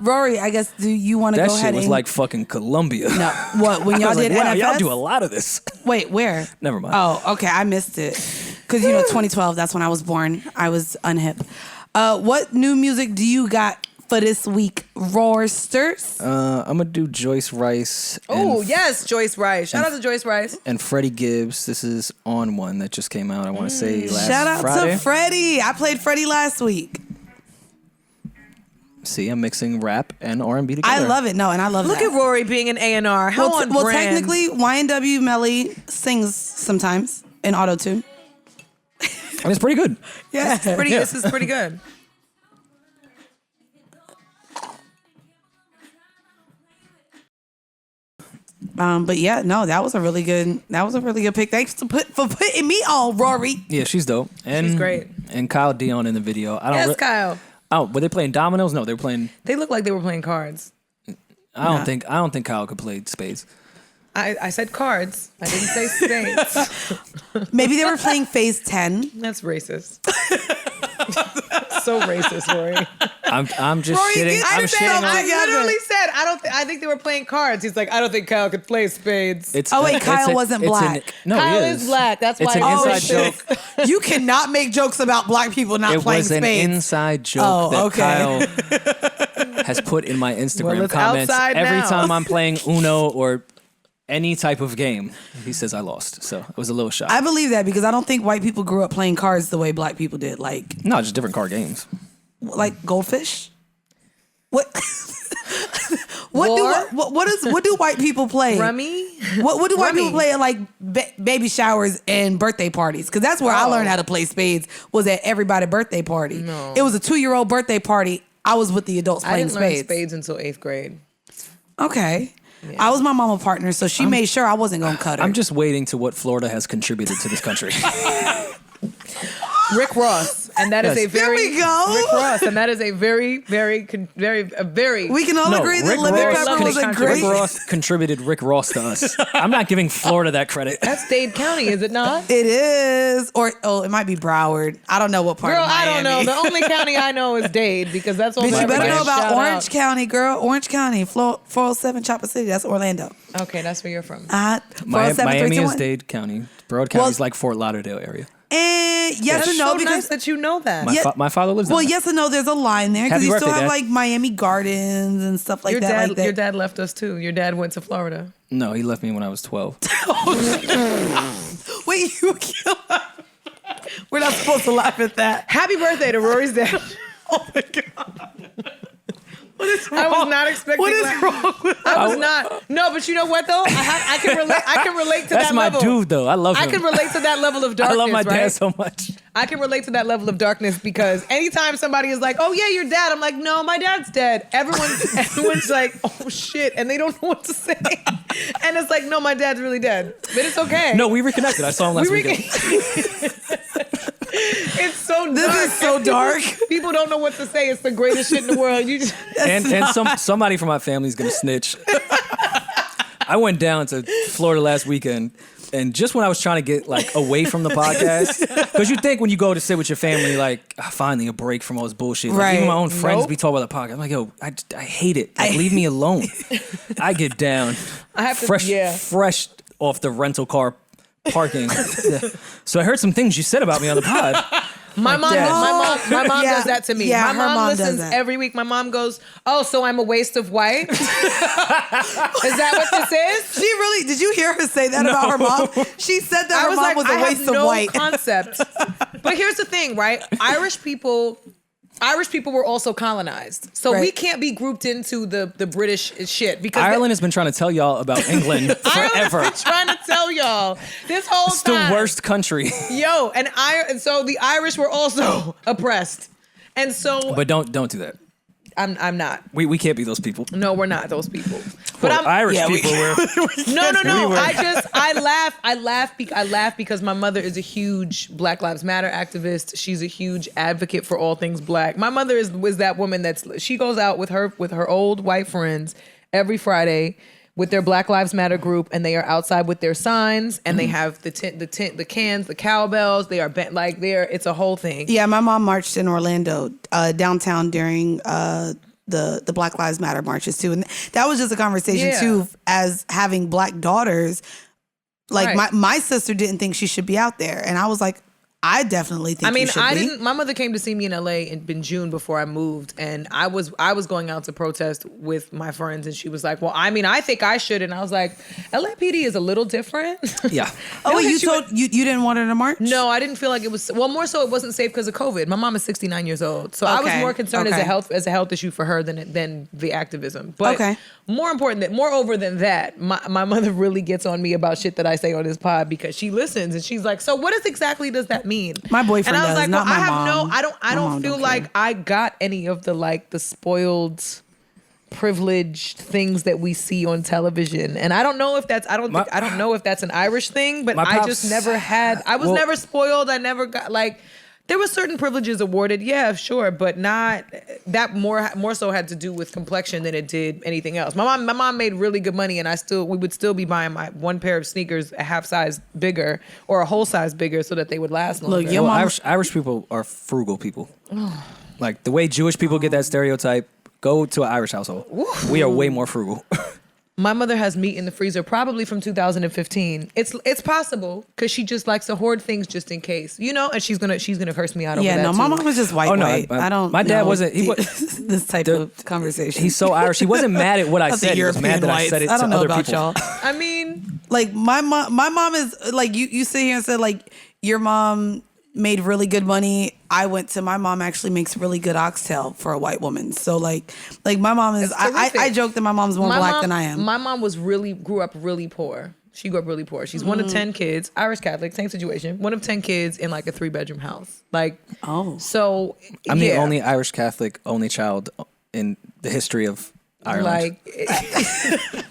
Rory, I guess, do you want to go ahead? That shit was like fucking Columbia. No, what, when y'all did wow, NFS? Y'all do a lot of this. Wait, where? Never mind. Oh, okay, I missed it. Because, 2012, that's when I was born. I was unhip. What new music do you got for this week, Roarsters? I'm going to do Joyce Rice. Oh, yes, Joyce Rice. Shout out to Joyce Rice. And Freddie Gibbs. This is On One that just came out, I want to say, last Friday. Shout out to Freddie. I played Freddie last week. See, I'm mixing rap and R&B together. I love it. No, and I love Look that. at Rory being an A&R. How on brand. Well, technically, YNW Melly sings sometimes in auto-tune. And it's pretty good. Yeah. This is pretty good. But yeah, no, that was a really good pick. Thanks for putting me on, Rory. Yeah, she's dope. And she's great. And Kyle Dion in the video. Kyle. Oh, were they playing dominoes? No, they were playing. They looked like they were playing cards. I don't think Kyle could play spades. I said cards. I didn't say spades. Maybe they were playing Phase 10. That's racist. So racist, Rory. I'm just Rory, shitting. I literally said I think they were playing cards. He's like, I don't think Kyle could play spades. Kyle wasn't black. No, Kyle he is black. That's why. It's an inside joke. You cannot make jokes about black people not playing spades. It was an inside joke that Kyle has put in my Instagram comments every time I'm playing Uno or any type of game. He says I lost, so it was a little shock. I believe that because I don't think white people grew up playing cards the way black people did. No, just different card games. Like Goldfish. What? What do white people play? Rummy. What do white people play at like baby showers and birthday parties? Because that's where I learned how to play spades. Was at everybody's birthday party. No. It was a 2-year-old birthday party. I was with the adults playing spades. I didn't learn spades until 8th grade. Okay. Yeah. I was my mama partner, so she made sure I wasn't gonna cut her. I'm just waiting to what Florida has contributed to this country. Rick Ross. and that is a very There we go. Rick Ross, and that is a very. We can all agree that Rick Lemon Ross Pepper was a Rick great. Ross contributed Rick Ross to us. I'm not giving Florida that credit. That's Dade County, is it not? It is, or it might be Broward. I don't know what part. Girl, of Miami. I don't know. The only county I know is Dade because that's all. Bitch, you better know about Shout Orange out. County, girl. Orange County, 407 Chopper City. That's Orlando. Okay, that's where you're from. 407 Miami is 321. Dade County. Broward County is like Fort Lauderdale area. And yes That's and no so because nice that you know that. My father lives down well, there. yes and no. There's a line there because Happy you still birthday, have Dad. like Miami Gardens and stuff like your that. dad, like that. your dad left us too. Your dad went to Florida. No, he left me when I was 12. Wait, you kill her. We're not supposed to laugh at that. Happy birthday to Rory's dad. Oh my god. What is wrong? I was not expecting What is that. wrong with I was not. No, but you know what though? I can relate. I can relate to That's that my level. dude, though. I love him. I can relate to that level of I darkness. love my right? dad so much. I can relate to that level of darkness because anytime somebody is like, "Oh yeah, your dad," I'm like, "No, my dad's dead." Everyone's like, "Oh shit," and they don't know what to say. And it's like, "No, my dad's really dead," but it's okay. No, we reconnected. I saw him last weekend. It's so dark. This is so dark. People don't know what to say. It's the greatest shit in the world. You just And somebody from my family is gonna snitch. I went down to Florida last weekend, and just when I was trying to get like away from the podcast, because you think when you go to sit with your family, like finally a break from all this bullshit. Like, Right. even my own friends Nope. be talking about the podcast. I'm like, yo, I hate it. Like, leave me alone. I get down, I have to. fresh off the rental car parking. So I heard some things you said about me on the pod. My mom Yeah. does that to me. Yeah, my her mom mom does listens that. every week. My mom goes, "Oh, so I'm a waste of white." Is that what this is? She really? Did you hear her say that about her mom? She said that I her was mom like, was I a waste have of no white. concept. But here's the thing, right? Irish people were also colonized, so we Right. can't be grouped into the British shit because Ireland has been trying to tell y'all about England Ireland's forever. been trying to tell y'all this whole It's the time. worst country. Yo, and so the Irish were also oppressed, and so But don't do that. I'm not. We can't be those people. No, we're not those people. But Well, I'm Irish yeah, we- people were. No. We were- I laugh because my mother is a huge Black Lives Matter activist. She's a huge advocate for all things black. My mother was that woman she goes out with her old white friends every Friday with their Black Lives Matter group, and they are outside with their signs, and they have the cans, the cowbells. They are it's a whole thing. Yeah, my mom marched in Orlando downtown during the Black Lives Matter marches too, and that was just a conversation Yeah. too. As having black daughters, like Right. my sister didn't think she should be out there, and I was like, I definitely think. I mean, you should I be. didn't. My mother came to see me in LA in June before I moved, and I was going out to protest with my friends, and she was like, "Well, I mean, I think I should," and I was like, "LAPD is a little different." Yeah. Oh, wait, hit you you told you didn't want her to march? No, I didn't feel like it was. Well, more so, it wasn't safe because of COVID. My mom is 69 years old, so I was Okay, more concerned okay. as a health issue for her than the activism. But Okay. moreover than that, my mother really gets on me about shit that I say on this pod because she listens and she's like, "So what exactly does that mean?" My boyfriend and I was does, like, not "Well, my I have mom. no. I My mom don't feel don't like care. I got any of the spoiled." Privileged things that we see on television, and I don't know if that's I don't know if that's an Irish thing, but My I pops- just never had. I was Well- never spoiled. I never got there were certain privileges awarded, yeah, sure, but not that more so had to do with complexion than it did anything else. My mom made really good money, and we would still be buying my one pair of sneakers a half size bigger or a whole size bigger so that they would last longer. Look, your Well, mom. Irish people are frugal people. Like the way Jewish people get that stereotype, go to an Irish household. We are way more frugal. My mother has meat in the freezer, probably from 2015. It's possible because she just likes to hoard things just in case, and she's gonna curse me out over Yeah, that no, my too. mom was just white. Oh, no, white. I don't. my dad know wasn't- he this type of conversation. He's so Irish. He wasn't mad at what I That's the said. He was mad that I whites. said it I don't to know other about people. y'all. I mean, Like my mom is like you sit here and said like your mom made really good money. My mom actually makes really good oxtail for a white woman. So like my mom is. terrific. I joke that my mom's more black than I am. My mom grew up really poor. She grew up really poor. She's one of 10 kids, Irish Catholic, same situation. One of 10 kids in like a 3-bedroom house. So I'm the yeah. only Irish Catholic, only child in the history of Ireland. Like,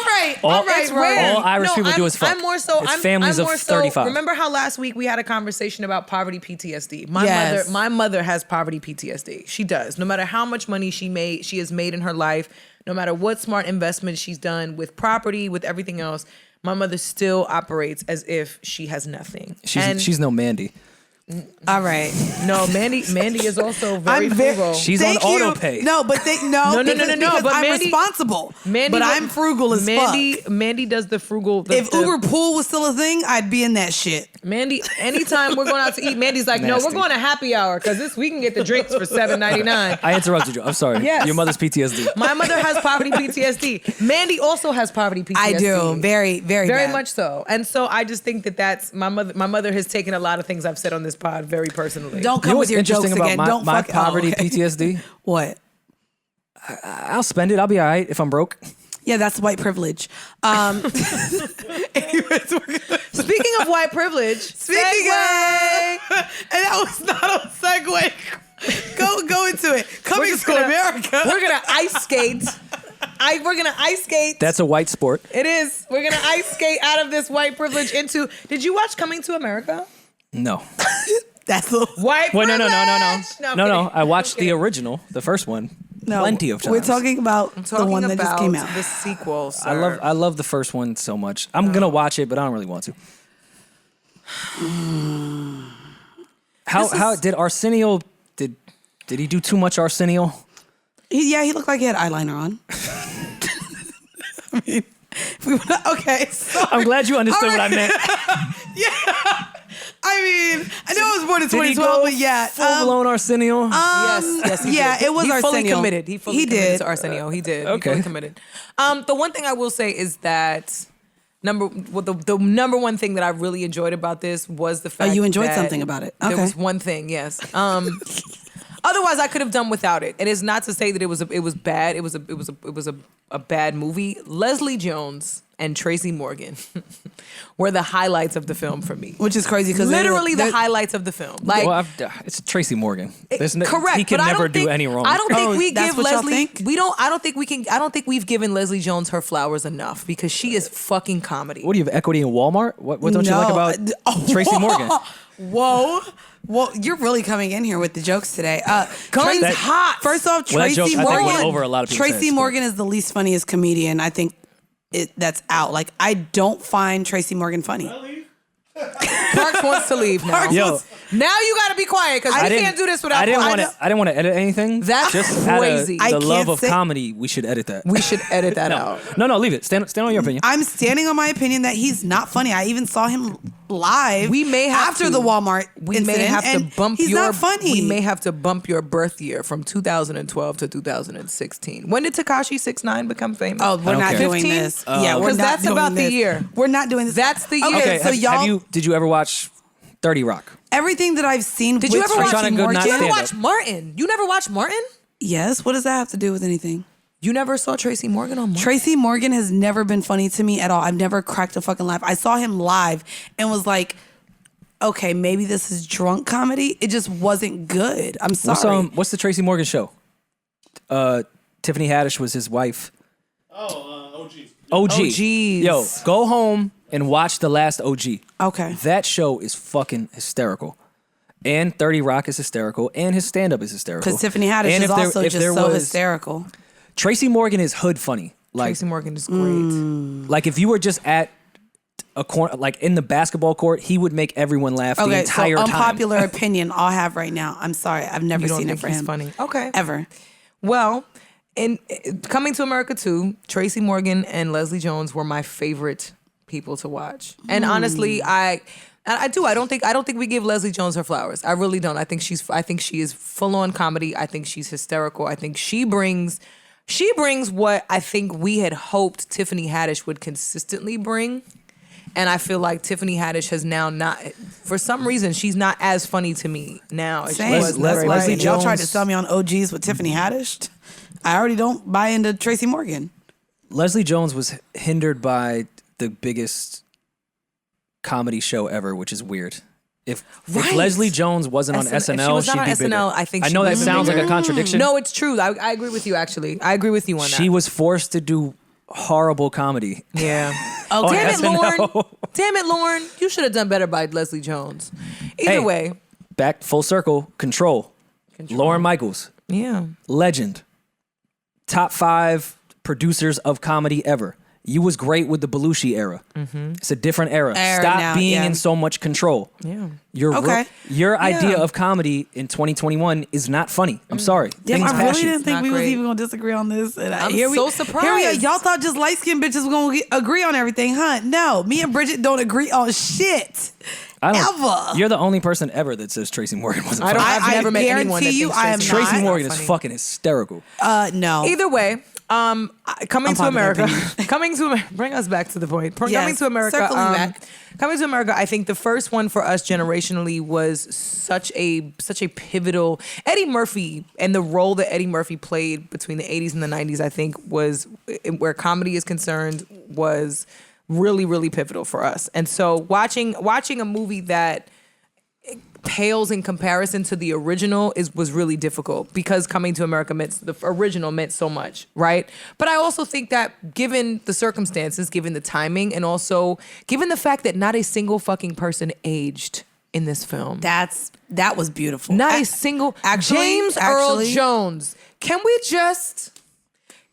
right. All Irish people do is fuck. I'm more so. It's I'm families more of so, 35. Remember how last week we had a conversation about poverty PTSD? Yes. My mother has poverty PTSD. She does. No matter how much money she has made in her life, no matter what smart investments she's done with property, with everything else, my mother still operates as if she has nothing. She's no Mandy. All right. No, Mandii is also very frugal. She's on auto pay. No, but no. Because but I'm Mandii- responsible. Mandii but I'm frugal as fuck. Mandii does the frugal. If Uber Pool was still a thing, I'd be in that shit. Mandii, anytime we're going out to eat, Mandi's like, no, we're going to happy hour because we can get the drinks for $7.99. I interrupted you. I'm sorry. Yes. Your mother's PTSD. My mother has poverty PTSD. Mandii also has poverty PTSD. I do. Very, very bad. much so. And so I just think that's my mother. My mother has taken a lot of things I've said on this pod very personally. Don't come with your jokes again. Don't my poverty PTSD? What? I'll spend it. I'll be all right if I'm broke. Yeah, that's white privilege. Anyways, Speaking of white privilege, segue. And that was not a segue. Go into it. Coming to America. We're gonna ice skate. We're gonna ice skate. That's a white sport. It is. We're gonna ice skate out of this white privilege into. Did you watch Coming to America? No. That's the White Wait, privilege. No. I watched the original, the first one, plenty of times. We're talking about the one that just came out. The sequel. Sir. I love the first one so much. I'm gonna watch it, but I don't really want to. How did Arsenio? Did he do too much Arsenio? He looked like he had eyeliner on. I mean, okay. Sorry. I'm glad you understood what I meant. Yeah. I mean, I know it was more than 2012, but yeah. Full blown Arsenio? Yes, he did. It was he Arsenio. Fully committed. He fully committed did. to Arsenio. He did. Okay. He fully committed. The one thing I will say is that the number one thing that I really enjoyed about this was the fact you enjoyed that something about it. There Okay. was one thing, yes. Otherwise, I could have done without it. It is not to say that it was bad. It was a bad movie. Leslie Jones and Tracy Morgan were the highlights of the film for me. Which is crazy because literally the highlights of the film. Like, Well, it's Tracy Morgan. correct. He can but never do any wrong. I don't think we that's give what y'all Leslie. think? We don't. I don't think we can. I don't think we've given Leslie Jones her flowers enough because she is fucking comedy. What do you have equity in Walmart? What don't you like about Tracy Morgan? Whoa. Well, you're really coming in here with the jokes today. Guns hot. First off, Well, that Tracy joke, I think, Morgan. went over a lot of people's Tracy heads, Morgan is the least funniest comedian. I think that's out. Like, I don't find Tracy Morgan funny. Parks wants to leave now. Yo, Now you got to be quiet because I can't do this without. I didn't want to edit anything. That's just crazy. Out of the I love can't of say- comedy, we should edit that. We should edit that out. No, leave it. Stand on your opinion. I'm standing on my opinion that he's not funny. I even saw him live. We may have after to. the Walmart We incident, may have to and bump he's your. not funny. We may have to bump your birth year from 2012 to 2016. When did Tekashi 6ix9ine become famous? Oh, we're don't not care. doing 15? this. Yeah, we're Because not that's doing about the this. year. We're not doing this. That's the year. Okay, so y'all. Did you ever watch 30 Rock? Everything that I've seen. Did you with ever watch Tracy Trying to go Morgan? not You never stand watched up. Martin? You never watched Martin? Yes. What does that have to do with anything? You never saw Tracy Morgan on Martin? Tracy Morgan has never been funny to me at all. I've never cracked a fucking laugh. I saw him live and was like, okay, maybe this is drunk comedy. It just wasn't good. I'm sorry. What's the Tracy Morgan show? Tiffany Haddish was his wife. OGs. OGs. Yo, OGs. go home and watch the last OG. Okay. That show is fucking hysterical. And 30 Rock is hysterical. And his stand-up is hysterical. Because Tiffany Haddish And is if there- also if just there so was- hysterical. Tracy Morgan is hood funny. Like, Tracy Morgan is great. like if you were just at a corner, like in the basketball court, he would make everyone laugh the Okay, entire so time. unpopular opinion I'll have right now. I'm sorry. I've never You don't seen it think for he's him. funny? Okay. Ever. Well, in Coming to America 2, Tracy Morgan and Leslie Jones were my favorite people to watch. And honestly, I do. I don't think we give Leslie Jones her flowers. I really don't. I think she is full on comedy. I think she's hysterical. I think she brings what I think we had hoped Tiffany Haddish would consistently bring. And I feel like Tiffany Haddish has now not, for some reason, she's not as funny to me now as she Same. was. Leslie Y'all Jones- tried to sell me on OGs with Tiffany Haddish. I already don't buy into Tracy Morgan. Leslie Jones was hindered by the biggest comedy show ever, which is weird. If Right. Leslie Jones wasn't on If she SNL, was not she'd on be SNL, bigger. I think I she know would that be sounds bigger. like a contradiction. No, it's true. I agree with you, actually. I agree with you on that. She was forced to do horrible comedy. Yeah. Oh, Damn it, SNL. Lauren. Damn it, Lauren. You should have done better by Leslie Jones. Either Hey, way. Back full circle. Control. Lauren Michaels. Yeah. Legend. Top 5 producers of comedy ever. You was great with the Belushi era. It's a different era. Stop now, being yeah. in so much control. Yeah. Your idea of comedy in 2021 is not funny. I'm sorry. Damn, Things I pass really you. didn't think Not we was great. even gonna disagree on this. And I'm here so Here we surprised. are. Y'all thought just light skinned bitches were gonna agree on everything, huh? No, me and Bridget don't agree on shit. I don't, Ever. You're the only person ever that says Tracy Morgan wasn't I don't. funny. I've never met anyone that guarantee you thinks I am Tracy not. Tracy not Morgan is funny. fucking hysterical. No. Either way, coming to fine with America, that coming to bring us back to the point. Coming Yes, to America, circling back. coming to America. I think the first one for us generationally was such a pivotal. Eddie Murphy and the role that Eddie Murphy played between the 80s and the 90s, I think, was where comedy is concerned, was really, really pivotal for us. And so watching a movie that pales in comparison to the original was really difficult because Coming to America the original meant so much, right? But I also think that given the circumstances, given the timing, and also given the fact that not a single fucking person aged in this film. that was beautiful. Not a single. James Earl Jones. Can we just...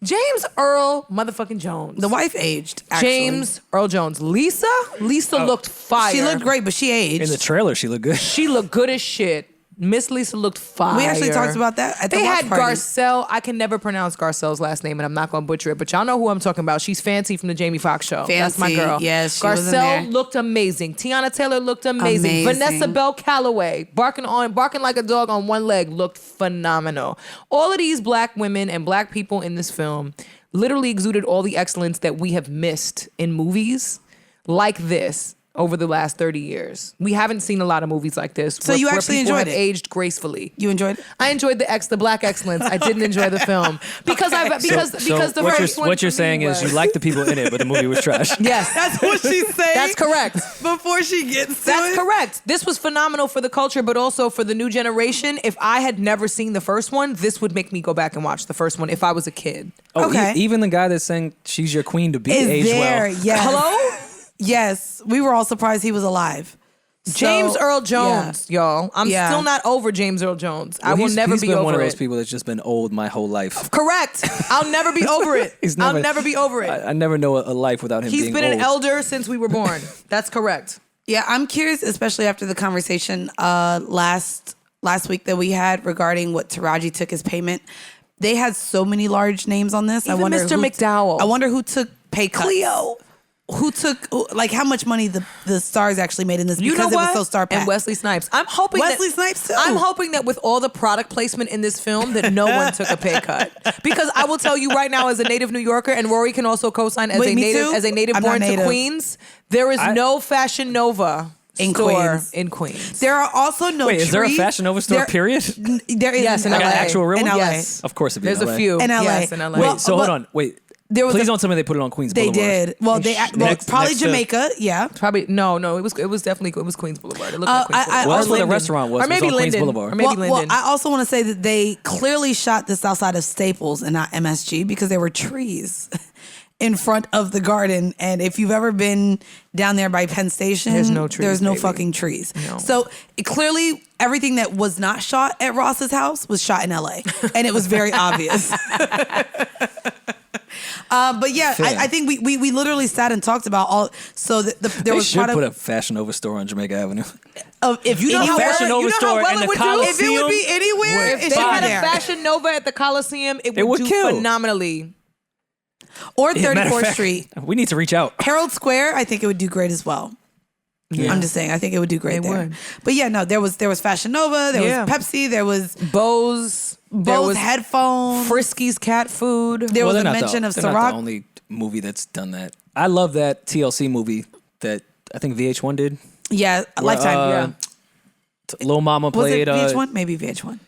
James Earl motherfucking Jones. The wife aged. Actually. James Earl Jones. Lisa looked fire. She looked great, but she aged. In the trailer, she looked good. She looked good as shit. Miss Lisa looked fire. We actually talked about that at the They watch had party. Garcelle. I can never pronounce Garcelle's last name, and I'm not going to butcher it, but y'all know who I'm talking about. She's Fancy from the Jamie Foxx show. That's my Fancy, girl. yes, she was in there. Garcelle looked amazing. Tiana Taylor looked amazing. Amazing. Vanessa Bell Calloway, barking like a dog on one leg, looked phenomenal. All of these black women and black people in this film literally exuded all the excellence that we have missed in movies like this over the last 30 years. We haven't seen a lot of movies like this. So you actually people enjoyed have it? aged gracefully. You enjoyed it? I enjoyed the black excellence. I didn't enjoy the film because the what first one what you're for saying me is you was- like the people in it, but the movie was trash. Yes, That's what she's saying. that's correct. Before she gets to That's it. correct. This was phenomenal for the culture, but also for the new generation. If I had never seen the first one, this would make me go back and watch the first one if I was a kid. Oh, Okay. even the guy that's saying she's your queen to be Is aged there? well. Yes. Hello? Yes. We were all surprised he was alive. James So, Earl Jones, y'all. I'm Yeah. still not over James Earl Jones. I will He's never be been over one of those it. people that's just been old my whole life. Correct. I'll never be over it. I'll never be over it. I never know a life without him He's being been old. an elder since we were born. That's correct. Yeah, I'm curious, especially after the conversation last week that we had regarding what Taraji took as payment. They had so many large names on this. I Even wonder Mr. McDowell. I wonder who took pay cuts. Cleo. Who took like how much money the stars actually made in this You because know it was what? so star packed. And Wesley Snipes. I'm hoping Wesley that, Snipes, too. I'm hoping that with all the product placement in this film, that no one took a pay cut. Because I will tell you right now, as a native New Yorker, and Rory can also co-sign as Wait, a me native too? as a native I'm not born to native. Queens, there is no Fashion Nova In store Queens. in Queens. There are also no Wait, is there a trees. Fashion Nova store, There- period? There is Yes, in Like LA. an actual real in one? LA. Yes. Of course it'd be There's in LA. a few. In LA. Yes, in LA. Wait, so hold on. Wait. There was Please a- don't tell me they put it on Queens They Boulevard. did. Well, Next- probably next to- Jamaica. Yeah. Probably no. It was definitely Queens Boulevard. It looked like Queens I- Boulevard. Well, that's or where the Linden. restaurant was. Or maybe was on Queens Linden. Boulevard. Or maybe well, Linden. I also want to say that they clearly shot this outside of Staples and not MSG because there were trees in front of the garden. And if you've ever been down there by Penn Station, There's no trees, There's no baby. fucking trees. No. So clearly, everything that was not shot at Ross's house was shot in LA, and it was very obvious. But yeah, I think we literally sat and talked about all. So there They was should part put of a Fashion Nova store on Jamaica Avenue. if You know how Fashion well, Nova store well and it the would do? Coliseum if it would be anywhere, would it If should they be had a there. Fashion Nova at the Coliseum, it would would do kill. phenomenally. Or Yeah, matter of 34th fact, Street. We need to reach out. Herald Square, I think it would do great as well. Yeah. I'm just saying, I think it would do great It there. would. But yeah, no, there was Fashion Nova, there Yeah. was Pepsi, there was Bose, there both was headphones. Frisky's cat food. There was they're a not mention the, of they're not Ciroc. the only movie that's done that. I love that TLC movie that I think VH1 did. Yeah, Lifetime. Yeah. Lil Mama Was played. it VH1? Maybe VH1.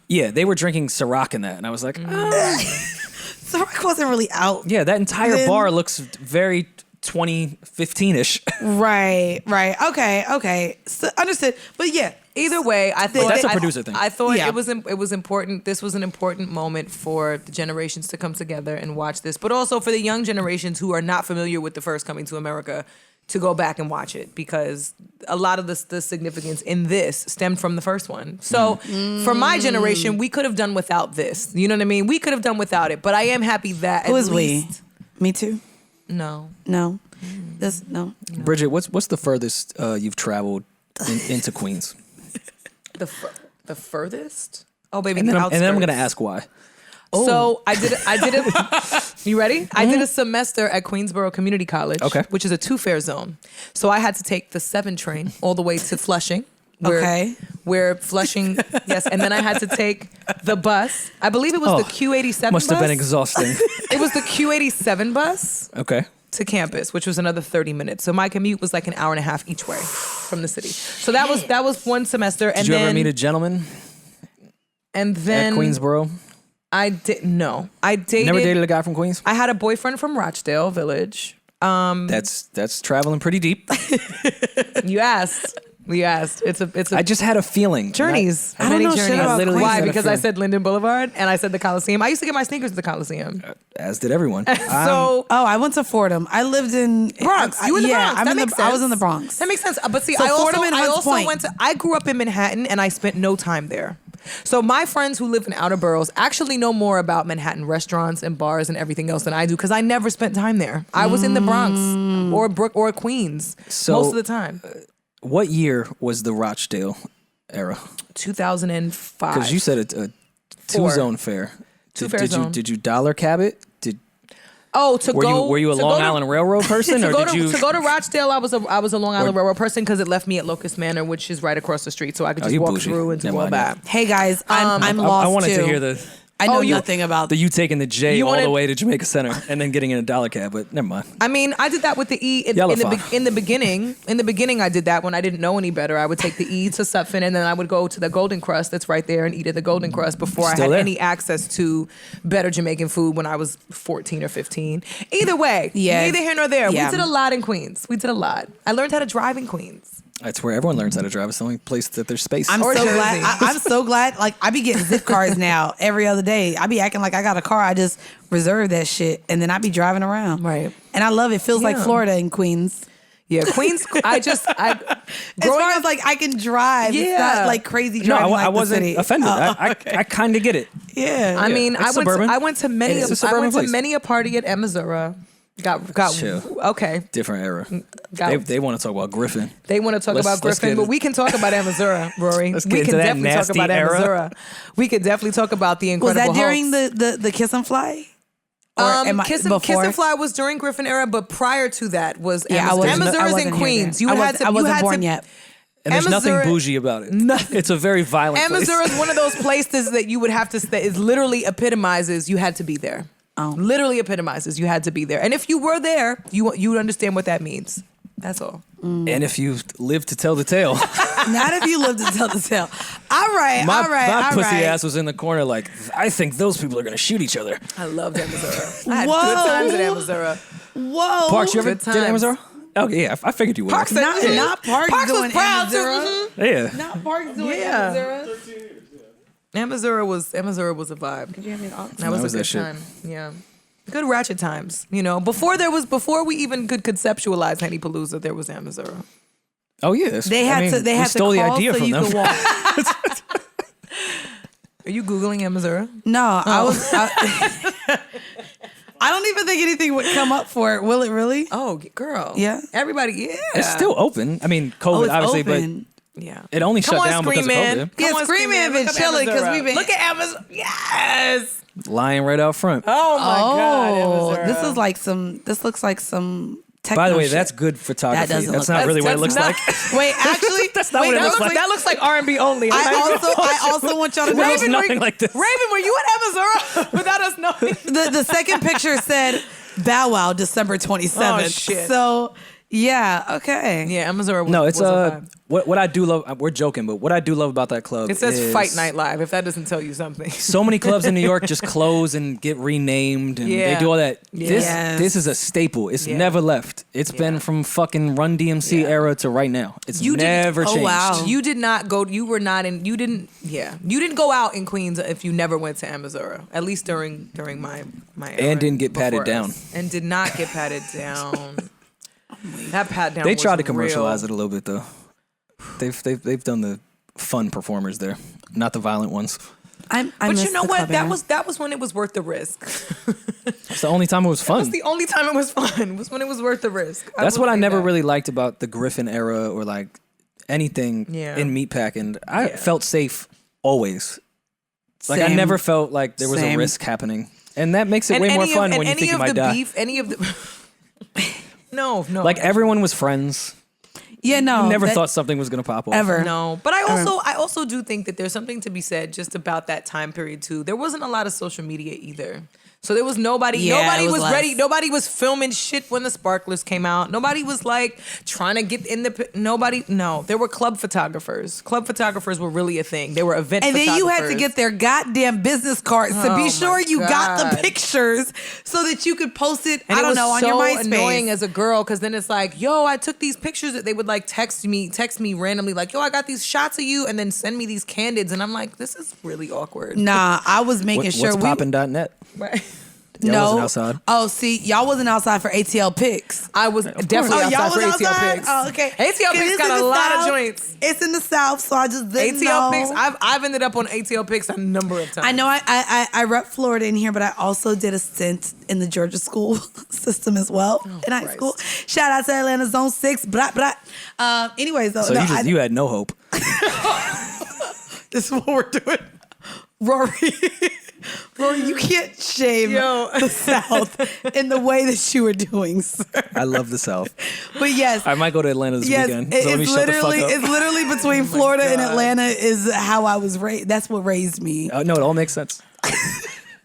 Yeah, they were drinking Ciroc in that, and I was like, Ciroc wasn't really out. yeah, that entire Then- bar looks very 2015-ish. Right. Okay. So, understood. But yeah, Either way, I thought that's a producer thing. I thought it was important. This was an important moment for the generations to come together and watch this, but also for the young generations who are not familiar with the first Coming to America to go back and watch it, because a lot of the significance in this stemmed from the first one. So for my generation, we could have done without this. You know what I mean? We could have done without it, but I am happy that Who at is least we? Me too. No. No. Bridget, what's the furthest you've traveled into Queens? The furthest? Oh, baby, And then the I'm outskirts. gonna ask why. So I did it. You ready? I did a semester at Queensboro Community College, which is a 2-fare zone. So I had to take the 7 train all the way to Flushing. Where Flushing, yes. And then I had to take the bus. I believe it was the Q87 Must bus. have been exhausting. It was the Q87 bus. Okay. To campus, which was another 30 minutes. So my commute was like an hour and a half each way from the city. So that was one semester. And Did you ever meet a gentleman? And then at Queensboro? I didn't. No, I dated. Never dated a guy from Queens? I had a boyfriend from Rochdale Village. That's traveling pretty deep. You asked. It's a. I just had a feeling. Journeys. I don't know shit about literally Queens. Why? had a Because I feeling. said Linden Boulevard and I said the Coliseum. I used to get my sneakers at the Coliseum. As did everyone. So I went to Fordham. I lived in Bronx. You in the Bronx? I was in the sense. Bronx. That makes sense. But see, So Fordham and I Hunts also Point. went to. I grew up in Manhattan and I spent no time there. So my friends who live in outer boroughs actually know more about Manhattan restaurants and bars and everything else than I do, because I never spent time there. I was in the Bronx or Queens most of the time. What year was the Rochdale era? 2005. Because you said a 2-zone fare. Two-fare zone. Did you dollar cab it? Were you a Long Island Railroad person, or did you? To go to Rochdale, I was a Long Island Railroad person because it left me at Locust Manor, which is right across the street, so I could just walk bougie. through and to Never go mind, back. Hey guys, I'm lost I wanted too. to hear the I know nothing about you taking the J You all wanted- the way to Jamaica Center and then getting in a dollar cab, but never mind. I mean, I did that with the E in the beginning. In the beginning, I did that when I didn't know any better. I would take the E to Sutphin, and then I would go to the Golden Crust that's right there and eat at the Golden Crust before I had any access to better Jamaican food when I was 14 or 15. Either way, neither here nor there. Yeah. We did a lot in Queens. We did a lot. I learned how to drive in Queens. That's where everyone learns how to drive. It's the only place that there's space. I'm Or so Jersey. glad. I'm so glad. Like I be getting zip cars now every other day. I be acting like I got a car. I just reserve that shit, and then I be driving around. Right. And I love it. Feels like Florida in Queens. Yeah, Queens. As far as like I can drive, it's not like crazy driving. No, like I wasn't the city. offended. I kind of get it. Yeah. I mean, It's suburban. I went to many. It's a I suburban went to place. many a party at Emma Got Chill. okay. Different era. Got- They want to talk about Griffin. They want to talk Let's about Griffin, get but it. we can talk about Missouri, Rory. Let's We get can into that definitely talk nasty about era. Missouri. We could definitely talk about the Was incredible. that during hoax. the kiss and fly? Or Kiss before? and Fly was during Griffin era, but prior to that was Yeah, I wasn't- I Missouri's wasn't in here Queens. then. I wasn't born yet. And there's nothing Missouri- bougie about it. It's a very violent place. Missouri is one of those places that you would have to stay. It literally epitomizes you had to be there. Oh. Literally epitomizes you had to be there. And if you were there, you would understand what that means. That's all. And if you live to tell the tale. Not if you live to tell the tale. All right, My all pussy right. ass was in the corner like, I think those people are going to shoot each other. I loved Missouri. I had Whoa. good times at Missouri. Whoa. Parks, you ever Good did times. Amazon? Oh, yeah, I figured you would. Parks Not Parks Parks doing was proud too. Amazura. Yeah. Not Parks doing Yeah. Amazura. Missouri was a vibe. Did you have me on? That was a was that good shit. time. Yeah. Good ratchet times, before we even could conceptualize Henny Palooza, there was Missouri. Oh, yeah. They had to. They we had stole to the call idea so from you them. could walk. Are you Googling Missouri? No, I was. I don't even think anything would come up for it. Will it really? Oh, girl. Yeah. Everybody, yeah. It's still open. I mean, COVID, it's obviously, open. Yeah. but it only Come shut on, down because Scream of Man. COVID. Yeah, Come on, Scream Man Look been up chilling 'cause Missouri. we've been- Look at Amazon. Yes. Lying right out front. Oh my God. Missouri. This is like some. This looks like some. By the way, shit. that's good photography. That doesn't That's look not like- really what it that's looks not- like. Wait, actually, That's not what it looks like. That looks like R&B only. I also want y'all to know. Raven, nothing like this. Raven, were you at Missouri without us knowing? The second picture said Bow Wow December 27th. Oh, shit. So Yeah. Okay. Yeah, Amazura was, No, it's was a vibe. what I do love. We're joking, but what I do love about that club It says is Fight Night Live. If that doesn't tell you something. so many clubs in New York just close and get renamed, and they do all that. Yeah. This is a staple. It's never left. It's been from fucking Run DMC era to right now. It's never changed. Oh, wow. You did not go. You were not in. You didn't. Yeah. You didn't go out in Queens if you never went to Amazura. At least during my era And didn't get patted before down. us. And did not get patted down. That pat down. They was tried to commercialize real. it a little bit though. They've done the fun performers there, not the violent ones. I But miss you know the what? club That era. was when it was worth the risk. It's the only time it was fun. That's the only time it was fun. Was when it was worth the risk. That's will what I say never that. really liked about the Griffin era or like anything in meatpacking. I felt safe always. Like I Same. never felt like there was a Same. risk happening, and that makes it way more fun when you think you might die. Any of the no. Like everyone was friends. Yeah. No. Never that- thought something was gonna pop off. ever. No, but I also do think that there's something to be said just about that time period too. There wasn't a lot of social media either. So there was nobody. Yeah, nobody it was was less. ready. Nobody was filming shit when the sparklers came out. Nobody was like trying to get in the. Nobody. No, there were club photographers. Club photographers were really a thing. They were event. And then you had to photographers. get their goddamn business cards to Oh be my sure you got God. the pictures so that you could post it. And I it don't was know on so your MySpace. annoying as a girl because then it's like, yo, I took these pictures that they would like text me randomly like, yo, I got these shots of you, and then send me these candids, and I'm like, this is really awkward. Nah, I was making sure What's we. poppin.net? Right. Y'all wasn't outside. Oh, see, y'all wasn't outside for ATL pics. I was definitely Oh, y'all outside for was ATL outside? pics. Oh, okay. ATL 'Cause pics it's got in a the lot of South. joints. It's in the South, so I just didn't ATL know. pics. I've ended up on ATL pics a number of times. I know I rep Florida in here, but I also did a stint in the Georgia school system as well in high Christ. school. Shout out to Atlanta Zone 6. Blah, blah. Anyways, though, So no, you had no hope. this is what we're doing. Rory, you can't shame the South in the way that you were doing, sir. I love the South. But yes, I might go to Atlanta this yes, weekend. So let me it's shut the fuck literally up. it's literally between Florida and Atlanta is how I was raised. That's what raised me. No, it all makes sense.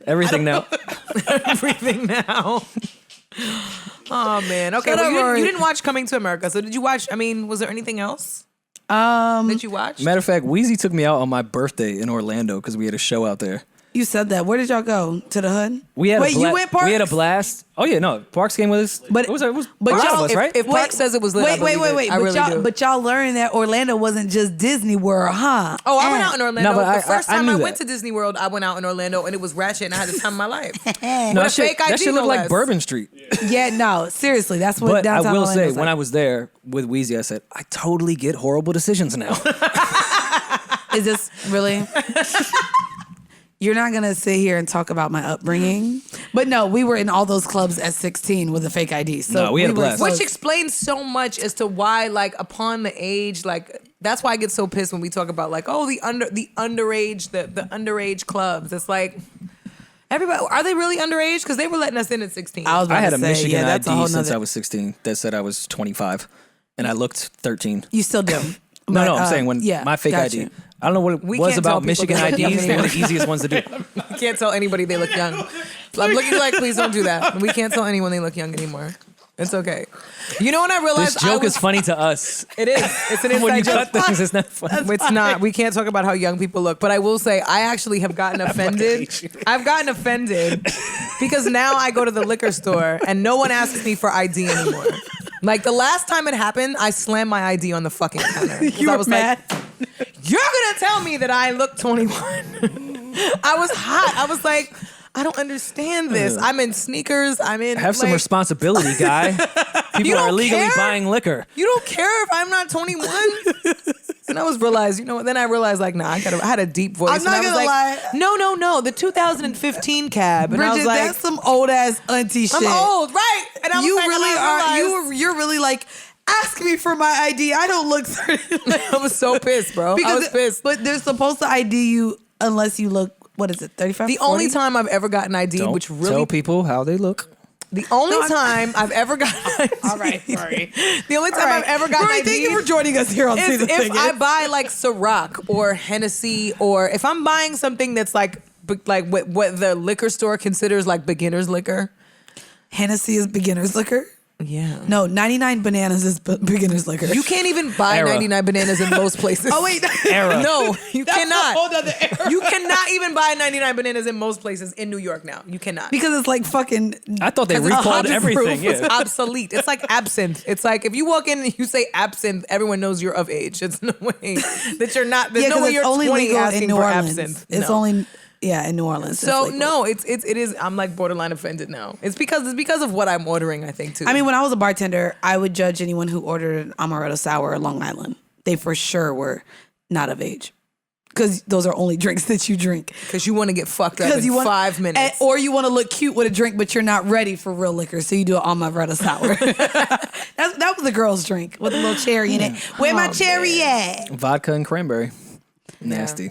Everything now. everything now. Oh man. Okay. Shut Well, up, you Rory. didn't watch Coming to America. So did you watch? I mean, was there anything else that you watched? Matter of fact, Wheezy took me out on my birthday in Orlando because we had a show out there. You said that. Where did y'all go? To the hood? We had Wait, you went Parks? We had a blast. Oh yeah, no, Parks came with us. But- it was a lot y'all- of us, right? If Park says it was lit, I believe it. I But, really do. but y'all learned that Orlando wasn't just Disney World, huh? Oh, I went out in Orlando. No, but The first I time knew I that. went to Disney World, I went out in Orlando, and it was ratchet, and I had the time of my life. No, With a fake that ID, shit looked no like less. Bourbon Street. Yeah, no, seriously, that's what But I downtown will say, Orlando's when like. I was there with Wheezy, I said, I totally get horrible decisions now. Is this really? You're not gonna sit here and talk about my upbringing, but no, we were in all those clubs at 16 with a fake ID. So No, we had a were blast. Which explains so much as to why, like, upon the age, like, that's why I get so pissed when we talk about, like, oh, the underage clubs. It's like, everybody, are they really underage? Because they were letting us in at 16. I was about I had to a say, Michigan yeah, that's a ID whole since nother- I was 16 that said I was 25, and I looked 13. You still do. No, But, I'm saying when yeah, my fake got ID. you. I don't know what it We was can't tell about people Michigan they look young IDs. They were the anymore. easiest ones to do. We can't tell anybody they look young. I'm looking like, please don't do that. We can't tell anyone they look young anymore. It's okay. You know when I realized This joke is funny to us. It is. It's an When you inside cut joke. things, it's not funny. It's not. We can't talk about how young people look. But I will say, I actually have gotten offended. I've gotten offended because now I go to the liquor store and no one asks me for ID anymore. Like the last time it happened, I slammed my ID on the fucking counter. 'Cause You I were was mad. like, "You're gonna tell me that I look 21?" I was hot. I was like, I don't understand this. I'm in sneakers. I'm in. Have some like, responsibility, guy. People don't are illegally care? buying liquor. You don't care if I'm not 21. And I was realized, then I realized like, nah, I had a deep voice. I'm not and I was gonna like, lie. No, the 2015 cab. And I Bridget, was like, that's some old ass auntie shit. I'm old, right? And I was You like, really and I are. realized- You're really like. Ask me for my ID. I don't look certain. I was so pissed, bro. I was pissed. But they're supposed to ID you unless you look. What is it? 35. The 40? only time I've ever gotten ID, Don't which really tell people how they look. the only time I've ever gotten ID, All right, sorry. the only time I've ever gotten Rory, ID thank you for joining us here on is Season if Thing. I buy like Ciroc or Hennessy, or if I'm buying something that's like what the liquor store considers like beginner's liquor. Hennessy is beginner's liquor. Yeah. No, 99 bananas is beginner's liquor. You can't even buy 99 bananas in most places. Oh wait, Era. No, you that's cannot. a whole other era. You cannot even buy 99 bananas in most places in New York now. You cannot. Because it's like fucking. I thought they 'Cause it's recalled 100 everything. proof. It's Yeah. obsolete. It's like absinthe. It's like if you walk in and you say absinthe, everyone knows you're of age. It's no way that you're not. There's no way you're only 20 legal asking in New for Orleans. absinthe. It's No. only in New Orleans. So it's legal. no, it is. I'm like borderline offended now. It's because of what I'm ordering. I think too. I mean, when I was a bartender, I would judge anyone who ordered an amaretto sour or Long Island. They for sure were not of age. Because those are only drinks that you drink. Because you want to get fucked up in 5 minutes. Or you want to look cute with a drink, but you're not ready for real liquor, so you do an amaretto sour. that was a girl's drink with a little cherry in it. Where my cherry at? Vodka and cranberry. Nasty.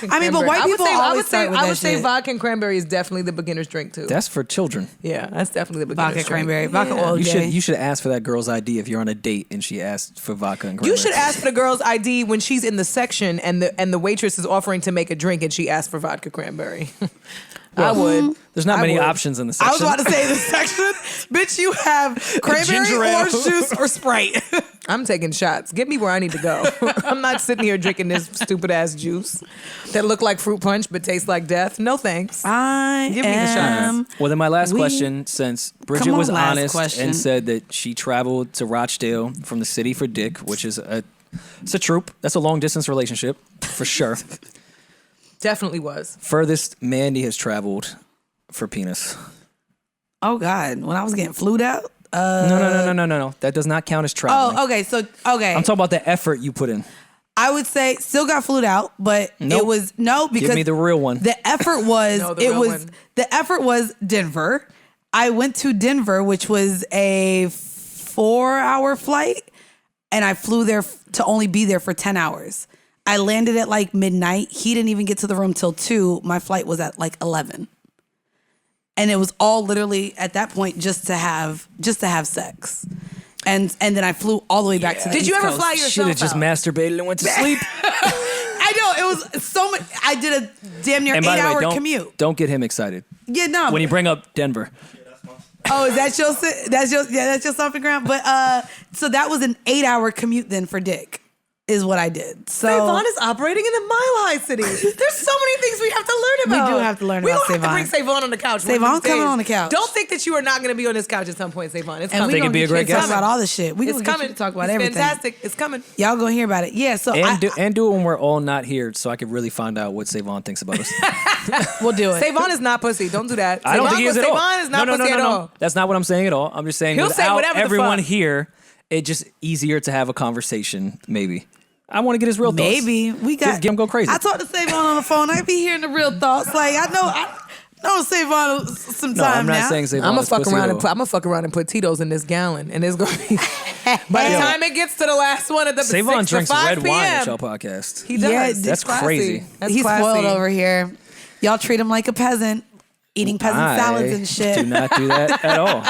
I mean, but white people always start with I that would say shit. vodka and cranberry is definitely the beginner's drink too. That's for children. Yeah, that's definitely the beginner's Vodka, drink. cranberry, vodka, oil. You should ask for that girl's ID if you're on a date and she asked for vodka and cranberry. You should ask for the girl's ID when she's in the section and the waitress is offering to make a drink and she asks for vodka cranberry. I would. There's not I many would. options in the I section. was about to say the section. Bitch, you have cranberry, Ginger ale. orange juice, or Sprite. I'm taking shots. Get me where I need to go. I'm not sitting here drinking this stupid ass juice that look like fruit punch but tastes like death. No thanks. I Give me the am. Well, then my last We- question, since Bridget Come on, was last honest question. and said that she traveled to Rochdale from the city for dick, which is it's a troop. That's a long distance relationship for sure. Definitely was. Furthest Mandii has traveled for penis. Oh God, when I was getting flued out. No. That does not count as traveling. Oh, okay. So okay, I'm talking about the effort you put in. I would say still got flued out, but Nope. it was no because Give me the real one. The effort was No, the real one. The effort was Denver. I went to Denver, which was a 4-hour flight, and I flew there to only be there for 10 hours. I landed at like midnight. He didn't even get to the room till 2. My flight was at like 11. And it was all literally at that point just to have sex. And then I flew all the way back to the Did East you ever Coast. fly yourself Should have just out? masturbated and went to sleep. I know, it was so much. I did a damn near And by the way, 8-hour don't commute. don't get him excited Yeah, no. when you bring up Denver. Oh, is that that's your stomping ground? But so that was an 8-hour commute then for dick, is what I did. So Savon is operating in the Mile High City. There's so many things we have to learn about. We do have to learn we about don't have to Savon. bring Savon on the couch. one Savon of these coming days. on the couch. Don't think that you are not going to be on this couch at some point, Savon. It's and coming. we Think gonna it'd be get a great you to talk guest? about all this shit. We It's gonna get coming. you to talk about It's everything. fantastic. It's coming. Y'all gonna hear about it. Yeah. So And do it when we're all not here, so I could really find out what Savon thinks about us. we'll do it. Savon is not pussy. Don't do that. I don't think he is at all. Savon is not no, pussy at all. That's not what I'm saying at all. I'm just saying He'll say without whatever the everyone fuck. here, it's just easier to have a conversation. Maybe I want to get his real thoughts. Maybe we got Just get him go crazy. I talked to Savon on the phone. I be hearing the real thoughts. Like I know Savon some No, time I'm not now. saying Savon I'm gonna is fuck pussy around at and all. put, I'm gonna fuck around and put Tito's in this gallon, and it's gonna be. By the time it gets to the last one at the Savon 6 to drinks 5 red wine at p.m. y'all podcast. He does. Yeah, It's that's classy. crazy. That's He's classy. spoiled over here. Y'all treat him like a peasant, eating peasant salads and shit. Do not do that at all.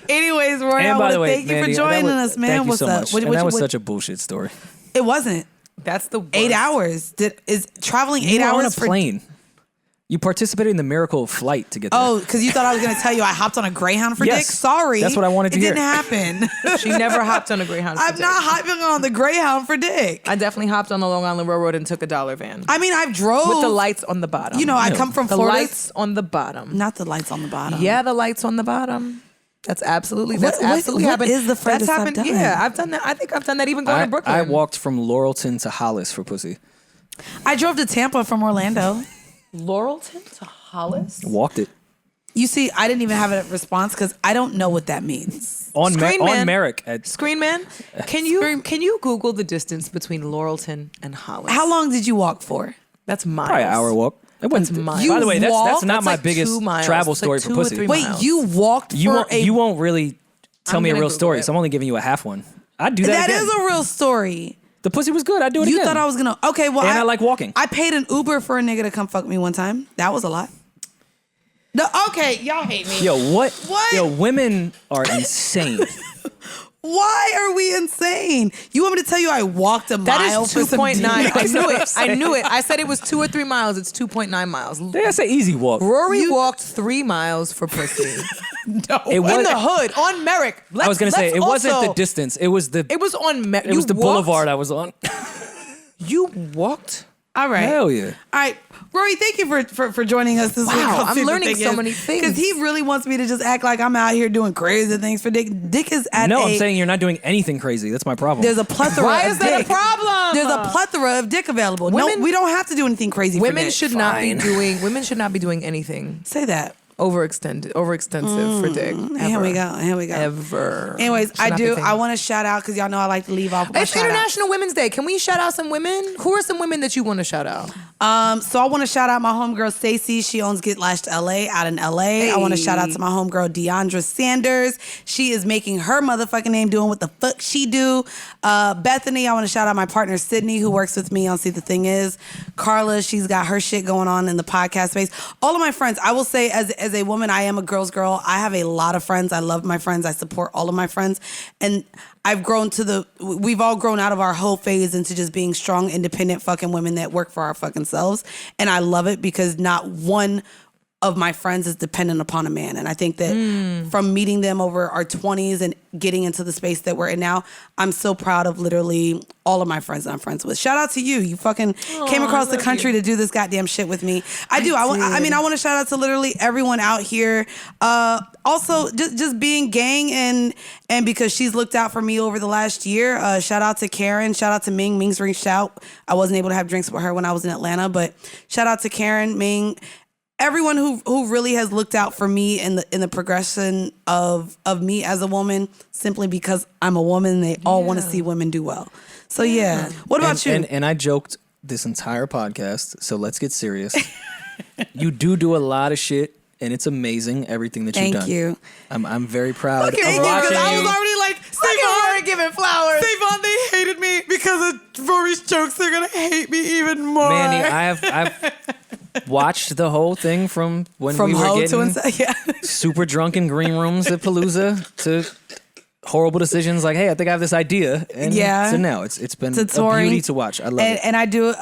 Anyways, Rory, I And by want the to way, thank you Mandy, for joining that was- us, man. Thank you What's so up? much. And that was such a bullshit story. It wasn't. That's the worst. 8 hours. Is traveling 8 You were hours on a for plane. You participated in the miracle of flight to get there. Oh, because you thought I was going to tell you I hopped on a Greyhound for Yes. dick? Sorry. That's what I wanted to it hear. It didn't happen. She never hopped on a Greyhound. for I'm dick. not hopping on the Greyhound for dick. I definitely hopped on the Long Island Railroad and took a dollar van I mean, I've drove. with the lights on the bottom. You know, I come from the Florida. lights on the bottom. Not the lights on the bottom. Yeah, the lights on the bottom. That's absolutely. What- That's absolutely what happened. is the That's furthest I've happened. done? Yeah, I've done that. I think I've done that even going to Brooklyn. I walked from Laurelton to Hollis for pussy. I drove to Tampa from Orlando. Laurelton to Hollis. Walked it. You see, I didn't even have a response because I don't know what that means. On Screen Man. Merrick. At, Screen Man, can you Google the distance between Laurelton and Hollis? How long did you walk for? That's miles. probably an hour walk. It wasn't. miles. By the way, that's walked? not That's my like biggest 2 miles. travel It's story like for 2 or pussy. 3 Wait, miles. you walked for You won't really tell me a gonna real Google story, it. so I'm only giving you a half one. I'd do that That again. is a real story. The pussy was good. I'd do it You again. thought I was gonna? Okay, well, And I like walking. I paid an Uber for a nigga to come fuck me one time. That was a lot. No, okay, y'all hate me. Yo, what? What? Yo, women are insane. Why are we insane? You want me to tell you I walked a That mile is for some 2.9. I dick? knew it. I knew it. I said it was 2 or 3 miles. It's 2.9 miles. That's an easy walk. Rory walked 3 miles for pussy. No, It was- in the hood on Merrick. I was gonna say it wasn't also- the distance. It was the It was on Merrick. it was the boulevard I was on. You walked. All right. Hell yeah. All right. Rory, thank you for joining us this week. Wow, I'm Super learning Thick so is- many things. Because he really wants me to just act like I'm out here doing crazy things for Dick. Dick is at No, I'm saying you're not doing anything crazy. That's my problem. there's a plethora Why of is that a dick. problem? There's a plethora of dick available. Women- No, we don't have to do anything crazy for Women dick. should not be doing. Women should not be doing anything Say that. overextensive for dick. Here we go. Here we go. Ever. Anyways, Should I not be do. thing. I want to shout out because y'all know I like to leave off with my It's shout International Women's Day. Can we shout out some women? Who are some women that you want to shout out? So I want to shout out my homegirl Stacey. She owns Get Lashed LA out in LA. I want to shout out to my homegirl Deandra Sanders. She is making her motherfucking name doing what the fuck she do. Bethany, I want to shout out my partner Sydney who works with me on See the Thing Is. Carla, she's got her shit going on in the podcast space. All of my friends, I will say as a woman, I am a girl's girl. I have a lot of friends. I love my friends. I support all of my friends. And I've grown we've all grown out of our whole phase into just being strong, independent fucking women that work for our fucking selves. And I love it because not one of my friends is dependent upon a man. And I think that from meeting them over our 20s and getting into the space that we're in now, I'm so proud of literally all of my friends that I'm friends with. Shout out to you. You fucking came across the country to do this goddamn shit with me. I do. I want to shout out to literally everyone out here. Also, just being gang and because she's looked out for me over the last year. Shout out to Karen. Shout out to Ming. Ming's reached out. I wasn't able to have drinks with her when I was in Atlanta, but shout out to Karen, Ming. Everyone who really has looked out for me in the progression of me as a woman, simply because I'm a woman, they all want to see women do well. So yeah. What about you? And I joked this entire podcast, so let's get serious. You do a lot of shit, and it's amazing everything that you've done. Thank you. I'm very proud of Thank you, watching because I was you. already like, Rory giving flowers. Savon, they hated me because of Rory's jokes. They're gonna hate me even more. Mandy, I've watched the whole thing from when we were Ho to getting inside. Yeah. super drunk in green rooms at Palooza to horrible decisions like, hey, I think I have this idea. And Yeah. so now it's been To a touring. beauty to watch. I love it. And I do.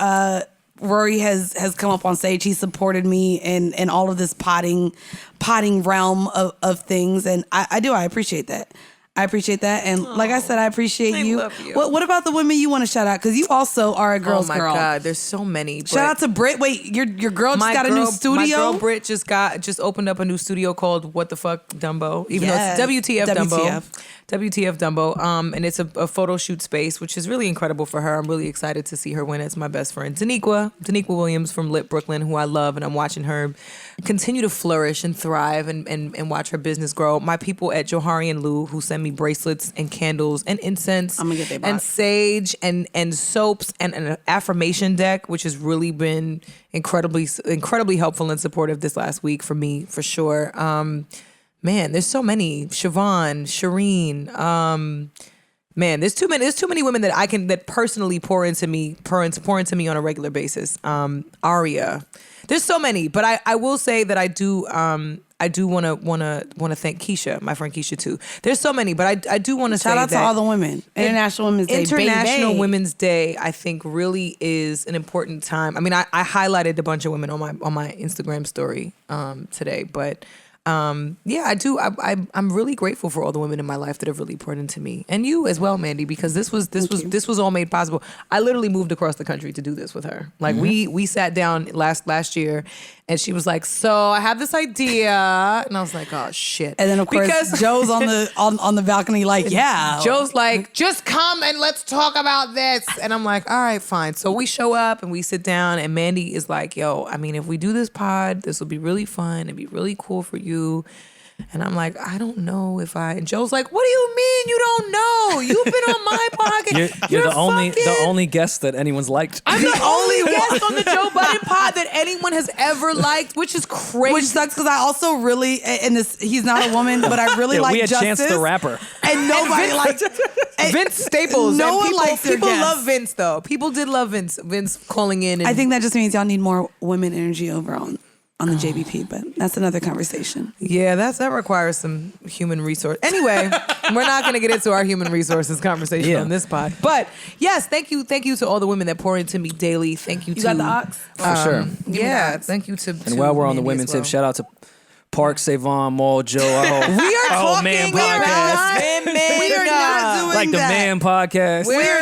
Rory has come up on stage. He supported me in all of this potting realm of things, and I appreciate that. I appreciate that, and like I said, I appreciate you. love you. What about the women you want to shout out? Because you also are a girl's oh my girl. God, there's so many. Shout out to Brit. Wait, your girl just got a new studio. My girl Brit just opened up a new studio called What the Fuck Dumbo. Even Yes. though it's WTF Dumbo. WTF. WTF Dumbo. And it's a photo shoot space, which is really incredible for her. I'm really excited to see her win. It's my best friend, Daniqua Williams from Lit Brooklyn, who I love, and I'm watching her continue to flourish and thrive and watch her business grow. My people at Johari and Lou, who send me bracelets and candles and incense I'm gonna get they and box. sage and soaps and an affirmation deck, which has really been incredibly helpful and supportive this last week for me, for sure. Man, there's so many. Siobhan, Shireen. Man, there's too many women that personally pour into me on a regular basis. Aria. There's so many, but I will say that I do want to thank Keisha, my friend Keisha too. There's so many, but I do want to say Shout out to that all the women. International Women's Day. International baby. Women's Day, I think, really is an important time. I mean, I highlighted a bunch of women on my Instagram story today, but yeah, I do. I'm really grateful for all the women in my life that have really poured into me, and you as well, Mandii, because this was all made possible. I literally moved across the country to do this with her. Like we sat down last year, and she was like, "So I have this idea," and I was like, "Oh shit!" And then of course Because- Joe's on the balcony like, yeah. Joe's like, just come and let's talk about this. And I'm like, all right, fine. So we show up and we sit down, and Mandii is like, yo, I mean, if we do this pod, this will be really fun. It'd be really cool for you. And I'm like, I don't know if I. And Joe's like, what do you mean you don't know? You've been on my podcast. You're the only guest that anyone's liked. I'm the only guest on the Joe Budden pod that anyone has ever liked, which is crazy. Which sucks because I also really, and this, he's not a woman, but I really like we had Justice. Chance the Rapper. And nobody liked Vince Staples. No And one people, likes their people guests. love Vince though. People did love Vince. Vince calling in. And, I think that just means y'all need more women energy over on the JBP, but that's another conversation. yeah, that requires some human resource. Anyway, we're not going to get into our human resources conversation on this pod. But yes, thank you to all the women that pour into me daily. Thank you. You to got the ox? For sure. Yeah, thank you to. And while we're on the women tip, shout out to Park Savon Mall Joe. We are talking Man about podcast. women. We are not doing Like the that. Man podcast. We are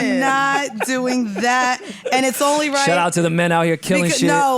women. not doing that. And it's only right. Shout out to the men out here killing shit. No,